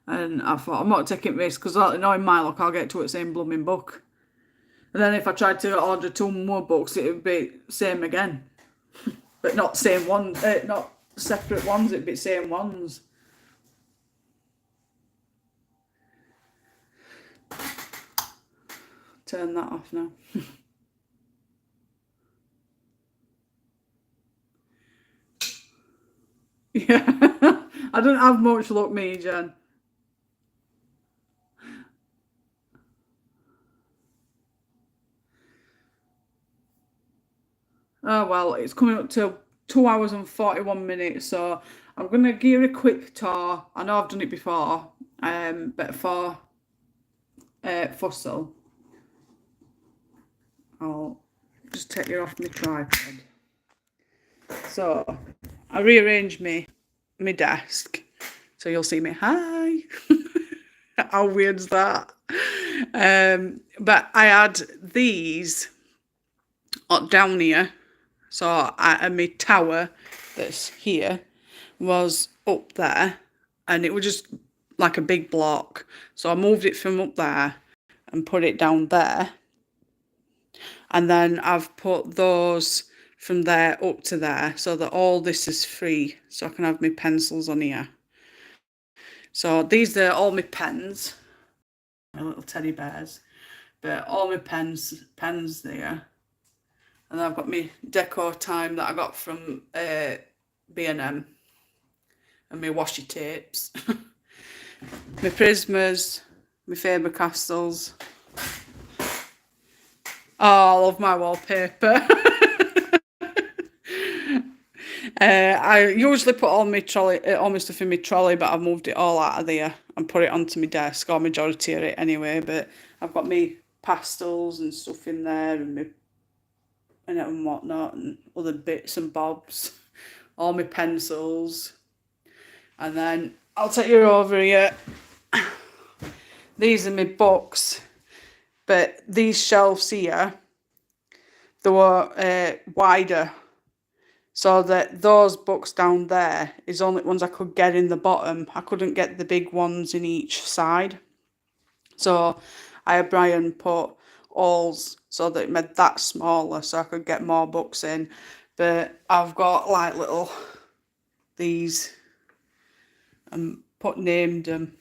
And I thought, I'm not taking risks, because knowing my luck, I'll get 2 of the same blooming book. And then if I tried to order 2 more books, it would be same again. But not same one, not separate ones, it'd be same ones. turn that off now. Yeah, I don't have much luck, me, Jen. Oh well, it's coming up to 2 hours and 41 minutes, so I'm gonna give you a quick tour. I know I've done it before, but for Fussel, I'll just take you off my tripod. So I rearranged my desk, so you'll see me. Hi. How weird's that? But I had these down here. So my tower that's here was up there, and it was just like a big block. So I moved it from up there and put it down there. And then I've put those from there up to there so that all this is free, so I can have my pencils on here. So these are all my pens, my little teddy bears, but all my pens there. And I've got my decor time that I got from B&M and my washi tapes. My Prismas, my Faber-Castells. Oh, I love my wallpaper. I usually put all my stuff in my trolley, but I've moved it all out of there and put it onto my desk, or majority of it anyway. But I've got my pastels and stuff in there, and whatnot, and other bits and bobs, all my pencils. And then I'll take you over here. These are my books, but these shelves here, they were wider, so that those books down there is only ones I could get in the bottom. I couldn't get the big ones in each side. So I had Brian put alls so that it made that smaller so I could get more books in. But I've got like little these and named them.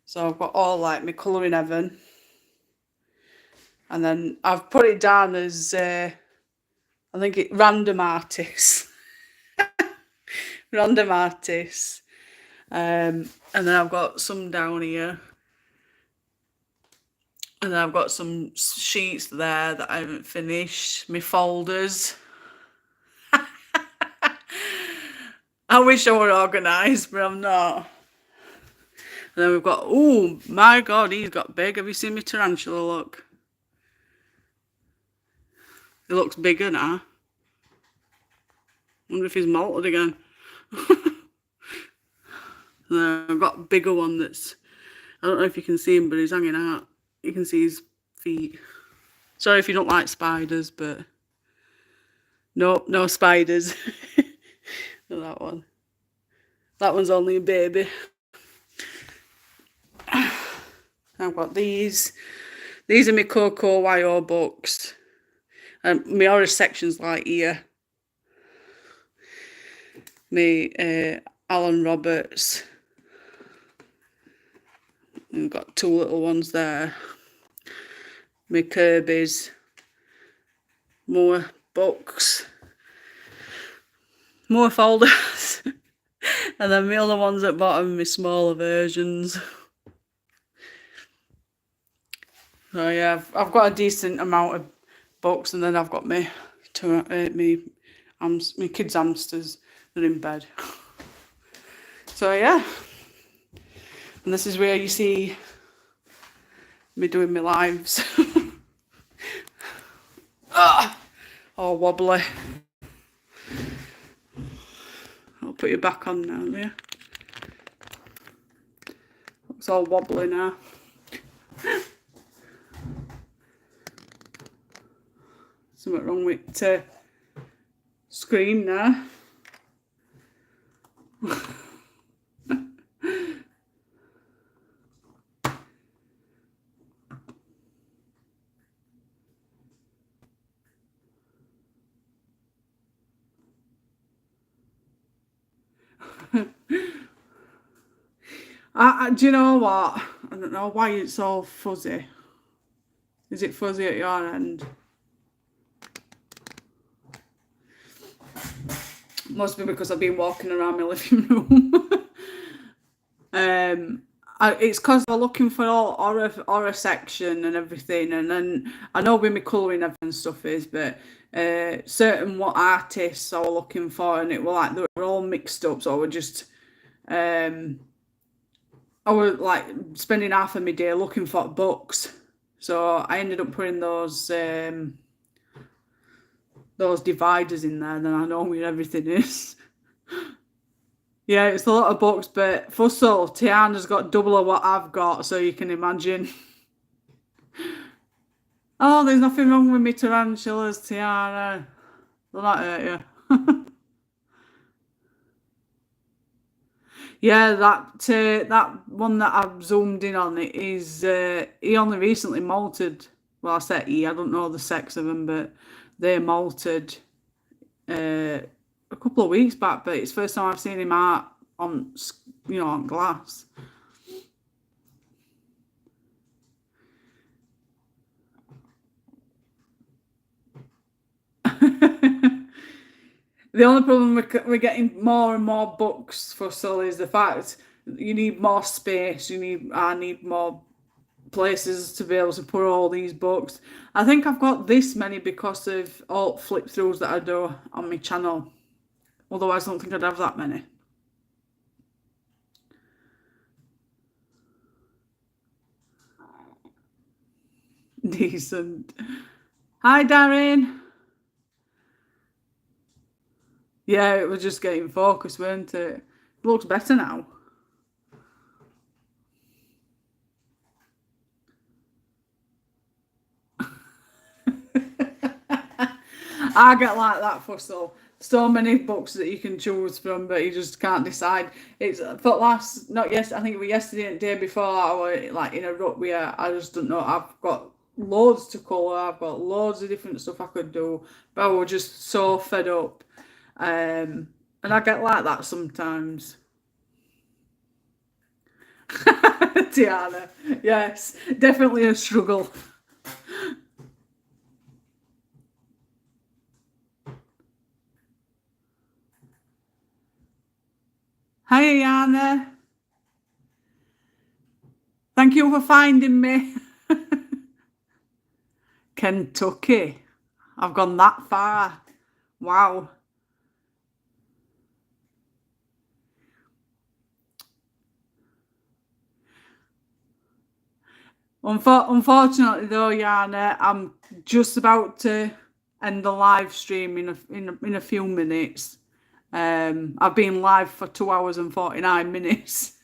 So I've got all like my colouring heaven. And then I've put it down as I think it random artists. Random artists. And then I've got some down here. And then I've got some sheets there that I haven't finished. My folders. I wish I were organised, but I'm not. And then we've got, oh my God, he's got big. Have you seen my tarantula look? He looks bigger now. Wonder if he's molted again. And then I've got a bigger one that's, I don't know if you can see him, but he's hanging out. You can see his feet. Sorry if you don't like spiders, but no spiders. That one. That one's only a baby. I've got these. These are my Coco YO books. And my horror section's like here. My Alan Roberts. We've got two little ones there. My Kirby's. More books. More folders. And then my other ones at bottom, my smaller versions. So yeah, I've got a decent amount of books, and then I've got my kids' hamsters that are in bed. So yeah, and this is where you see me doing my lives. All wobbly. I'll put you back on now, yeah. Looks all wobbly now. Something wrong with screen now. Do you know what? I don't know why it's all fuzzy. Is it fuzzy at your end? Must be because I've been walking around my living room. It's because I'm looking for all horror section and everything, and then I know where my colouring and stuff is, but certain what artists I was looking for, and it were like they were all mixed up, so I would just I was like spending half of my day looking for books, so I ended up putting those dividers in there, then I know where everything is. Yeah, it's a lot of books, but Fussell, Tiana's got double of what I've got, so you can imagine. Oh, there's nothing wrong with me tarantulas, Tiana. They'll not hurt you. Yeah, that one that I've zoomed in on, it is he only recently molted. Well, I said he, I don't know the sex of them, but they molted a couple of weeks back. But it's the first time I've seen him out on, on glass. The only problem we're getting more and more books for Sul is the fact you need more space. I need more places to be able to put all these books. I think I've got this many because of all flip throughs that I do on my channel. Otherwise, I don't think I'd have that many. Decent. Hi, Darren. Yeah, it was just getting focused, weren't it? It looks better now. I get like that for so many books that you can choose from, but you just can't decide. It's for last, not yes, I think it was yesterday and the day before. I was like in a rut where I just don't know. I've got loads to colour. I've got loads of different stuff I could do, but I was just so fed up. And I get like that sometimes. Tiana, yes, definitely a struggle. Hi, Ayana. Thank you for finding me. Kentucky. I've gone that far. Wow. Unfortunately, though, Yana, I'm just about to end the live stream in a few minutes. I've been live for 2 hours and 49 minutes.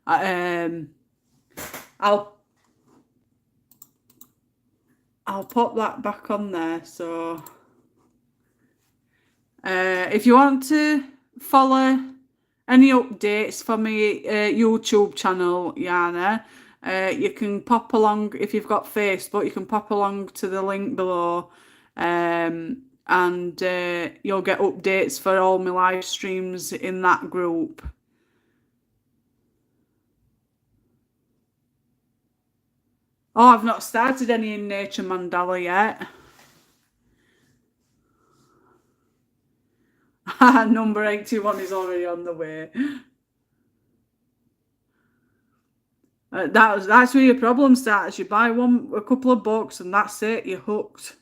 I'll pop that back on there. So if you want to follow any updates for my YouTube channel, Yana, you can pop along. If you've got Facebook, you can pop along to the link below, and you'll get updates for all my live streams in that group. Oh, I've not started any in Nature Mandala yet. Number 81 is already on the way. That's where your problem starts. You buy a couple of books, and that's it. You're hooked.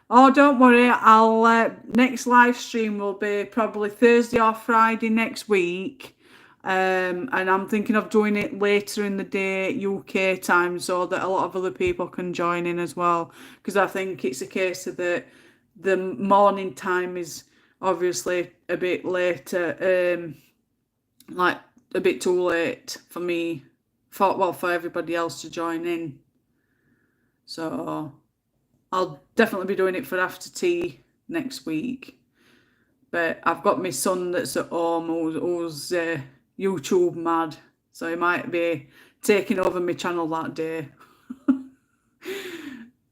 Oh, don't worry. I'll next live stream will be probably Thursday or Friday next week. And I'm thinking of doing it later in the day UK time so that a lot of other people can join in as well. Because I think it's a case of the morning time is obviously a bit later, like a bit too late for me, for everybody else to join in. So I'll definitely be doing it for after tea next week. But I've got my son that's at home who's YouTube mad, so he might be taking over my channel that day.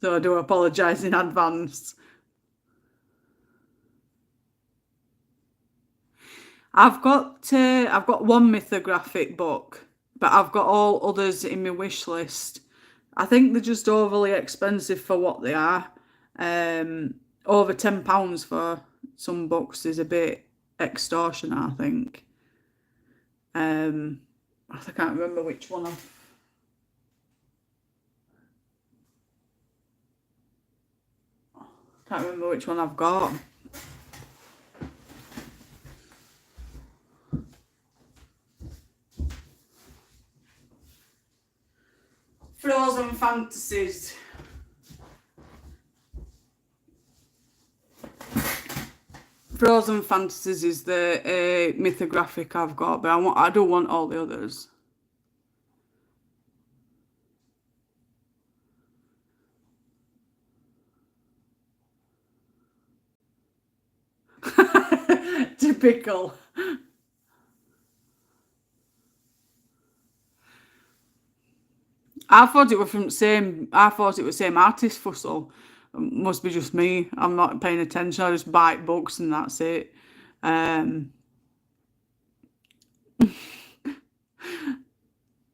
So I do apologise in advance. I've got one mythographic book, but I've got all others in my wish list. I think they're just overly expensive for what they are. Over £10 for some books is a bit extortion, I think. I can't remember which one I've got. Frozen Fantasies. Frozen Fantasies is the mythographic I've got, but I don't want all the others. Typical. I thought it was from the same. I thought it was same artist fussle. Must be just me. I'm not paying attention. I just buy books and that's it. No,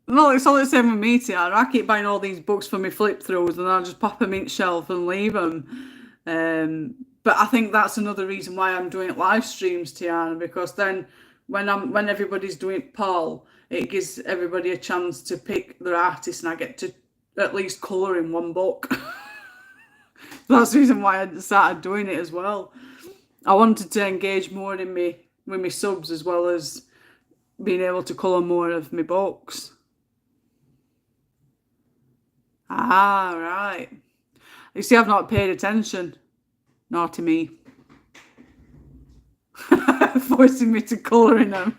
it's all the same with me, Tiana. I keep buying all these books for my flip throughs and I'll just pop them in shelf and leave them. But I think that's another reason why I'm doing live streams, Tiana, because then when everybody's doing Paul, it gives everybody a chance to pick their artist and I get to at least colour in one book. That's the reason why I started doing it as well. I wanted to engage more in with my subs as well as being able to colour more of my books. Ah, right. You see, I've not paid attention. Naughty me. Forcing me to colour in them.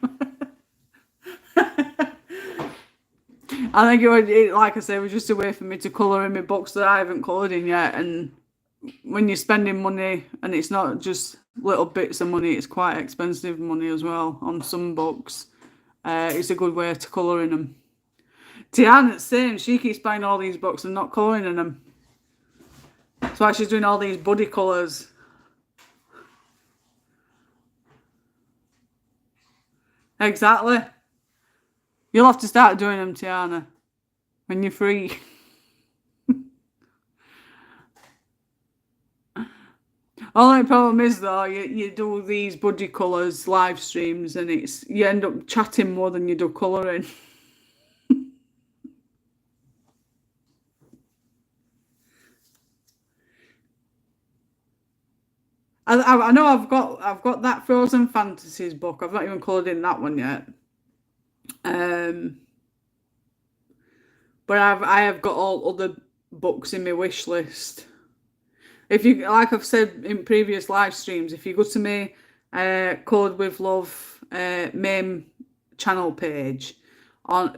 I think like I said, it was just a way for me to colour in my books that I haven't coloured in yet. And when you're spending money, and it's not just little bits of money, it's quite expensive money as well on some books. It's a good way to colour in them. Tiana's same. She keeps buying all these books and not colouring in them. That's why she's doing all these buddy colours. Exactly. You'll have to start doing them, Tiana, when you're free. Only problem is though, you do these buddy colours live streams and you end up chatting more than you do colouring. I know I've got that Frozen Fantasies book. I've not even coloured in that one yet. But I have got all other books in my wish list. If you, like I've said in previous live streams, if you go to my Code with Love main channel page, on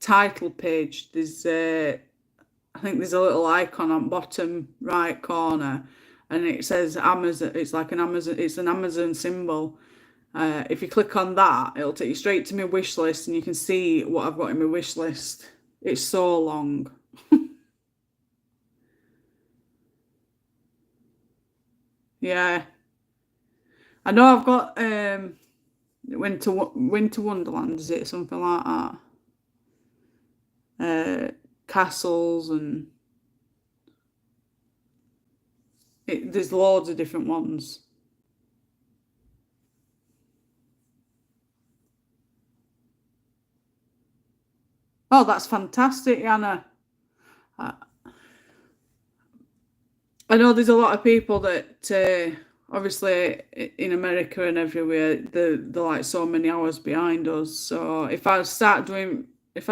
title page, there's I think there's a little icon on bottom right corner, and it says Amazon. It's like an Amazon. It's an Amazon symbol. If you click on that, it'll take you straight to my wish list, and you can see what I've got in my wish list. It's so long. Yeah, I know I've got Winter Wonderland. Is it something like that? Castles and there's loads of different ones. Oh, that's fantastic, Anna. I know there's a lot of people that obviously in America and everywhere they're like so many hours behind us. So if I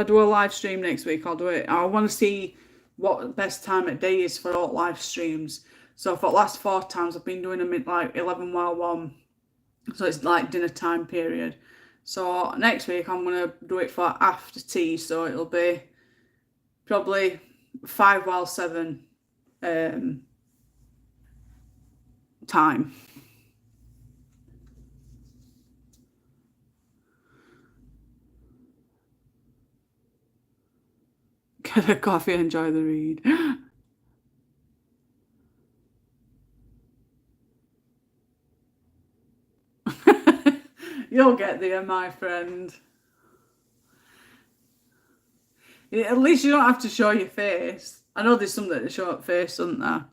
do a live stream next week, I'll do it. I want to see what the best time of day is for all live streams. So for the last 4 times I've been doing them at like 11 while 1. So it's like dinner time period. So next week I'm gonna do it for after tea. So it'll be probably 5 while 7 time. Get a coffee, enjoy the read. You'll get there, my friend. At least you don't have to show your face. I know there's some that show up face, isn't there?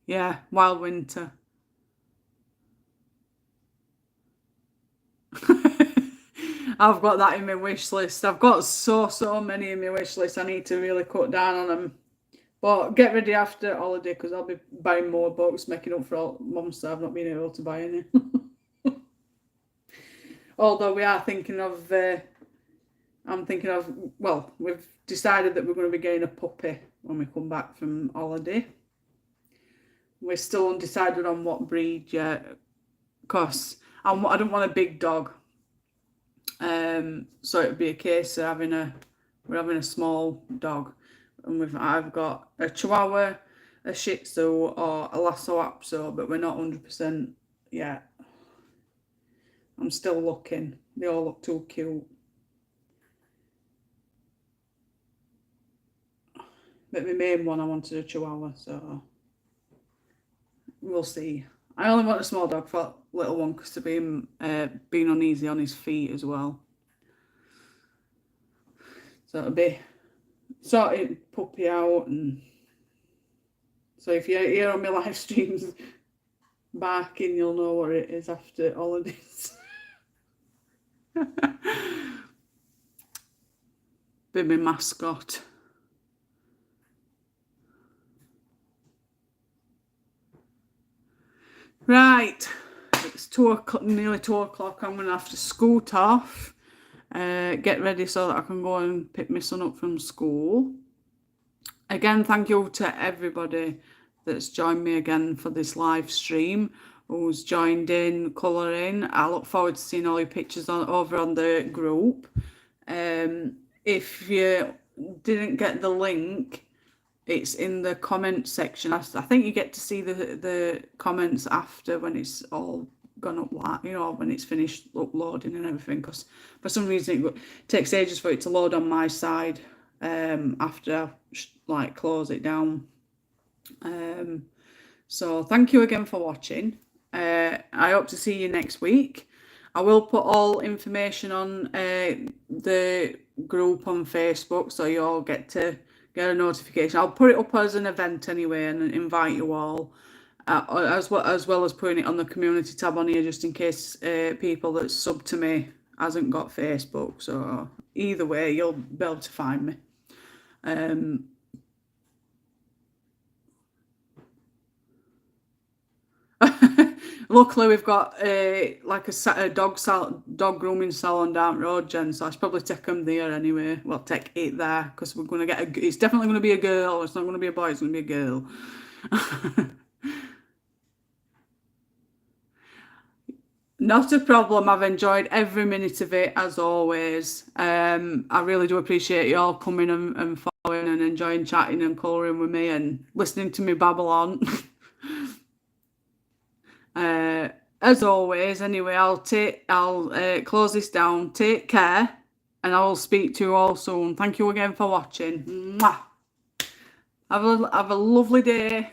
Yeah, Wild Winter. I've got that in my wish list. I've got so many in my wish list. I need to really cut down on them. But get ready after holiday because I'll be buying more books, making up for all months that I've not been able to buy any. Although we are thinking of, well, we've decided that we're going to be getting a puppy when we come back from holiday. We're still undecided on what breed yet, because I don't want a big dog. So it'd be a case of we're having a small dog. And I've got a Chihuahua, a Shih Tzu, or a Lhasa Apso, but we're not 100% yet. I'm still looking. They all look too cute. But my main one, I wanted a Chihuahua, so we'll see. I only want a small dog for a little one because of being uneasy on his feet as well. So it'll be sorting puppy out, and so if you're here on my live streams barking, you'll know what it is after holidays. Be my mascot. Right, it's nearly 2 o'clock. I'm going to have to scoot off, get ready so that I can go and pick my son up from school. Again, thank you to everybody that's joined me again for this live stream, who's joined in, colouring. I look forward to seeing all your pictures over on the group. If you didn't get the link, it's in the comment section. I think you get to see the comments after, when it's all gone up, when it's finished uploading and everything, because for some reason it takes ages for it to load on my side after I close it down. So thank you again for watching. I hope to see you next week. I will put all information on the group on Facebook, so you all get a notification. I'll put it up as an event anyway and invite you all, as well as putting it on the community tab on here, just in case people that sub to me hasn't got Facebook. So either way, you'll be able to find me. Luckily, we've got a dog grooming salon down road, Jen. So I should probably take them there anyway. Well, take it there, because we're going to get it's definitely going to be a girl. It's not going to be a boy. It's going to be a girl. Not a problem. I've enjoyed every minute of it, as always. I really do appreciate you all coming and following and enjoying chatting and colouring with me and listening to me babble on. As always, anyway, I'll close this down. Take care, and I will speak to you all soon. Thank you again for watching. Mwah. Have a lovely day.